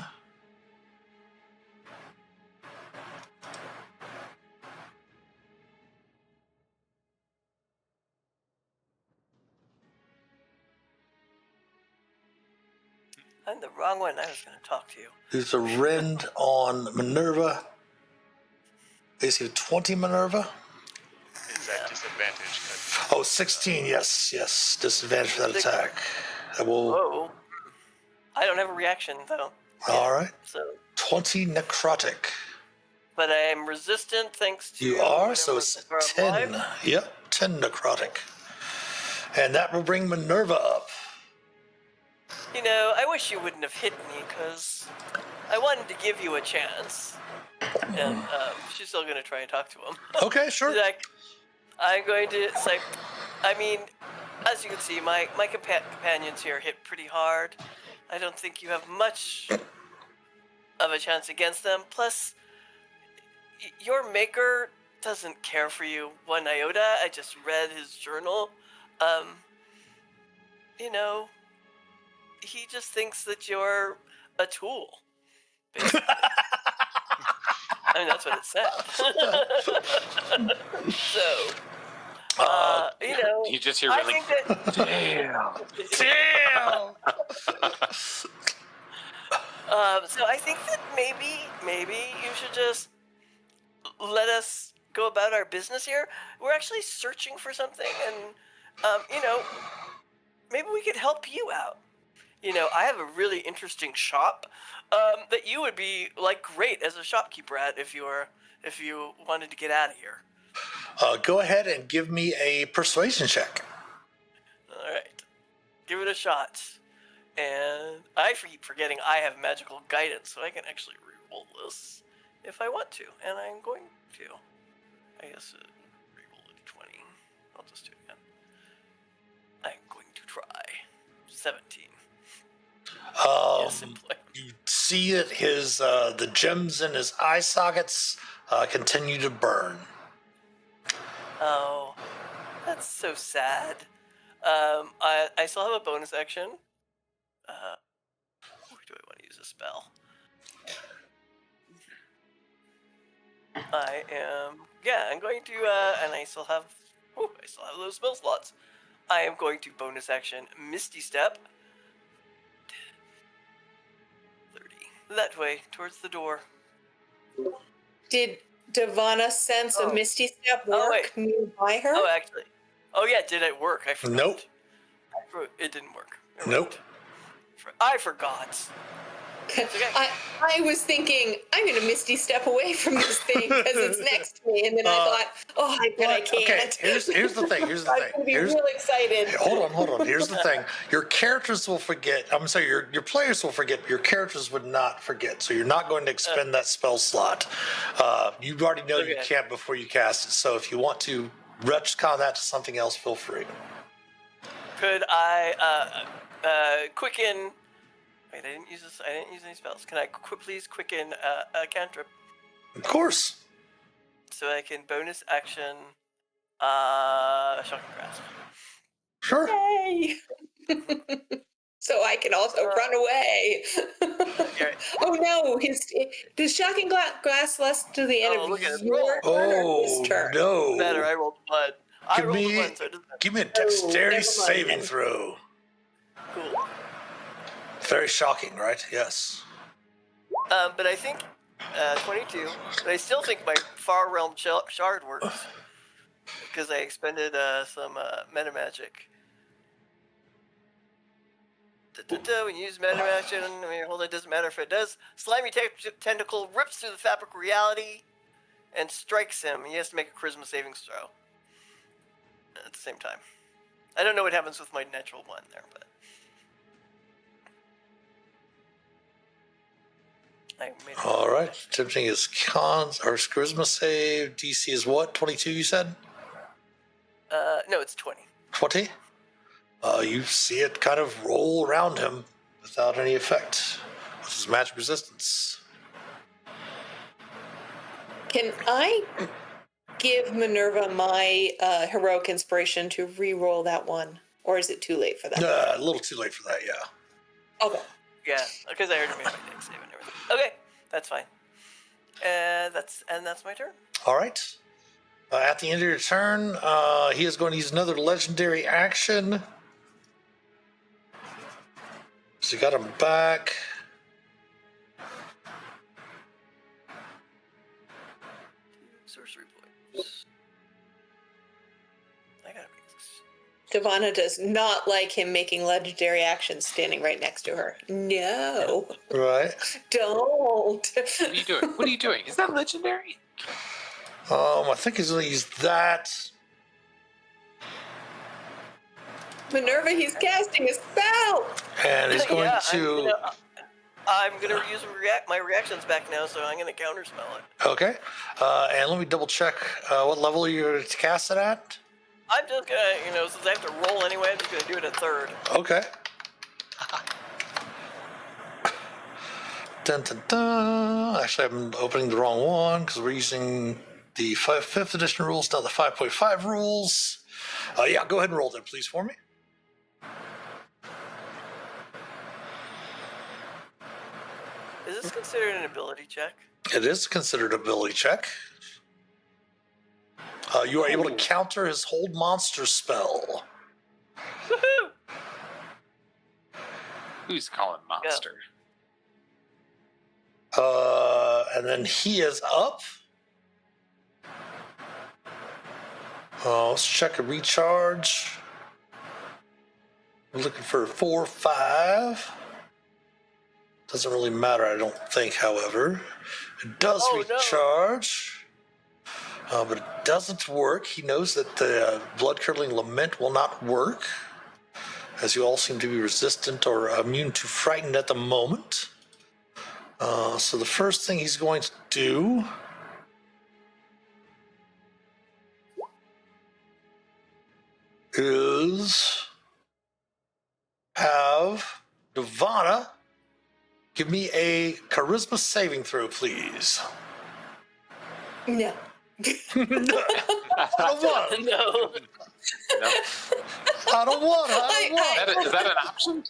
[SPEAKER 7] I'm the wrong one. I was going to talk to you.
[SPEAKER 1] Use a rend on Minerva. Basically 20 Minerva.
[SPEAKER 6] Is that disadvantage?
[SPEAKER 1] Oh, 16. Yes. Disadvantage for that attack. I will.
[SPEAKER 7] Whoa. I don't have a reaction, though.
[SPEAKER 1] All right.
[SPEAKER 7] So,
[SPEAKER 1] 20 necrotic.
[SPEAKER 7] but I am resistant thanks to.
[SPEAKER 1] You are,
[SPEAKER 7] whatever
[SPEAKER 1] so it's
[SPEAKER 7] the power of
[SPEAKER 1] 10.
[SPEAKER 7] life.
[SPEAKER 1] Yep, 10 necrotic. And that will bring Minerva up.
[SPEAKER 7] You know, I wish you wouldn't have hit me because I wanted to give you a chance. And she's still going to try and talk to him.
[SPEAKER 1] Okay, sure.
[SPEAKER 7] She's like, I'm going to. It's like, I mean, as you can see, my companions here hit pretty hard. I don't think you have much of a chance against them. Plus, your maker doesn't care for you one iota. I just read his journal. You know, he just thinks that you're a tool, basically. I mean, that's what it said. So, you know,
[SPEAKER 5] You just hear
[SPEAKER 7] I
[SPEAKER 5] really.
[SPEAKER 7] think that.
[SPEAKER 1] Damn.
[SPEAKER 7] So I think that maybe you should just let us go about our business here. We're actually searching for something, and you know, maybe we could help you out. You know, I have a really interesting shop that you would be like great as a shopkeeper at if you wanted to get out of here.
[SPEAKER 1] Go ahead and give me a persuasion check.
[SPEAKER 7] All right, give it a shot. And I keep forgetting I have magical guidance, so I can actually reroll this if I want to, and I'm going to. I guess reroll a d20. I'll just do it again. I'm going to try 17. Yes, simply.
[SPEAKER 1] You see that his the gems in his eye sockets continue to burn.
[SPEAKER 7] Oh, that's so sad. I still have a bonus action. Do I want to use a spell? I'm going to, and I still have those spell slots. I am going to bonus action Misty Step. 30. That way, towards the door.
[SPEAKER 2] Did Devana sense a Misty Step work nearby her?
[SPEAKER 7] Oh, actually. Oh, yeah, did it work? I forgot.
[SPEAKER 1] Nope.
[SPEAKER 7] It didn't work.
[SPEAKER 1] Nope.
[SPEAKER 7] I forgot.
[SPEAKER 2] I was thinking, I'm going to Misty Step away from this thing because it's next to me. And then I thought, I bet I can't.
[SPEAKER 1] Okay, here's the thing. Here's the
[SPEAKER 2] I'm
[SPEAKER 1] thing.
[SPEAKER 2] going to be real excited.
[SPEAKER 1] Hold on. Here's the thing. Your characters will forget. I'm sorry, your players will forget. Your characters would not forget. So you're not going to expend that spell slot. You already know you can't before you cast it. So if you want to retcon that to something else, feel free.
[SPEAKER 7] Could I quicken... Wait, I didn't use any spells. Can I please quicken a cantrip?
[SPEAKER 1] Of course.
[SPEAKER 7] So I can bonus action Shocking Grasp.
[SPEAKER 1] Sure.
[SPEAKER 2] Yay! So I can also run away. Oh no, does Shocking Glass last to the end of your turn or his turn?
[SPEAKER 1] No.
[SPEAKER 7] Better, I rolled blood.
[SPEAKER 1] Give me a dexterity saving throw.
[SPEAKER 7] Cool.
[SPEAKER 1] Very shocking, right? Yes.
[SPEAKER 7] But I think 22. But I still think my Far Realm Shard works because I expended some meta magic. When you use meta magic, it doesn't matter if it does. Slimy tentacle rips through the fabric of reality and strikes him. He has to make a charisma saving throw at the same time. I don't know what happens with my natural one there, but.
[SPEAKER 1] All right. Attempting his charisma save. DC is what? 22, you said?
[SPEAKER 7] No, it's 20.
[SPEAKER 1] 20? You see it kind of roll around him without any effect with his magic resistance.
[SPEAKER 2] Can I give Minerva my heroic inspiration to re-roll that one? Or is it too late for that?
[SPEAKER 1] A little too late for that, yeah.
[SPEAKER 2] Okay.
[SPEAKER 7] Yeah, because I already made my deck save and everything. Okay, that's fine. That's my turn.
[SPEAKER 1] All right. At the end of your turn, he is going to use another legendary action. So you got him back.
[SPEAKER 7] Sorcery points. I gotta make this.
[SPEAKER 2] Devana does not like him making legendary actions standing right next to her. No.
[SPEAKER 1] Right.
[SPEAKER 2] Don't.
[SPEAKER 5] What are you doing? What are you doing? Is that legendary?
[SPEAKER 1] I think he's going to use that.
[SPEAKER 2] Minerva, he's casting a spell.
[SPEAKER 1] And he's going to...
[SPEAKER 7] I'm gonna use my reactions back now, so I'm gonna counterspell it.
[SPEAKER 1] Okay. And let me double check what level you're going to cast it at.
[SPEAKER 7] I'm just gonna, since I have to roll anyway, I'm just gonna do it a third.
[SPEAKER 1] Okay. Dun, dun, dun. Actually, I'm opening the wrong one because we're using the 5th edition rules, not the 5.5 rules. Yeah, go ahead and roll them, please, for me.
[SPEAKER 7] Is this considered an ability check?
[SPEAKER 1] It is considered an ability check. You are able to counter his hold monster spell.
[SPEAKER 7] Woohoo!
[SPEAKER 5] Who's calling monster?
[SPEAKER 1] And then he is up. Let's check a recharge. We're looking for 4, 5. Doesn't really matter, I don't think, however. It does recharge. But it doesn't work. He knows that the blood-curdling lament will not work, as you all seem to be resistant or immune to frightened at the moment. So the first thing he's going to do is have Nirvana give me a charisma saving throw, please.
[SPEAKER 2] No.
[SPEAKER 1] I don't want it.
[SPEAKER 7] No.
[SPEAKER 5] No.
[SPEAKER 1] I don't want it.
[SPEAKER 5] Is that an option?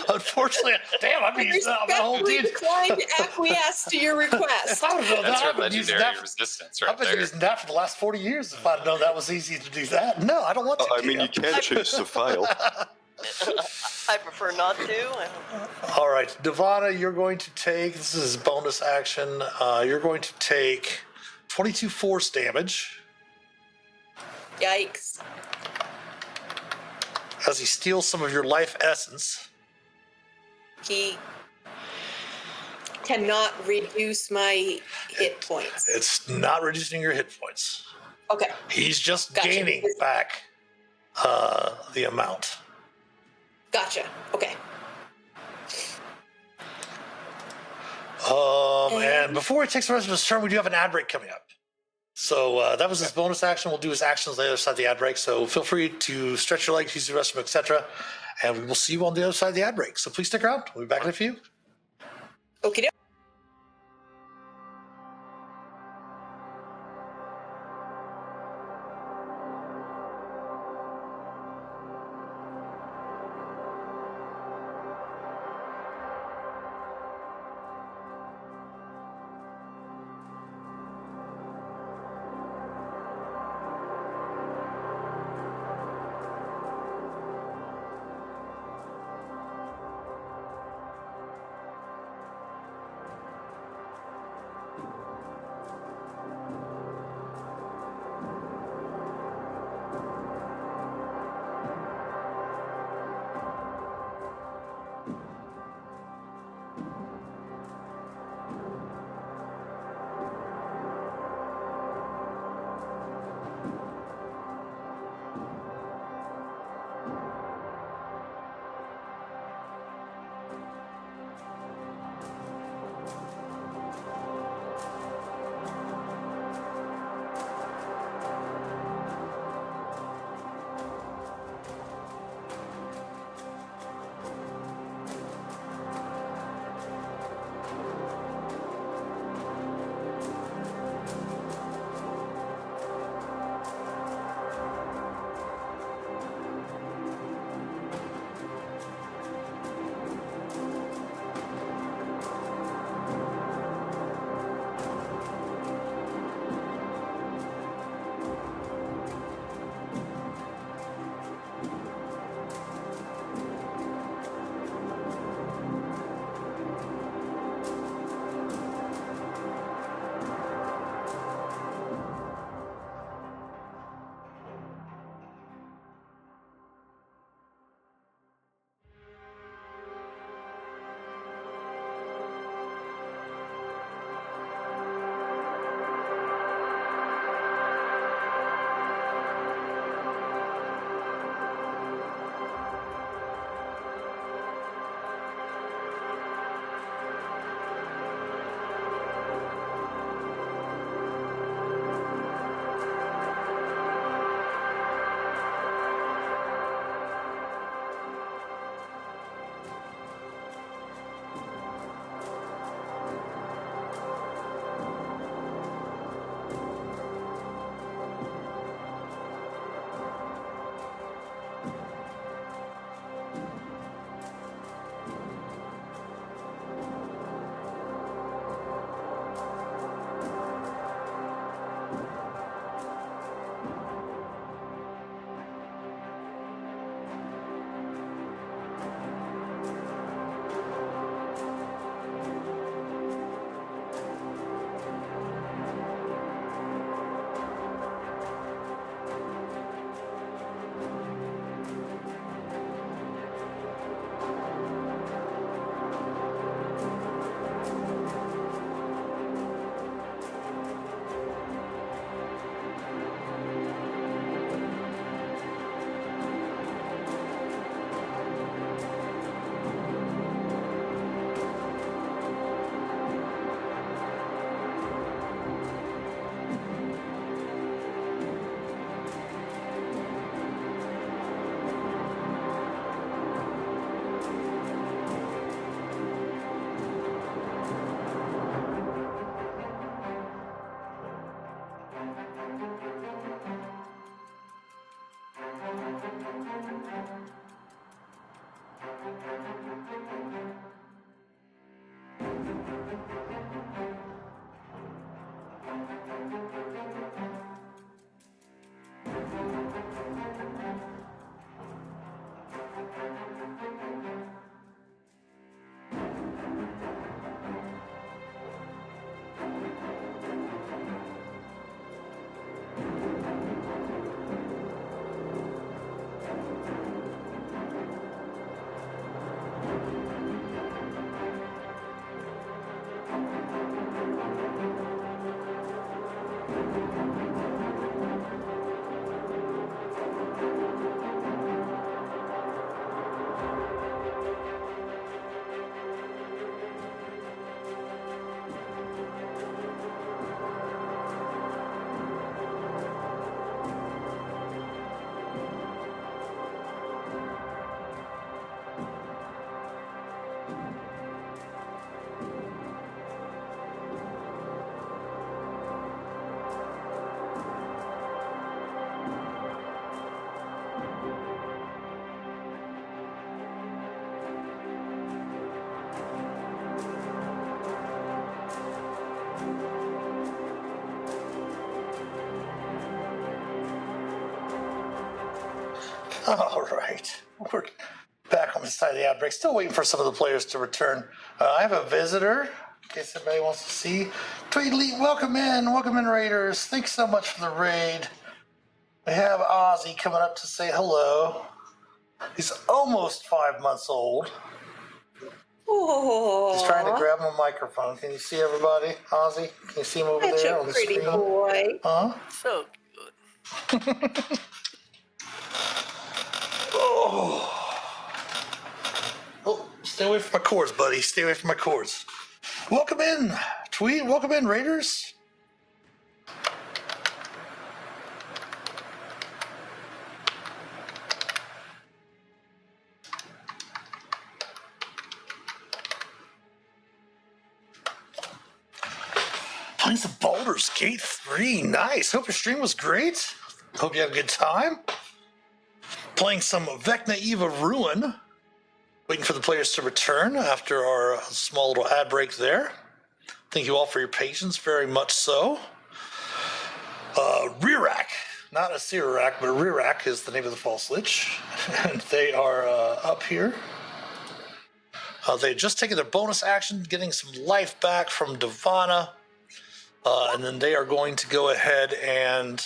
[SPEAKER 1] Unfortunately, damn, I've been using that my whole
[SPEAKER 2] Respectfully
[SPEAKER 1] team.
[SPEAKER 2] declined to acquiesce to your request.
[SPEAKER 1] If I would know
[SPEAKER 5] That's
[SPEAKER 1] that,
[SPEAKER 5] your
[SPEAKER 1] I've been using
[SPEAKER 5] legendary
[SPEAKER 1] that.
[SPEAKER 5] resistance
[SPEAKER 1] I've
[SPEAKER 5] right
[SPEAKER 1] been
[SPEAKER 5] there.
[SPEAKER 1] using that for the last 40 years. If I'd known that was easy to do that, no, I don't want to.
[SPEAKER 3] I mean, you can choose to fail.
[SPEAKER 7] I prefer not to.
[SPEAKER 1] All right, Nirvana, you're going to take. This is bonus action. You're going to take 22 force damage
[SPEAKER 2] Yikes.
[SPEAKER 1] as he steals some of your life essence.
[SPEAKER 2] He cannot reduce my hit points.
[SPEAKER 1] It's not reducing your hit points.
[SPEAKER 2] Okay.
[SPEAKER 1] He's just
[SPEAKER 2] Gotcha.
[SPEAKER 1] gaining back the amount.
[SPEAKER 2] Gotcha. Okay.
[SPEAKER 1] And before he takes the rest of his turn, we do have an ad break coming up. So that was his bonus action. We'll do his actions on the other side of the ad break. So feel free to stretch your legs, use the restroom, etc. And we will see you on the other side of the ad break. So please stick around. We'll be back in a few.
[SPEAKER 2] Okie doke.
[SPEAKER 1] All right. We're back on the side of the outbreak. Still waiting for some of the players to return. I have a visitor, in case anybody wants to see. Tweedly, welcome in, Raiders. Thanks so much for the raid. We have Ozzy coming up to say hello. He's almost 5 months old.
[SPEAKER 2] Oh,
[SPEAKER 1] He's trying to grab my microphone. Can you see everybody? Ozzy, can you see him over
[SPEAKER 2] such
[SPEAKER 1] there
[SPEAKER 2] a
[SPEAKER 1] on the
[SPEAKER 2] pretty
[SPEAKER 1] screen?
[SPEAKER 2] boy.
[SPEAKER 1] Huh?
[SPEAKER 7] So good.
[SPEAKER 1] Oh, stay away from my cords, buddy. Stay away from my cords. Welcome in, Tweed. Welcome in, Raiders. Playing some Baldur's Gate 3. Nice. Hope your stream was great. Hope you had a good time. Playing some Vecna Eve of Ruin. Waiting for the players to return after our small little ad break there. Thank you all for your patience, very much so. Rearack, not a Sirarak, but Rearack is the name of the false lich. And they are up here. They just taken their bonus action, getting some life back from Divana. And then they are going to go ahead and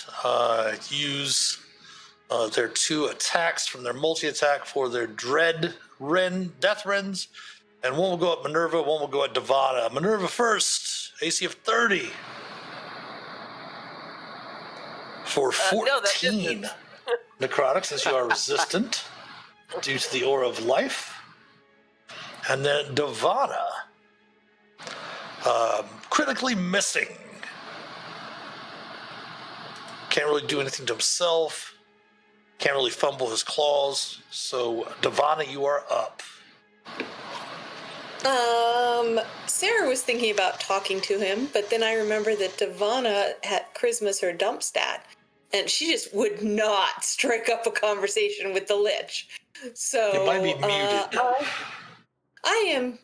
[SPEAKER 1] use their 2 attacks from their multi-attack for their death rends. And one will go at Minerva, one will go at Divana. Minerva first, AC of 30. For 14
[SPEAKER 7] no,
[SPEAKER 1] necrotic, since you are resistant due to the aura of life. And then Divana, critically missing. Can't really do anything to himself. Can't really fumble his claws. So, Divana, you are up.
[SPEAKER 2] Sarah was thinking about talking to him, but then I remember that Divana had charisma's her dump stat, and she just would not strike up a conversation with the lich. So
[SPEAKER 1] You might be muted.
[SPEAKER 2] I am.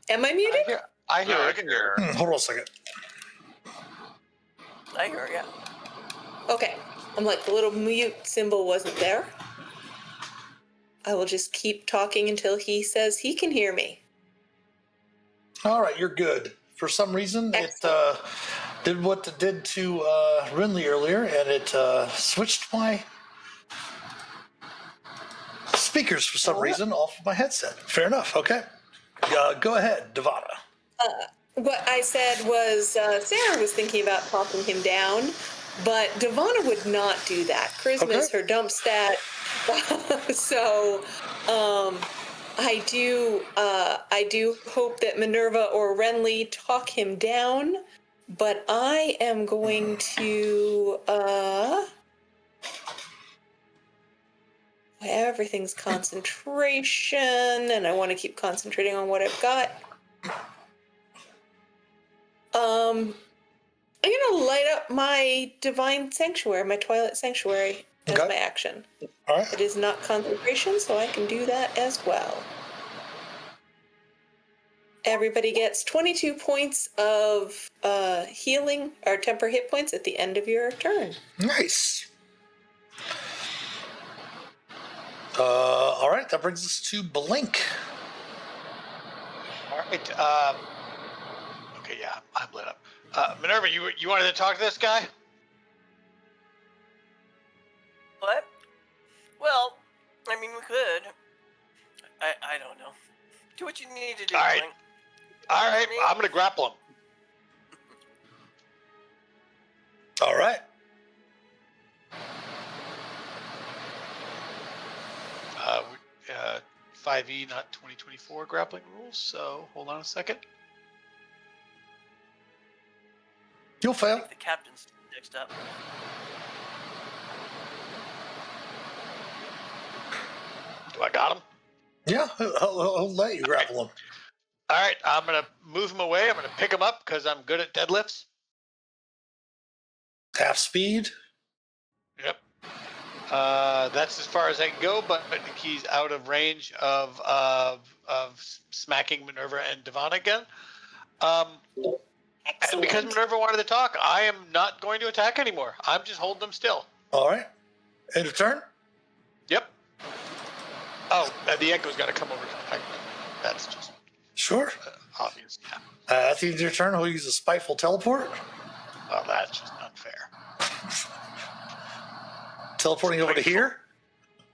[SPEAKER 2] Am I muted?
[SPEAKER 4] I hear
[SPEAKER 6] No, I
[SPEAKER 4] it.
[SPEAKER 6] can hear.
[SPEAKER 1] Hold on a second.
[SPEAKER 7] I hear ya.
[SPEAKER 2] Okay. I'm like, the little mute symbol wasn't there. I will just keep talking until he says he can hear me.
[SPEAKER 1] All right, you're good. For some reason, it did what it did to Rinley earlier, and it switched my speakers for some reason off of my headset. Fair enough. Okay. Go ahead, Divana.
[SPEAKER 2] What I said was Sarah was thinking about talking him down, but Divana would not do that. Charisma is her dump stat. So I do hope that Minerva or Renly talk him down, but I am going to everything's concentration, and I want to keep concentrating on what I've got. I'm gonna light up my divine sanctuary, my twilight sanctuary, as my action.
[SPEAKER 1] All right.
[SPEAKER 2] It is not concentration, so I can do that as well. Everybody gets 22 points of healing or temper hit points at the end of your turn.
[SPEAKER 1] Nice. All right, that brings us to Blink.
[SPEAKER 4] All right. Okay, yeah, I'm lit up. Minerva, you wanted to talk to this guy?
[SPEAKER 7] What? Well, I mean, we could. I don't know. Do what you need to do.
[SPEAKER 4] All right.
[SPEAKER 7] Blank.
[SPEAKER 4] All right,
[SPEAKER 7] Me?
[SPEAKER 4] I'm gonna grapple him.
[SPEAKER 1] All right.
[SPEAKER 4] 5e, not 2024 grappling rules. So hold on a second.
[SPEAKER 1] You'll
[SPEAKER 7] I
[SPEAKER 1] fail.
[SPEAKER 7] think the captain's next up.
[SPEAKER 4] Do I got him?
[SPEAKER 1] Yeah, I'll let you grapple him.
[SPEAKER 4] All right, I'm gonna move him away. I'm gonna pick him up because I'm good at deadlifts.
[SPEAKER 1] Half speed.
[SPEAKER 4] Yep. That's as far as I can go, but he's out of range of smacking Minerva and Divana again. And because Minerva wanted to talk, I am not going to attack anymore. I'm just holding them still.
[SPEAKER 1] All right. End of turn.
[SPEAKER 4] Yep. Oh, the echo's got to come over to Vecna. That's just
[SPEAKER 1] Sure.
[SPEAKER 4] obvious. Yeah.
[SPEAKER 1] At the end of your turn, he'll use a spiteful teleport.
[SPEAKER 4] Well, that's just unfair.
[SPEAKER 1] Teleporting over to
[SPEAKER 6] Spiteful.
[SPEAKER 1] here.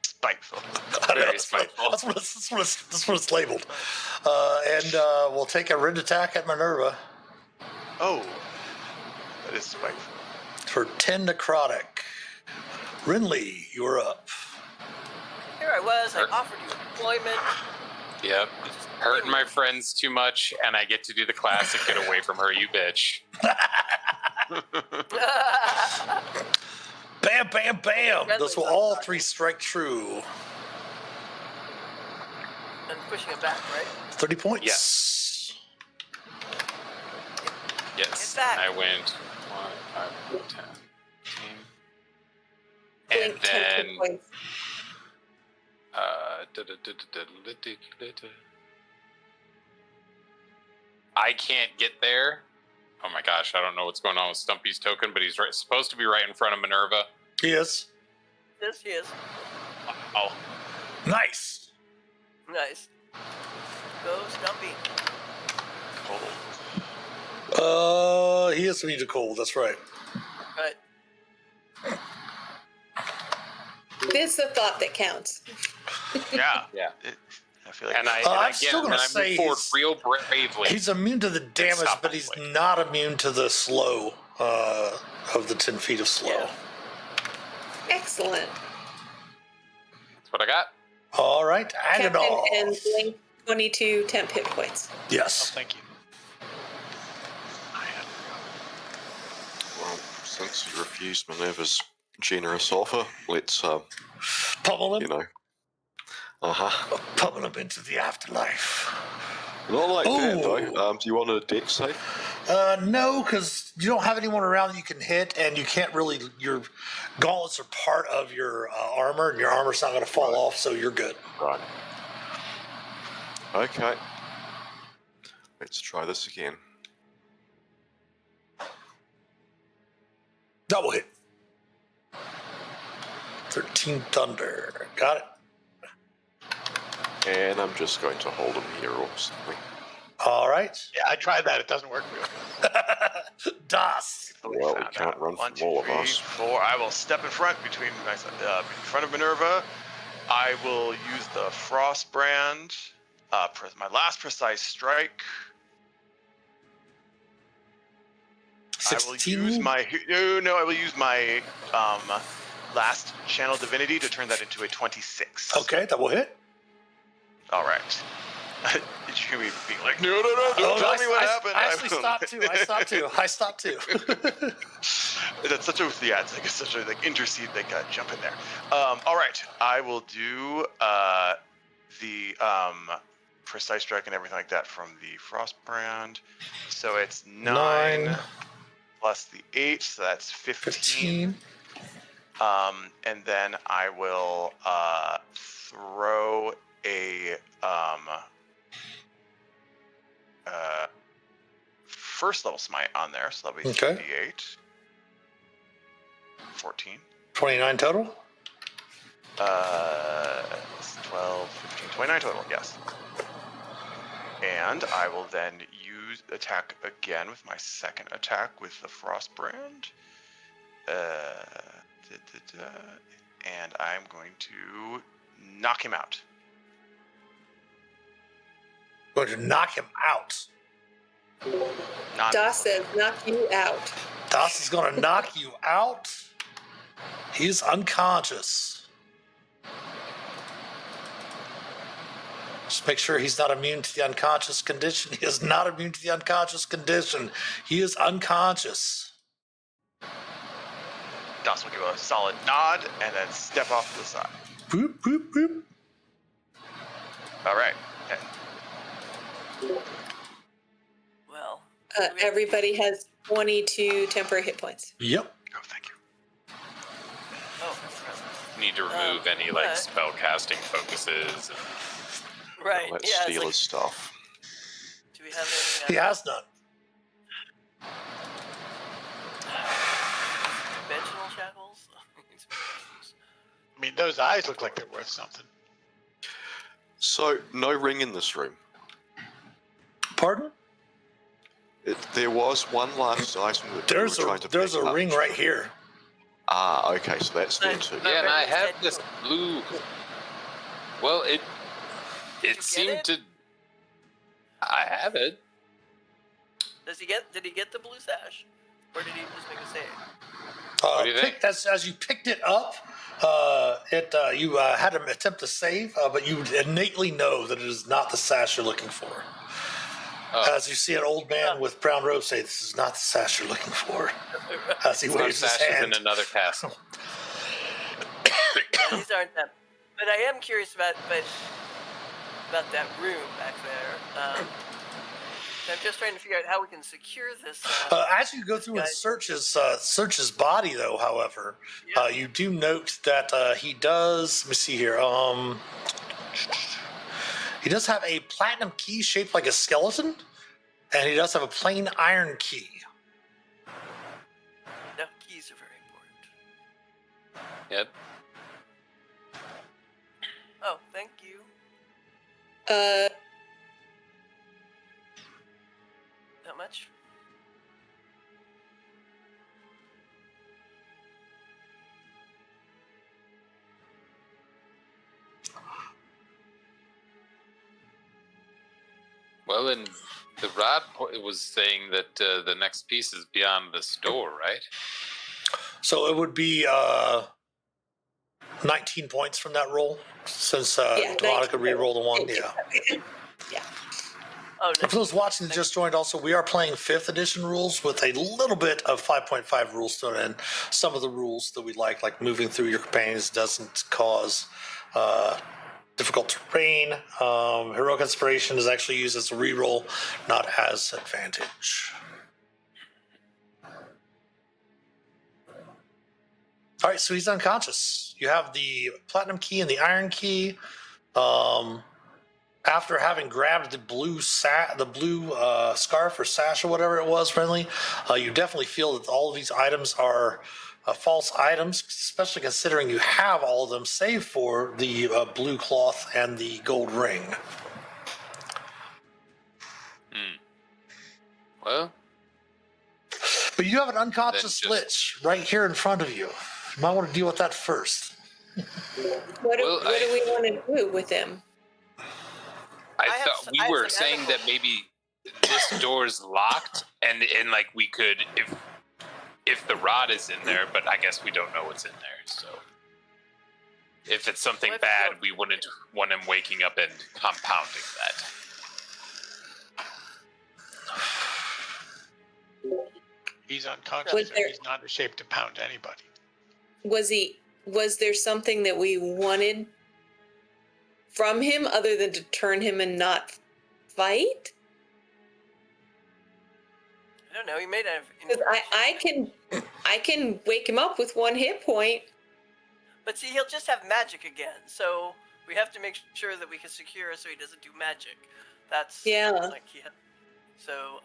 [SPEAKER 6] Spiteful.
[SPEAKER 1] I know,
[SPEAKER 5] Very
[SPEAKER 1] that's what
[SPEAKER 5] spiteful.
[SPEAKER 1] that's what it's labeled. And we'll take a rend attack at Minerva
[SPEAKER 6] Oh, that is spiteful.
[SPEAKER 1] for 10 necrotic. Renly, you're up.
[SPEAKER 7] Here I was. I offered you employment.
[SPEAKER 5] Yep. Hurting my friends too much, and I get to do the classic get away from her, you bitch.
[SPEAKER 1] Bam, bam, bam.
[SPEAKER 7] Renly's
[SPEAKER 1] Those will
[SPEAKER 7] on
[SPEAKER 1] all
[SPEAKER 7] target.
[SPEAKER 1] 3 strike true.
[SPEAKER 7] And pushing him back, right?
[SPEAKER 1] 30 points.
[SPEAKER 5] Yes. Yes.
[SPEAKER 7] Get back.
[SPEAKER 5] I went 1, 5, 10, 15. And
[SPEAKER 2] Blink 10 hit
[SPEAKER 5] then
[SPEAKER 2] points.
[SPEAKER 5] I can't get there. Oh my gosh, I don't know what's going on with Stumpy's token, but he's supposed to be right in front of Minerva.
[SPEAKER 1] Yes.
[SPEAKER 7] Yes, he is.
[SPEAKER 5] Oh,
[SPEAKER 1] Nice.
[SPEAKER 7] Nice. Go, Stumpy.
[SPEAKER 5] cold.
[SPEAKER 1] He is immune to cold. That's right.
[SPEAKER 7] Right.
[SPEAKER 2] It's the thought that counts.
[SPEAKER 6] Yeah.
[SPEAKER 5] Yeah.
[SPEAKER 6] I feel like
[SPEAKER 5] And I,
[SPEAKER 1] I'm
[SPEAKER 5] and
[SPEAKER 1] still
[SPEAKER 5] again,
[SPEAKER 1] gonna
[SPEAKER 5] and I
[SPEAKER 1] say
[SPEAKER 5] move forward
[SPEAKER 1] he's-
[SPEAKER 5] real bravely.
[SPEAKER 1] He's immune to the damage,
[SPEAKER 5] stop
[SPEAKER 1] but
[SPEAKER 5] that
[SPEAKER 1] he's
[SPEAKER 5] way.
[SPEAKER 1] not immune to the slow of the 10 feet of slow.
[SPEAKER 7] Yeah.
[SPEAKER 2] Excellent.
[SPEAKER 5] That's what I got.
[SPEAKER 1] All right,
[SPEAKER 2] Captain and
[SPEAKER 1] Agadolf.
[SPEAKER 2] Blink 22 temp hit points.
[SPEAKER 4] Oh,
[SPEAKER 1] Yes.
[SPEAKER 4] thank you.
[SPEAKER 3] Well, since you refused Minerva's generous offer, let's,
[SPEAKER 1] Pummel him.
[SPEAKER 3] you know.
[SPEAKER 1] Pummel him into the afterlife.
[SPEAKER 3] Not like that,
[SPEAKER 1] Ooh.
[SPEAKER 3] though. Do you want a deck save?
[SPEAKER 1] No, because you don't have anyone around that you can hit, and you can't really. Your gauntlets are part of your armor, and your armor's not going to fall off, so you're good.
[SPEAKER 3] Right. Okay. Let's try this again.
[SPEAKER 1] Double hit. 13 thunder. Got it.
[SPEAKER 3] And I'm just going to hold him here or something.
[SPEAKER 1] All right.
[SPEAKER 4] Yeah, I tried that. It doesn't work real good.
[SPEAKER 1] Das.
[SPEAKER 6] We
[SPEAKER 3] Well, we
[SPEAKER 6] found
[SPEAKER 3] can't
[SPEAKER 6] out.
[SPEAKER 3] run
[SPEAKER 6] One,
[SPEAKER 3] from
[SPEAKER 6] two,
[SPEAKER 3] all of
[SPEAKER 6] three,
[SPEAKER 3] us.
[SPEAKER 6] 4. I will step in front in front of Minerva. I will use the Frost Brand. My last precise strike. I will
[SPEAKER 1] 16.
[SPEAKER 6] use my I will use my last channel divinity to turn that into a 26.
[SPEAKER 1] Okay, that will hit.
[SPEAKER 6] All right. Did you hear me being like, no, don't tell me what happened?
[SPEAKER 1] I actually stopped too. I stopped too.
[SPEAKER 6] That's such a it's such a intercede jump in there. All right, I will do the precise strike and everything like that from the Frost Brand. So it's 9 plus the 8, so that's 15.
[SPEAKER 1] 15.
[SPEAKER 6] And then I will throw a first level smite on there, so that'll be
[SPEAKER 1] Okay.
[SPEAKER 6] 3d8. 14.
[SPEAKER 1] 29 total.
[SPEAKER 6] 12, 15, 29 total, yes. And I will then attack again with my second attack with the Frost Brand. And I'm going to knock him out.
[SPEAKER 1] Going to knock him out.
[SPEAKER 2] Das says, knock you out.
[SPEAKER 1] Das is going to knock you out. He's unconscious. Just make sure he's not immune to the unconscious condition. He is not immune to the unconscious condition. He is unconscious.
[SPEAKER 6] Das will give a solid nod and then step off to the side.
[SPEAKER 1] Boop, boop, boop.
[SPEAKER 6] All right. Okay.
[SPEAKER 7] Well,
[SPEAKER 2] Everybody has 22 temporary hit points.
[SPEAKER 1] Yep.
[SPEAKER 6] Oh, thank you.
[SPEAKER 7] oh,
[SPEAKER 5] Need to remove any
[SPEAKER 7] but-
[SPEAKER 5] spell casting focuses.
[SPEAKER 7] right.
[SPEAKER 3] Let's
[SPEAKER 7] Yeah. It's
[SPEAKER 3] steal
[SPEAKER 7] like,
[SPEAKER 3] his stuff.
[SPEAKER 7] do we have any
[SPEAKER 1] He has none.
[SPEAKER 7] dimensional shackles?
[SPEAKER 4] I mean, those eyes look like they're worth something.
[SPEAKER 3] So, no ring in this room.
[SPEAKER 1] Pardon?
[SPEAKER 3] There was one last item that we were trying to
[SPEAKER 1] There's
[SPEAKER 3] pick
[SPEAKER 1] a
[SPEAKER 3] up.
[SPEAKER 1] ring right here.
[SPEAKER 3] Ah, okay, so that's there too.
[SPEAKER 5] Yeah, and I
[SPEAKER 7] Redley's
[SPEAKER 5] have
[SPEAKER 7] dead
[SPEAKER 5] this
[SPEAKER 7] too.
[SPEAKER 5] blue. Well,
[SPEAKER 7] Did you
[SPEAKER 5] it
[SPEAKER 7] get
[SPEAKER 5] seemed
[SPEAKER 7] it?
[SPEAKER 5] to. I have it.
[SPEAKER 7] Did he get the blue sash? Or did he just make a save?
[SPEAKER 5] What do you think?
[SPEAKER 1] As you picked it up, you had an attempt to save, but you innately know that it is not the sash you're looking for.
[SPEAKER 5] Oh,
[SPEAKER 1] As you see an old man with brown robes say, "This is not the sash you're looking for." As he
[SPEAKER 5] some
[SPEAKER 1] waves his
[SPEAKER 5] sashes
[SPEAKER 1] hand.
[SPEAKER 5] in another castle.
[SPEAKER 7] Yeah, these aren't them. But I am curious about that room back there. I'm just trying to figure out how we can secure this.
[SPEAKER 1] As you go through and
[SPEAKER 7] guy-
[SPEAKER 1] search his body, though, however,
[SPEAKER 7] Yeah.
[SPEAKER 1] you do note that he does. Let me see here. He does have a platinum key shaped like a skeleton, and he does have a plain iron key.
[SPEAKER 7] No, keys are very important.
[SPEAKER 5] Yep.
[SPEAKER 7] Oh, thank you. Not much.
[SPEAKER 5] Well, and the rod was saying that the next piece is beyond the store, right?
[SPEAKER 1] So it would be 19 points from that roll, since
[SPEAKER 2] Yeah,
[SPEAKER 1] Devana could
[SPEAKER 2] 19
[SPEAKER 1] re-roll the one.
[SPEAKER 2] Thank you.
[SPEAKER 1] Yeah.
[SPEAKER 2] Yeah.
[SPEAKER 7] Oh,
[SPEAKER 1] For those watching that just joined, also, we are playing 5th edition rules with a little bit of 5.5 rules thrown in. Some of the rules that we like moving through your companions doesn't cause difficult terrain. Heroic Inspiration is actually used as a reroll, not as advantage. All right, so he's unconscious. You have the platinum key and the iron key. After having grabbed the blue scarf or sash or whatever it was, friendly, you definitely feel that all of these items are false items, especially considering you have all of them, save for the blue cloth and the gold ring.
[SPEAKER 5] Well,
[SPEAKER 1] But you have an unconscious
[SPEAKER 5] Then just-
[SPEAKER 1] Lich right here in front of you. You might want to deal with that first.
[SPEAKER 2] What do
[SPEAKER 5] Well,
[SPEAKER 2] we want to do with him?
[SPEAKER 5] I
[SPEAKER 7] I have
[SPEAKER 5] thought
[SPEAKER 7] s-
[SPEAKER 5] we
[SPEAKER 7] I have
[SPEAKER 5] were
[SPEAKER 7] some
[SPEAKER 5] saying that
[SPEAKER 7] animals.
[SPEAKER 5] maybe this door's locked, and like we could if the rod is in there, but I guess we don't know what's in there. So if it's something
[SPEAKER 7] Well, if
[SPEAKER 5] bad,
[SPEAKER 7] it's-
[SPEAKER 5] we wouldn't want him waking up and compounding that.
[SPEAKER 4] He's unconscious,
[SPEAKER 2] Was
[SPEAKER 4] and
[SPEAKER 2] there-
[SPEAKER 4] he's not in shape to pound anybody.
[SPEAKER 2] Was there something that we wanted from him other than to turn him and not fight?
[SPEAKER 7] I don't know. He may have.
[SPEAKER 2] Because I can wake him up with 1 hit point.
[SPEAKER 7] But see, he'll just have magic again. So we have to make sure that we can secure so he doesn't do magic. That's
[SPEAKER 2] Yeah.
[SPEAKER 7] Like so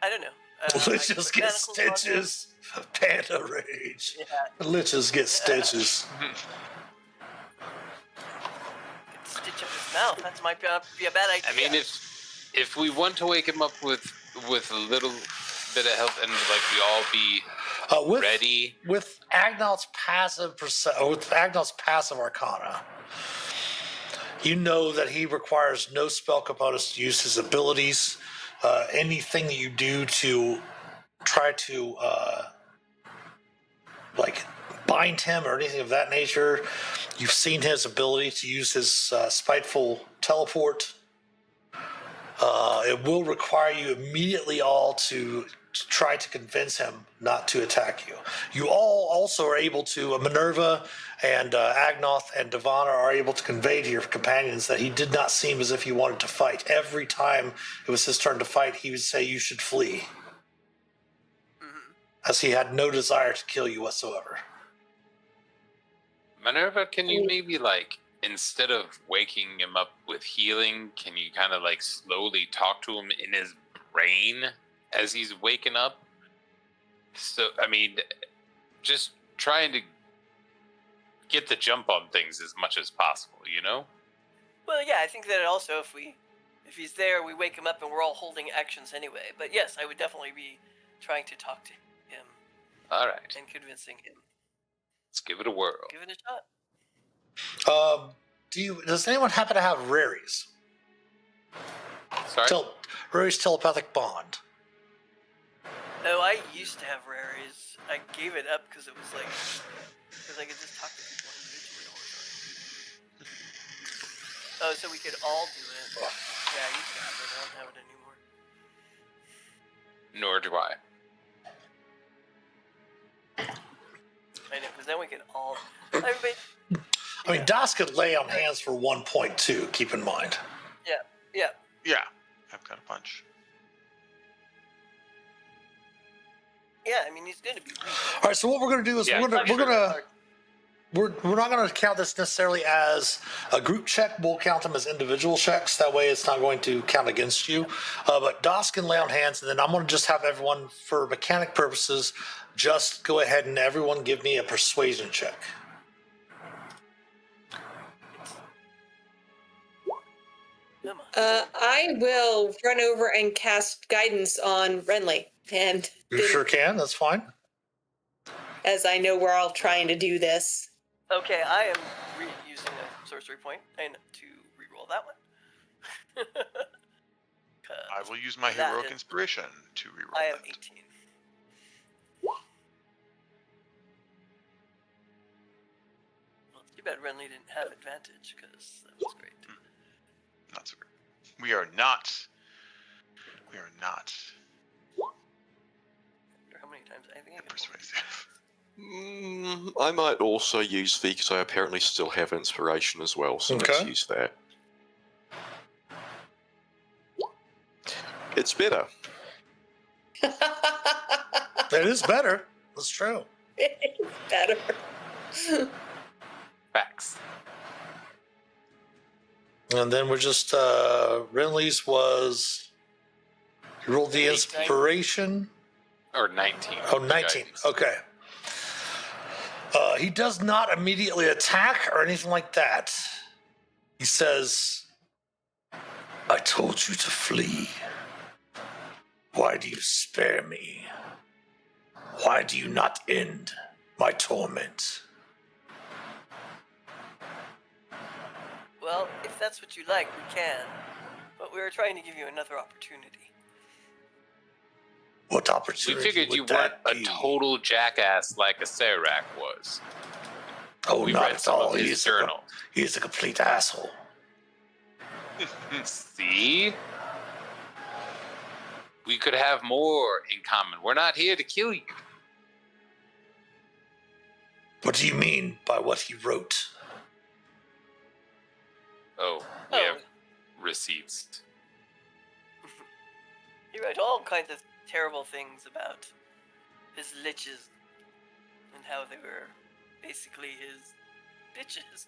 [SPEAKER 7] I don't know.
[SPEAKER 1] Liches get stitches. Panda rage.
[SPEAKER 7] Yeah,
[SPEAKER 1] Liches get stitches.
[SPEAKER 7] stitch up his mouth. That might be a bad idea.
[SPEAKER 5] I mean, if we want to wake him up with a little bit of help, and like we all be ready.
[SPEAKER 1] With Agnot's passive Arcana, you know that he requires no spell components to use his abilities. Anything that you do to try to like bind him or anything of that nature, you've seen his ability to use his spiteful teleport. It will require you immediately all to try to convince him not to attack you. You all also are able to, Minerva and Agnoth and Devana are able to convey to your companions that he did not seem as if he wanted to fight. Every time it was his turn to fight, he would say you should flee, as he had no desire to kill you whatsoever.
[SPEAKER 5] Minerva, can you maybe like, instead of waking him up with healing, can you kind of like slowly talk to him in his brain as he's waking up? So, I mean, just trying to get the jump on things as much as possible, you know?
[SPEAKER 7] Well, yeah, I think that also if he's there, we wake him up and we're all holding actions anyway. But yes, I would definitely be trying to talk to him
[SPEAKER 5] All right,
[SPEAKER 7] and convincing him.
[SPEAKER 5] let's give it a whirl.
[SPEAKER 7] Give it a shot.
[SPEAKER 1] Does anyone happen to have Rary's?
[SPEAKER 5] Sorry.
[SPEAKER 1] Rary's telepathic bond.
[SPEAKER 7] No, I used to have raries. I gave it up because it was like because I could just talk to people individually all the time. Oh, so we could all do it. Yeah, I used to have it. I don't have it anymore.
[SPEAKER 5] Nor do I.
[SPEAKER 7] I know, because then we could all. Everybody.
[SPEAKER 1] I mean, DOS could lay on hands for 1.2, keep in mind.
[SPEAKER 7] Yeah.
[SPEAKER 6] Yeah, I've got a punch.
[SPEAKER 7] Yeah, I mean, he's going to be weak.
[SPEAKER 1] All right, so what we're going to do is we're not going to count this necessarily as a group check. We'll count them as individual checks. That way it's not going to count against you. But DOS can lay on hands, and then I'm going to just have everyone, for mechanic purposes, just go ahead and everyone give me a persuasion check.
[SPEAKER 2] I will run over and cast guidance on Renly, and
[SPEAKER 1] You sure can. That's fine.
[SPEAKER 2] as I know we're all trying to do this.
[SPEAKER 7] Okay, I am using a sorcery point and to reroll that one.
[SPEAKER 6] I will use my
[SPEAKER 7] That
[SPEAKER 6] heroic
[SPEAKER 7] is-
[SPEAKER 6] inspiration to reroll
[SPEAKER 7] I have
[SPEAKER 6] that.
[SPEAKER 7] 18. Well, it's too bad Renly didn't have advantage because that was great.
[SPEAKER 6] Not so great. We are not.
[SPEAKER 7] How many times? I think I can
[SPEAKER 6] Persuasive.
[SPEAKER 3] I might also use V because I apparently still have inspiration as well, so let's
[SPEAKER 1] Okay.
[SPEAKER 3] use that. It's better.
[SPEAKER 1] It is better. That's true.
[SPEAKER 2] It's better.
[SPEAKER 5] Facts.
[SPEAKER 1] And then we're just, Renly's was, you rolled the
[SPEAKER 7] 18.
[SPEAKER 1] inspiration.
[SPEAKER 5] Or 19.
[SPEAKER 1] Oh, 19.
[SPEAKER 5] Guidance.
[SPEAKER 1] Okay. He does not immediately attack or anything like that. He says, I told you to flee. Why do you spare me? Why do you not end my torment?
[SPEAKER 7] Well, if that's what you like, we can. But we were trying to give you another opportunity.
[SPEAKER 1] What
[SPEAKER 5] We
[SPEAKER 1] opportunity
[SPEAKER 5] figured
[SPEAKER 1] would
[SPEAKER 5] you weren't
[SPEAKER 1] that
[SPEAKER 5] a
[SPEAKER 1] be?
[SPEAKER 5] total jackass like a Serac was.
[SPEAKER 1] Oh,
[SPEAKER 5] We
[SPEAKER 1] not
[SPEAKER 5] read
[SPEAKER 1] at
[SPEAKER 5] some
[SPEAKER 1] all.
[SPEAKER 5] of his journal.
[SPEAKER 1] He's a complete asshole.
[SPEAKER 5] See? We could have more in common. We're not here to kill you.
[SPEAKER 1] What do you mean by what he wrote?
[SPEAKER 5] Oh, we
[SPEAKER 7] Oh.
[SPEAKER 5] have receipts.
[SPEAKER 7] He wrote all kinds of terrible things about his liches and how they were basically his bitches.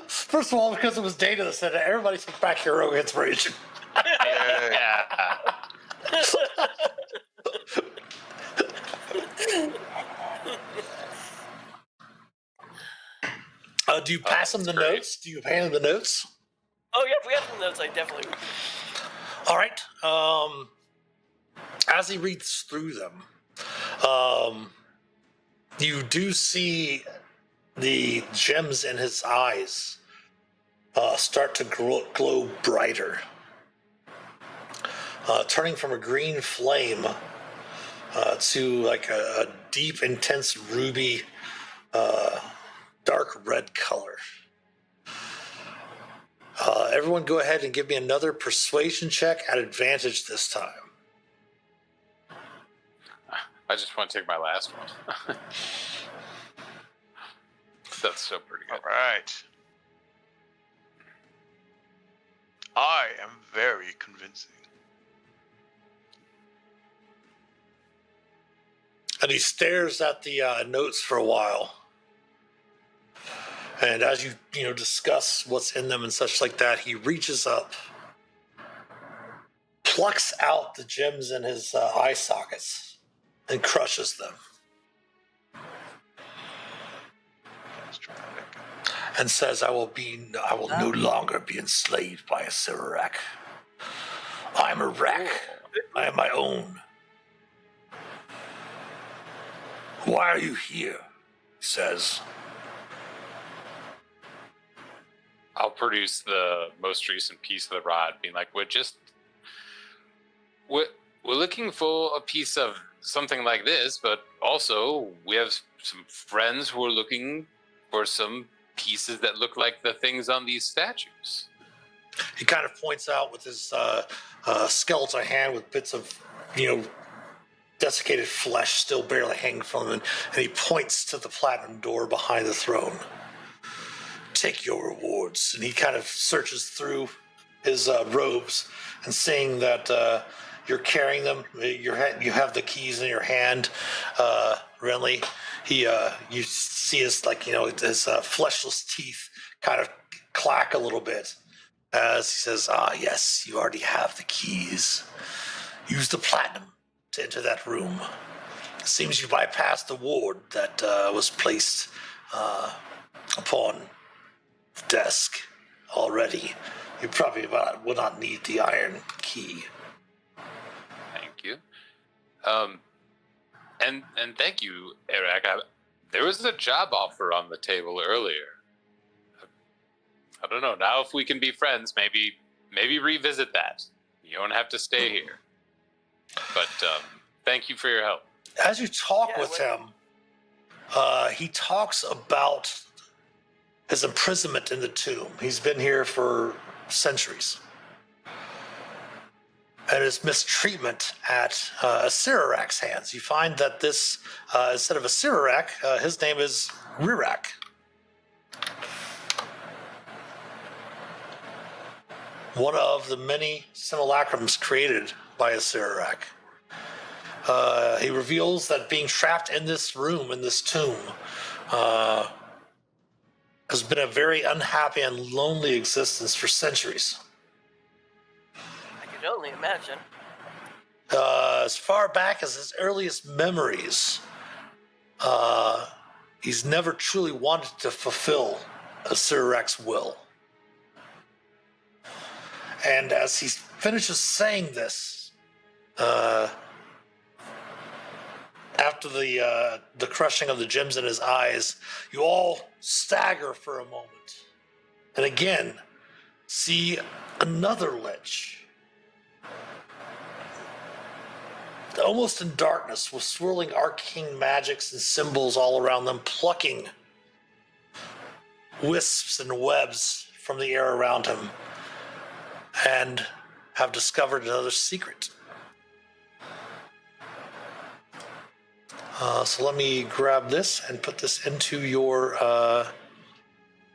[SPEAKER 1] First of all, because it was Data that said it, everybody took back heroic inspiration.
[SPEAKER 6] Yay.
[SPEAKER 5] Yeah.
[SPEAKER 1] Do you pass him the
[SPEAKER 5] that's great.
[SPEAKER 1] notes? Do you hand him the notes?
[SPEAKER 7] Oh yeah, if we have some notes, I definitely would.
[SPEAKER 1] All right. As he reads through them, you do see the gems in his eyes start to glow brighter, turning from a green flame to like a deep, intense ruby, dark red color. Everyone go ahead and give me another persuasion check at advantage this time.
[SPEAKER 5] I just want to take my last one. That's so pretty good.
[SPEAKER 6] All right. I am very convincing.
[SPEAKER 1] And he stares at the notes for a while. And as you discuss what's in them and such like that, he reaches up, plucks out the gems in his eye sockets, and crushes them.
[SPEAKER 6] That's dramatic.
[SPEAKER 1] And says, I will no longer be enslaved by a Sirak. I'm a wreck. I am my own. Why are you here? He says.
[SPEAKER 5] I'll produce the most recent piece of the rod, being like, we're looking for a piece of something like this, but also we have some friends who are looking for some pieces that look like the things on these statues.
[SPEAKER 1] He kind of points out with his skeletal hand with bits of, desiccated flesh still barely hanging from him, and he points to the platinum door behind the throne. Take your rewards. And he kind of searches through his robes, and seeing that you're carrying them, you have the keys in your hand, Renly. You see his his fleshless teeth kind of clack a little bit as he says, yes, you already have the keys. Use the platinum to enter that room. It seems you bypassed the ward that was placed upon the desk already. You probably will not need the iron key.
[SPEAKER 5] Thank you. And thank you, Eric. There was a job offer on the table earlier. I don't know. Now, if we can be friends, maybe revisit that. You don't have to stay here. But thank you for your help.
[SPEAKER 1] As you talk with him, he talks about his imprisonment in the tomb. He's been here for centuries. And his mistreatment at a Sirak's hands. You find that this, instead of a Sirak, his name is Rirak. One of the many simulacrums created by a Sirak. He reveals that being trapped in this room, in this tomb, has been a very unhappy and lonely existence for centuries.
[SPEAKER 7] I can only imagine.
[SPEAKER 1] As far back as his earliest memories, he's never truly wanted to fulfill a Sirak's will. And as he finishes saying this, after the crushing of the gems in his eyes, you all stagger for a moment, and again see another lich, almost in darkness, with swirling arcane magics and symbols all around them, plucking wisps and webs from the air around him, and have discovered another secret. So let me grab this and put this into your...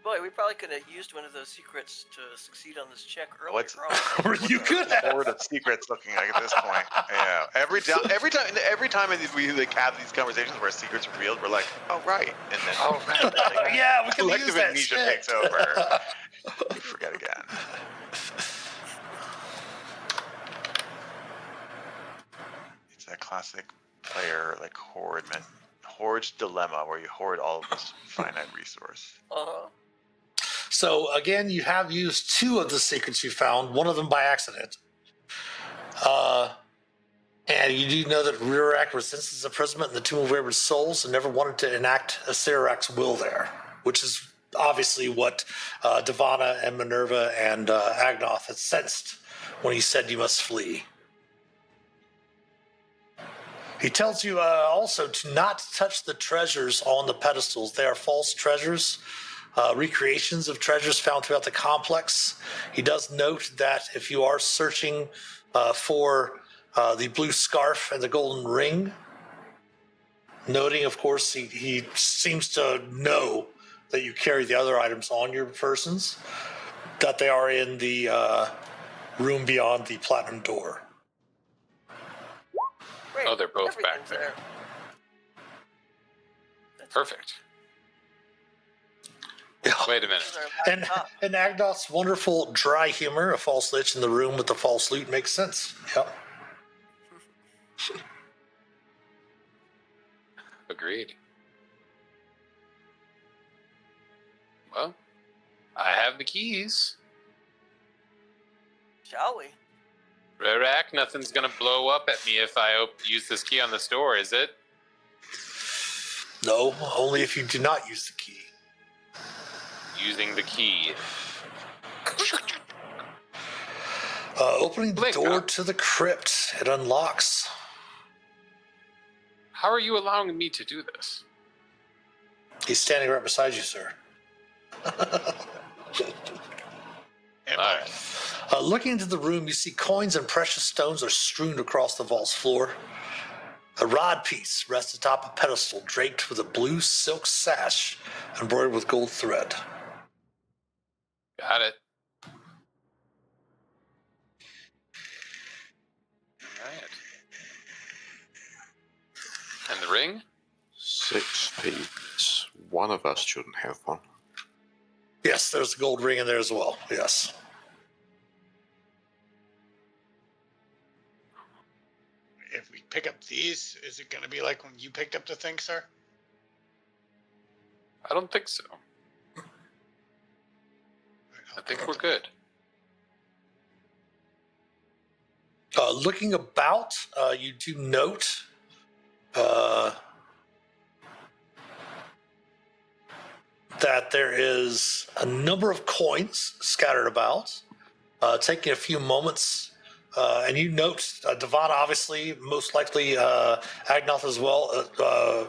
[SPEAKER 7] Boy, we probably could have used one of those secrets to succeed on this check earlier.
[SPEAKER 6] What's
[SPEAKER 1] you could
[SPEAKER 6] the
[SPEAKER 1] have.
[SPEAKER 6] horde of secrets looking like at this point? Yeah. Every time we have these conversations where secrets are revealed, we're like, oh right, and then
[SPEAKER 1] Yeah, we can use
[SPEAKER 6] collective
[SPEAKER 1] that
[SPEAKER 6] amnesia
[SPEAKER 1] shit.
[SPEAKER 6] takes over. We forget again. It's that classic player hoard's dilemma where you hoard all of this finite resource.
[SPEAKER 7] Uh-huh.
[SPEAKER 1] So again, you have used two of the secrets you found, one of them by accident. And you do know that Rirak resents his imprisonment in the Tomb of Wayward Souls and never wanted to enact a Sirak's will there, which is obviously what Devana and Minerva and Agnoth had sensed when he said you must flee. He tells you also to not touch the treasures on the pedestals. They are false treasures, recreations of treasures found throughout the complex. He does note that if you are searching for the blue scarf and the golden ring, noting, of course, he seems to know that you carry the other items on your persons, that they are in the room beyond the platinum door.
[SPEAKER 7] Great.
[SPEAKER 5] Oh, they're both back
[SPEAKER 7] Everything's
[SPEAKER 5] there. Perfect.
[SPEAKER 1] Yeah.
[SPEAKER 5] Wait a minute.
[SPEAKER 1] And Agnoth's wonderful dry humor, a false lich in the room with the false loot, makes sense. Yep.
[SPEAKER 5] Agreed. Well, I have the keys.
[SPEAKER 7] Shall we?
[SPEAKER 5] Rerak, nothing's gonna blow up at me if I use this key on this door, is it?
[SPEAKER 1] No, only if you do not use the key.
[SPEAKER 5] Using the key.
[SPEAKER 1] Opening the
[SPEAKER 5] Blink,
[SPEAKER 1] door
[SPEAKER 5] huh?
[SPEAKER 1] to the crypt, it unlocks.
[SPEAKER 5] How are you allowing me to do this?
[SPEAKER 1] He's standing right beside you, sir.
[SPEAKER 4] Am
[SPEAKER 5] All
[SPEAKER 4] I?
[SPEAKER 5] right.
[SPEAKER 1] Looking into the room, you see coins and precious stones are strewn across the vault's floor. A rod piece rests atop a pedestal draped with a blue silk sash embroidered with gold thread.
[SPEAKER 5] Got it. All right. And the ring?
[SPEAKER 3] 6 feet. One of us shouldn't have one.
[SPEAKER 1] Yes, there's a gold ring in there as well. Yes.
[SPEAKER 4] If we pick up these, is it going to be like when you picked up the thing, sir?
[SPEAKER 5] I don't think so. I think we're good.
[SPEAKER 1] Looking about, you do note that there is a number of coins scattered about. Taking a few moments, and you note Devon, obviously, most likely Agnoth as well.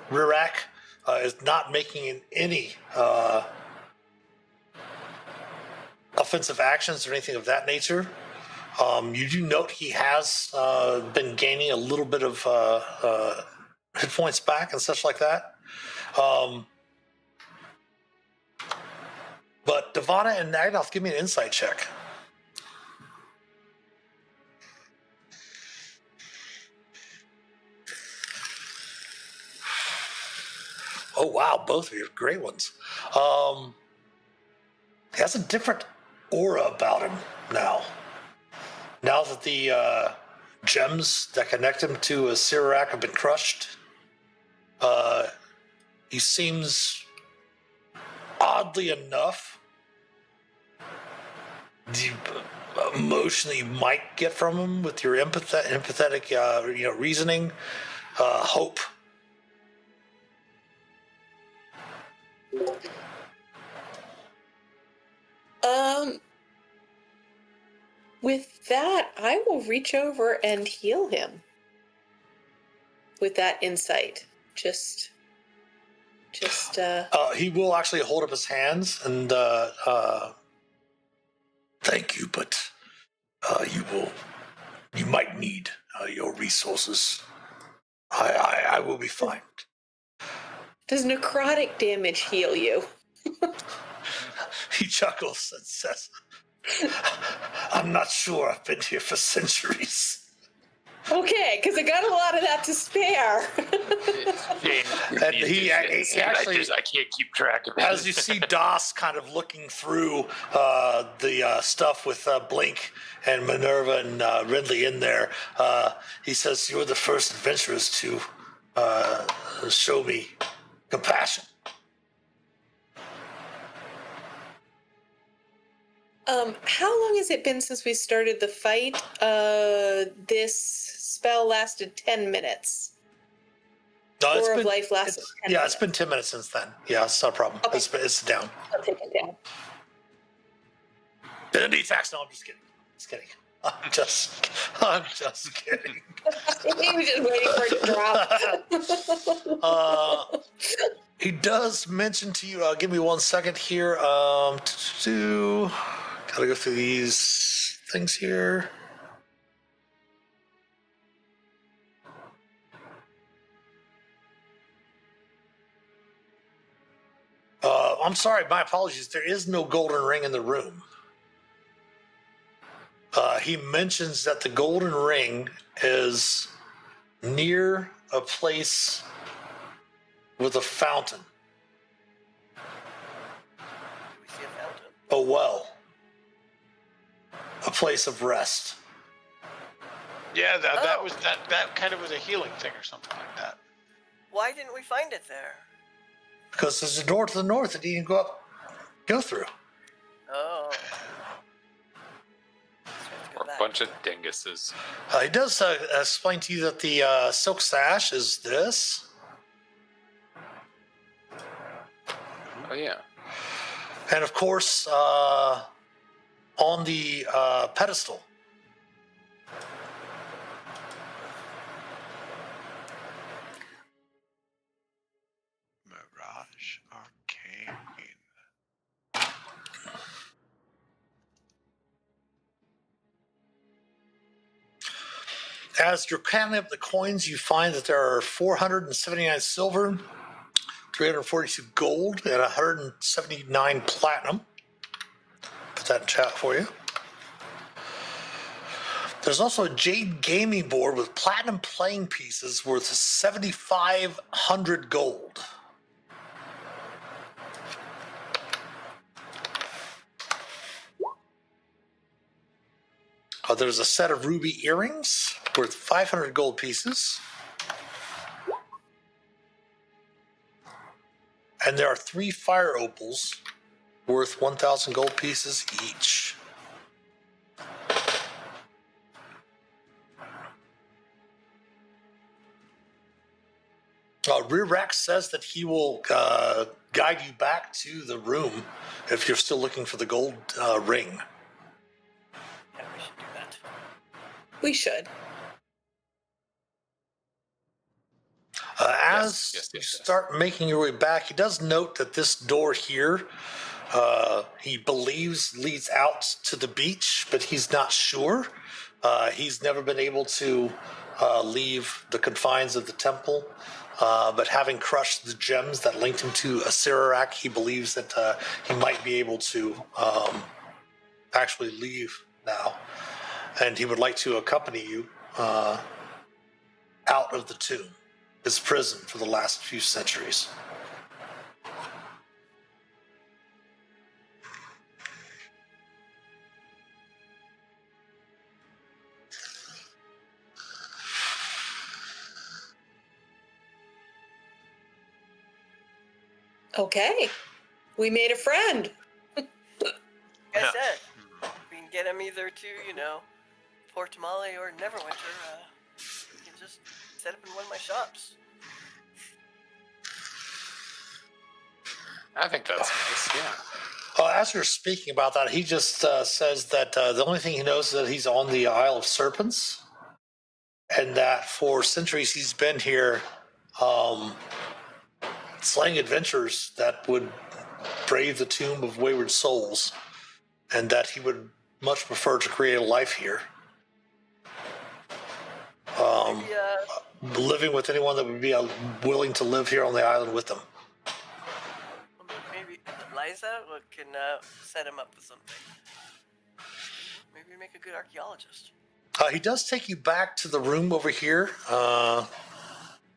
[SPEAKER 1] Rirak is not making any offensive actions or anything of that nature. You do note he has been gaining a little bit of hit points back and such like that. But Devana and Agnoth, give me an insight check. Oh, wow, both of you are great ones. He has a different aura about him now. Now that the gems that connect him to a Sirak have been crushed, he seems, oddly enough, the emotion that you might get from him with your empathetic reasoning, hope.
[SPEAKER 2] With that, I will reach over and heal him. With that insight, just.
[SPEAKER 1] He will actually hold up his hands and thank you, but you might need your resources. I will be fine.
[SPEAKER 2] Does necrotic damage heal you?
[SPEAKER 1] He chuckles and says, I'm not sure. I've been here for centuries.
[SPEAKER 2] Okay, because I got a lot of that to spare.
[SPEAKER 1] And he actually,
[SPEAKER 5] I can't keep track of it.
[SPEAKER 1] as you see Das kind of looking through the stuff with Blink and Minerva and Ridley in there, he says, you're the first adventurers to show me compassion.
[SPEAKER 2] How long has it been since we started the fight? This spell lasted 10 minutes.
[SPEAKER 1] No,
[SPEAKER 2] Aura of Life lasted 10 minutes.
[SPEAKER 1] it's been 10 minutes since then. Yeah, it's not a problem.
[SPEAKER 2] Okay.
[SPEAKER 1] It's down.
[SPEAKER 2] I'll take it down.
[SPEAKER 1] And he attacks. No, I'm just kidding. Just kidding. I'm just kidding.
[SPEAKER 2] He was just waiting for it to drop.
[SPEAKER 1] He does mention to you, give me 1 second here. Gotta go through these things here. I'm sorry, my apologies. There is no golden ring in the room. He mentions that the golden ring is near a place with a fountain,
[SPEAKER 7] Do we see a fountain?
[SPEAKER 1] a well, a place of rest.
[SPEAKER 4] Yeah, that
[SPEAKER 7] Oh.
[SPEAKER 4] was that kind of was a healing thing or something like that.
[SPEAKER 7] Why didn't we find it there?
[SPEAKER 1] Because there's a door to the north that you can go up go through.
[SPEAKER 7] Oh. So we have to go
[SPEAKER 5] We're a
[SPEAKER 7] back.
[SPEAKER 5] bunch of dinguses.
[SPEAKER 1] He does explain to you that the silk sash is this.
[SPEAKER 5] Oh yeah.
[SPEAKER 1] And of course, on the pedestal,
[SPEAKER 6] Mirage Arcane.
[SPEAKER 1] as you're counting up the coins, you find that there are 479 silver, 342 gold, and 179 platinum. Put that in chat for you. There's also a jade gaming board with platinum playing pieces worth 7,500 gold. There's a set of ruby earrings worth 500 gold pieces. And there are 3 fire opals worth 1,000 gold pieces each. Rear says that he will guide you back to the room if you're still looking for the gold ring.
[SPEAKER 7] Yeah, we should do that.
[SPEAKER 2] We should.
[SPEAKER 1] As you start making your way back, he does note that this door here, he believes leads out to the beach, but he's not sure. He's never been able to leave the confines of the temple, but having crushed the gems that linked him to Asirak, he believes that he might be able to actually leave now. And he would like to accompany you out of the tomb, his prison for the last few centuries.
[SPEAKER 2] Okay. We made a friend.
[SPEAKER 7] Like I said, we can get him either to, Port Tamale or Neverwinter. We can just set up in one of my shops.
[SPEAKER 5] I think that's nice. Yeah.
[SPEAKER 1] As you're speaking about that, he just says that the only thing he knows is that he's on the Isle of Serpents, and that for centuries he's been here slaying adventures that would brave the tomb of wayward souls, and that he would much prefer to create a life here.
[SPEAKER 7] Maybe,
[SPEAKER 1] Living with anyone that would be willing to live here on the island with them.
[SPEAKER 7] maybe Liza can set him up with something. Maybe make a good archaeologist.
[SPEAKER 1] He does take you back to the room over here,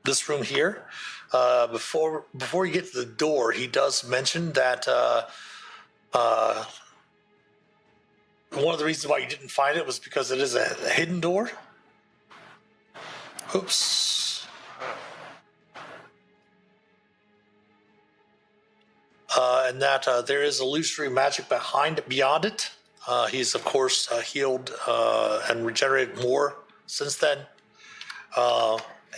[SPEAKER 1] this room here. Before you get to the door, he does mention that one of the reasons why you didn't find it was because it is a hidden door. Oops. And that there is illusory magic beyond it. He's, of course, healed and regenerated more since then.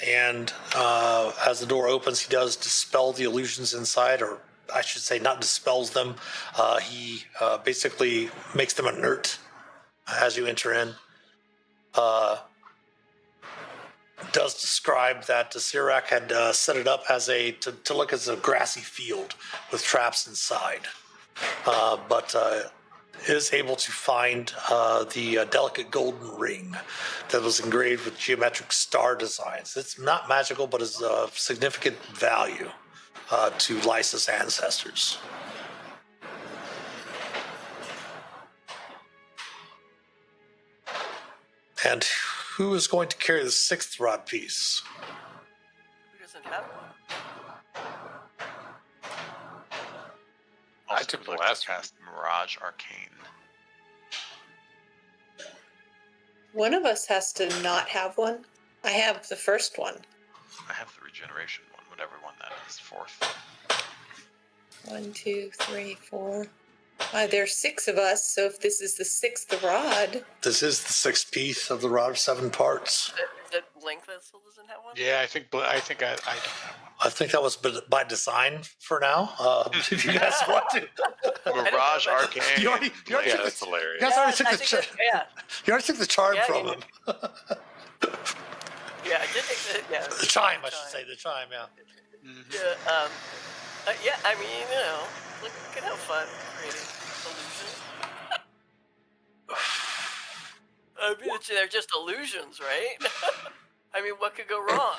[SPEAKER 1] And as the door opens, he does dispel the illusions inside, or I should say not dispels them. He basically makes them inert as you enter in. Does describe that Sirak had set it up as to look as a grassy field with traps inside, but is able to find the delicate golden ring that was engraved with geometric star designs. It's not magical, but is of significant value to Lysa's ancestors. And who is going to carry the 6th rod piece?
[SPEAKER 7] Who doesn't have one?
[SPEAKER 5] I took the
[SPEAKER 6] would
[SPEAKER 5] last
[SPEAKER 6] to cast Mirage Arcane.
[SPEAKER 2] One of us has to not have one. I have the first one.
[SPEAKER 6] I have the regeneration one, whatever one that is, 4th.
[SPEAKER 2] 1, 2, 3, 4. There's 6 of us, so if this is the 6th rod.
[SPEAKER 1] This is the 6th piece of the rod of 7 parts.
[SPEAKER 7] Is it Blink that still doesn't have one?
[SPEAKER 4] Yeah, I think I don't have one.
[SPEAKER 1] I think that was by design for now. If you guys want to.
[SPEAKER 6] Mirage Arcane.
[SPEAKER 1] You already
[SPEAKER 5] Yeah,
[SPEAKER 1] took
[SPEAKER 5] that's
[SPEAKER 1] the,
[SPEAKER 5] hilarious.
[SPEAKER 1] you guys already took
[SPEAKER 7] I
[SPEAKER 1] the
[SPEAKER 7] think
[SPEAKER 1] charm.
[SPEAKER 7] yeah.
[SPEAKER 1] You already took the charm
[SPEAKER 7] Yeah,
[SPEAKER 1] from
[SPEAKER 7] you
[SPEAKER 1] him.
[SPEAKER 7] Yeah, I did take the
[SPEAKER 1] The chime, I should say. The chime, yeah.
[SPEAKER 7] Yeah, yeah, I mean, you know, look at how fun creating illusions. I mean, they're just illusions, right? I mean, what could go wrong?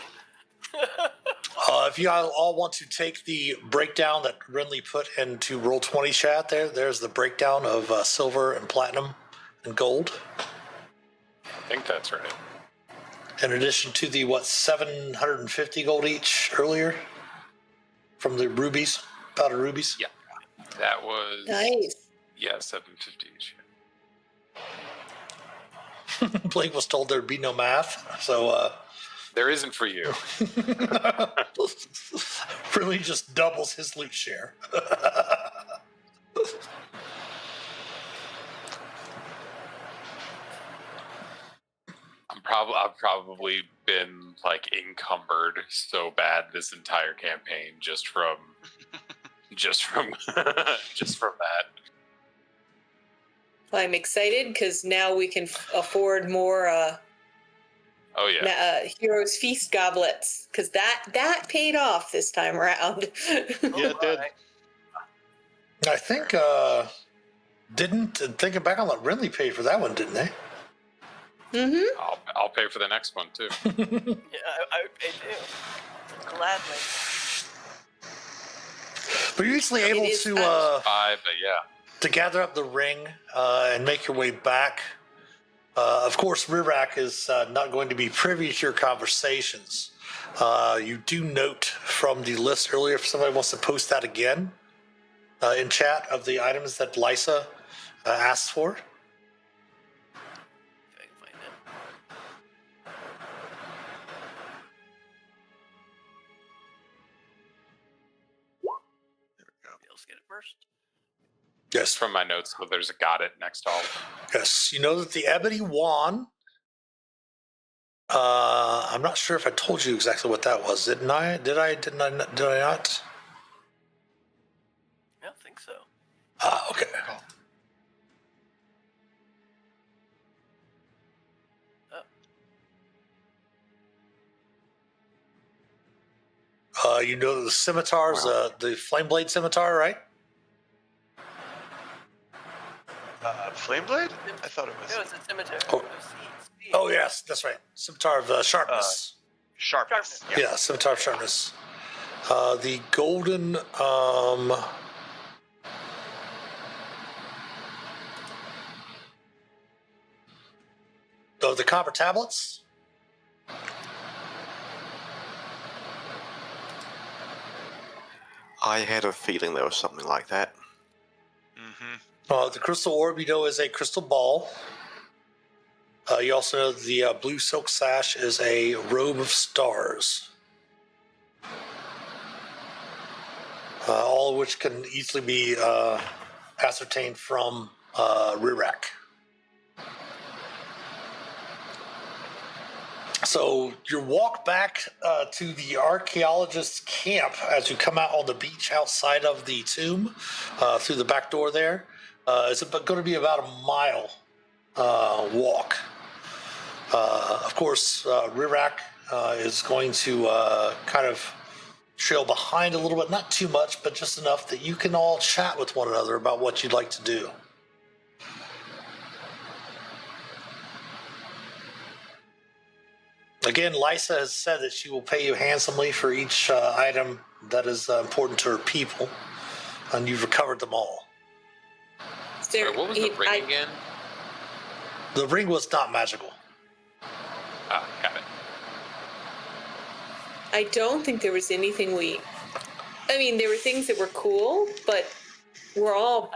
[SPEAKER 1] If you all want to take the breakdown that Renly put into Roll20 chat there's the breakdown of silver and platinum and gold.
[SPEAKER 5] I think that's right.
[SPEAKER 1] In addition to the, 750 gold each earlier from the rubies, powdered rubies?
[SPEAKER 5] Yeah. That was...
[SPEAKER 2] Nice.
[SPEAKER 5] Yeah, 750 each.
[SPEAKER 1] Blake was told there'd be no math, so
[SPEAKER 5] There isn't for you.
[SPEAKER 1] really just doubles his loot share.
[SPEAKER 5] I've probably been like encumbered so bad this entire campaign just from that.
[SPEAKER 2] Well, I'm excited because now we can afford more
[SPEAKER 5] Oh yeah.
[SPEAKER 2] Heroes Feast goblets because that paid off this time around.
[SPEAKER 4] Yeah, it did.
[SPEAKER 1] I think, thinking back on that, Renly paid for that one, didn't they?
[SPEAKER 2] Mm-hmm.
[SPEAKER 5] I'll pay for the next one too.
[SPEAKER 7] Yeah, I do. Gladly.
[SPEAKER 1] But you're easily able
[SPEAKER 2] is
[SPEAKER 1] to
[SPEAKER 5] 5, but yeah.
[SPEAKER 1] to gather up the ring and make your way back. Of course, Rirak is not going to be privy to your conversations. You do note from the list earlier, if somebody wants to post that again in chat, of the items that Lysa asked for.
[SPEAKER 7] If I can find it. Let's get it first.
[SPEAKER 1] Yes,
[SPEAKER 5] From my notes, so there's a got it next to all.
[SPEAKER 1] yes. You know that the ebony wand. I'm not sure if I told you exactly what that was. Didn't I? Did I not?
[SPEAKER 7] I don't think so.
[SPEAKER 1] Okay. You know the scimitars, the flame blade scimitar, right?
[SPEAKER 6] Flameblade? I thought it was
[SPEAKER 7] No, it's a cemetery.
[SPEAKER 1] Oh.
[SPEAKER 7] Seeds.
[SPEAKER 1] Oh yes, that's right. Scimitar of sharpness.
[SPEAKER 6] Sharpness.
[SPEAKER 1] Yeah, scimitar of sharpness. The golden. Oh, the copper tablets.
[SPEAKER 3] I had a feeling there was something like that.
[SPEAKER 6] Mm-hmm.
[SPEAKER 1] The crystal orb, you know, is a crystal ball. You also know the blue silk sash is a robe of stars. All of which can easily be ascertained from Rirak. So your walk back to the archaeologist's camp as you come out on the beach outside of the tomb through the back door there is going to be about a mile walk. Of course, Rirak is going to kind of trail behind a little bit, not too much, but just enough that you can all chat with one another about what you'd like to do. Again, Lysa has said that she will pay you handsomely for each item that is important to her people, and you've recovered them all.
[SPEAKER 2] There,
[SPEAKER 5] What was the ring again?
[SPEAKER 1] The ring was not magical.
[SPEAKER 5] Ah, got it.
[SPEAKER 2] I don't think there was anything I mean, there were things that were cool, but we're all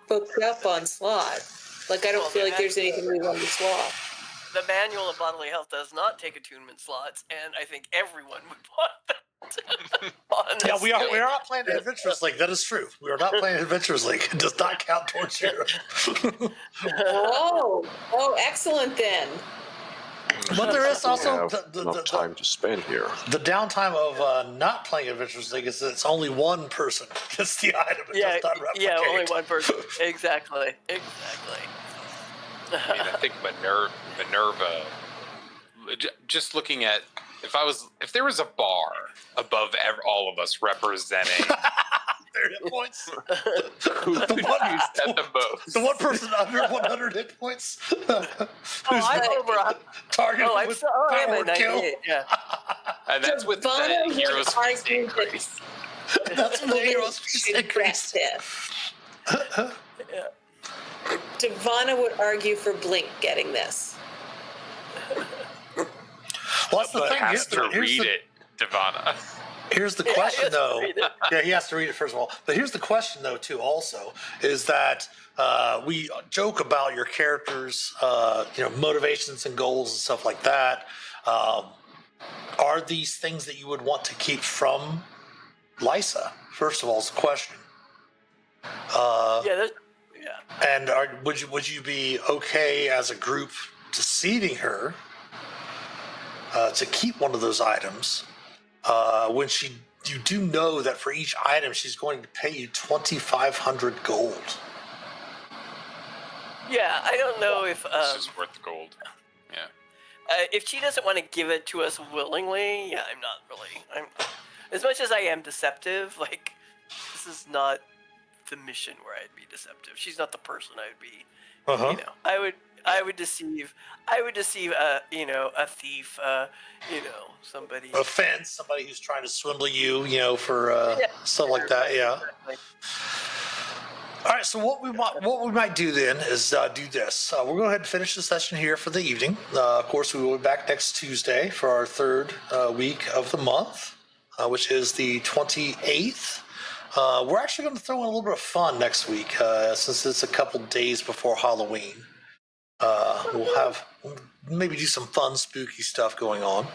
[SPEAKER 2] booked up on slots. Like, I don't feel like there's anything we want to swap.
[SPEAKER 7] The manual of bodily health does not take attunement slots, and I think everyone would want them. Honestly.
[SPEAKER 1] Yeah, we are not playing Adventurers League. That is true. We are not playing Adventurers League. It does not count towards your.
[SPEAKER 2] Oh, excellent then.
[SPEAKER 1] But there is
[SPEAKER 3] We
[SPEAKER 1] also
[SPEAKER 3] have enough time to spend here.
[SPEAKER 1] the downtime of not playing Adventurers League is that it's only one person gets the item. It does not replicate.
[SPEAKER 7] Yeah, only one person. Exactly.
[SPEAKER 5] I mean, I think Minerva. Just looking at if there was a bar above all of us representing
[SPEAKER 1] Their hit points.
[SPEAKER 5] who could use that the most.
[SPEAKER 1] The one person under 100 hit points.
[SPEAKER 7] I'm over.
[SPEAKER 1] Targeted
[SPEAKER 7] I'm
[SPEAKER 1] with
[SPEAKER 7] so. Oh, I'm
[SPEAKER 1] power
[SPEAKER 7] at
[SPEAKER 1] kill.
[SPEAKER 7] 98. Yeah.
[SPEAKER 5] And that's with the
[SPEAKER 2] Devana
[SPEAKER 5] Heroes
[SPEAKER 2] would
[SPEAKER 5] Feast
[SPEAKER 2] argue
[SPEAKER 5] increase.
[SPEAKER 1] That's what the heroes
[SPEAKER 2] should
[SPEAKER 1] increase.
[SPEAKER 2] get this. Devana would argue for Blink getting this.
[SPEAKER 1] Well, that's the
[SPEAKER 5] But
[SPEAKER 1] thing.
[SPEAKER 5] has to read it, Devana.
[SPEAKER 1] Here's the
[SPEAKER 7] Yeah,
[SPEAKER 1] question,
[SPEAKER 7] he has to
[SPEAKER 1] though.
[SPEAKER 7] read it.
[SPEAKER 1] Yeah, he has to read it first of all. But here's the question, though, too. Also, is that we joke about your characters, motivations and goals and stuff like that. Are these things that you would want to keep from Lysa? First of all, is the question.
[SPEAKER 7] Yeah.
[SPEAKER 1] And would you be okay as a group deceiving her to keep one of those items when you do know that for each item she's going to pay you 2,500 gold?
[SPEAKER 7] Yeah, I don't know if
[SPEAKER 5] It's just worth the gold. Yeah.
[SPEAKER 7] if she doesn't want to give it to us willingly. Yeah, I'm not really. As much as I am deceptive. Like, this is not the mission where I'd be deceptive. She's not the person I would be.
[SPEAKER 1] Uh-huh.
[SPEAKER 7] You know, I would deceive a thief, somebody.
[SPEAKER 1] A fence, somebody who's trying to swindle you, for stuff like that. Yeah.
[SPEAKER 7] Exactly.
[SPEAKER 1] All right. So what we might do then is do this. We'll go ahead and finish the session here for the evening. Of course, we will be back next Tuesday for our third week of the month, which is the 28th. We're actually going to throw in a little bit of fun next week, since it's a couple days before Halloween. We'll maybe do some fun, spooky stuff going on.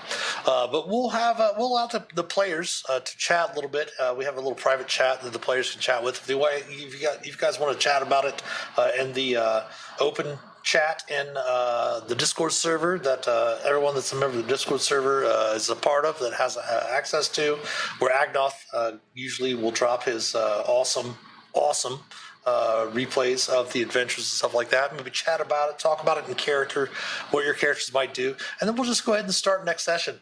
[SPEAKER 1] But we'll allow the players to chat a little bit. We have a little private chat that the players can chat with. If you guys want to chat about it in the open chat in the Discord server that everyone that's a member of the Discord server is a part of, that has access to, where Agnoth usually will drop his awesome replays of the adventures and stuff like that. Maybe chat about it, talk about it in character, what your characters might do, and then we'll just go ahead and start next session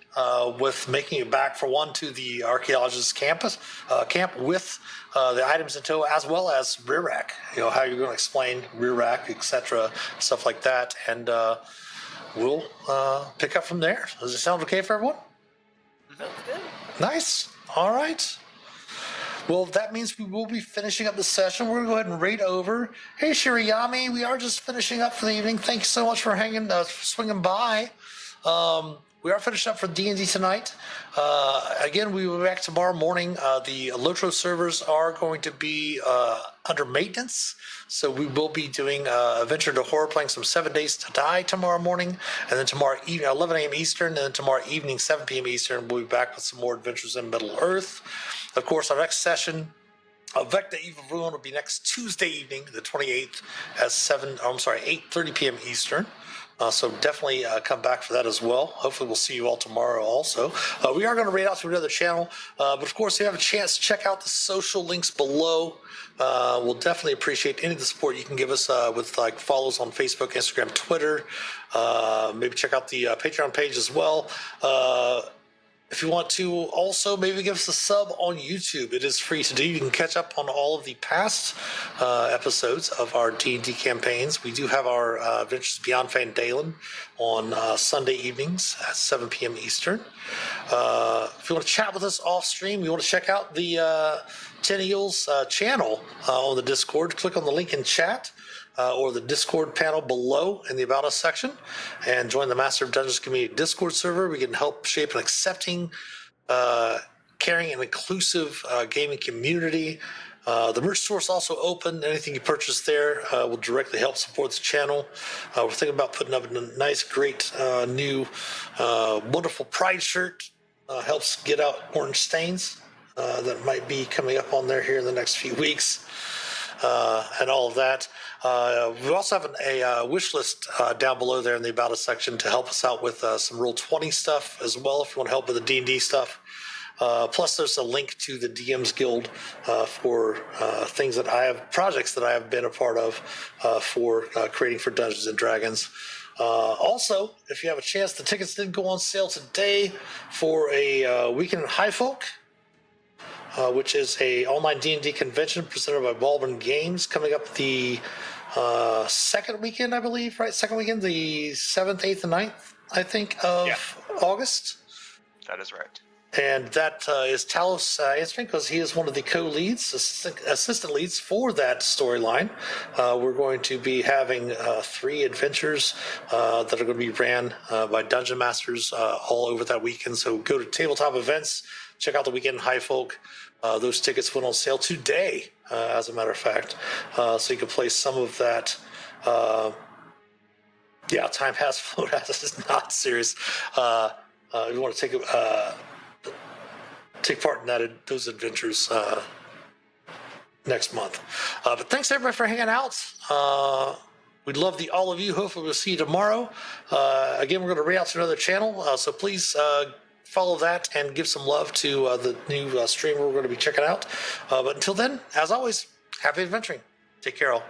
[SPEAKER 1] with making it back for one to the archaeologist camp with the items in tow, as well as rear rack. How you're going to explain rear rack, etc., stuff like that, and we'll pick up from there. Does it sound okay for everyone?
[SPEAKER 7] Sounds good.
[SPEAKER 1] Nice. All right. Well, that means we will be finishing up the session. We're going to go ahead and raid over. Hey, Shiriyami, we are just finishing up for the evening. Thank you so much for swinging by. We are finishing up for D&D tonight. Again, we will be back tomorrow morning. The Lotro servers are going to be under maintenance. So we will be doing Adventure to Horror, playing some 7 Days to Die tomorrow morning. And then tomorrow evening, 11 a.m. Eastern. And then tomorrow evening, 7 p.m. Eastern, we'll be back with some more Adventures in Middle-earth. Of course, our next session of Vecna Evil Ruin will be next Tuesday evening, the 28th, at 8:30 p.m. Eastern. So definitely come back for that as well. Hopefully we'll see you all tomorrow also. We are going to raid out to another channel. But of course, if you have a chance to check out the social links below, we'll definitely appreciate any of the support you can give us with follows on Facebook, Instagram, Twitter. Maybe check out the Patreon page as well. If you want to also maybe give us a sub on YouTube, it is free to do. You can catch up on all of the past episodes of our D&D campaigns. We do have our Adventures Beyond Fandalen on Sunday evenings at 7 p.m. Eastern. If you want to chat with us off stream, you want to check out the 10 Eels channel on the Discord, click on the link in chat. Or the Discord panel below in the About Us section, and join the Master of Dungeons community Discord server. We can help shape an accepting, caring, and inclusive gaming community. The merch store is also open. Anything you purchase there will directly help support the channel. We're thinking about putting up a nice, great, new, wonderful Pride shirt helps get out orange stains that might be coming up on there here in the next few weeks. And all of that. We also have a wish list down below there in the About Us section to help us out with some Roll20 stuff as well if you want to help with the D&D stuff. Plus, there's a link to the DM's Guild for things that I have, projects that I have been a part of for creating for Dungeons and Dragons. Also, if you have a chance, the tickets did go on sale today for a Weekend in High Folk, which is a online D&D convention presented by Baldwin Games coming up the second weekend, I believe, right? Second weekend, the 7th, 8th, and 9th, I think, of August.
[SPEAKER 6] That is right.
[SPEAKER 1] And that is Talos answering because he is one of the co-leads, assistant leads for that storyline. We're going to be having 3 adventures that are going to be ran by dungeon masters all over that weekend. So go to Tabletop Events, check out the Weekend in High Folk. Those tickets went on sale today, as a matter of fact. So you can play some of that. Time has flown. This is not serious. If you want to take part in those adventures next month. But thanks everybody for hanging out. We'd love all of you. Hopefully we'll see you tomorrow. Again, we're going to read out to another channel, so please follow that and give some love to the new streamer we're going to be checking out. But until then, as always, happy adventuring. Take care all.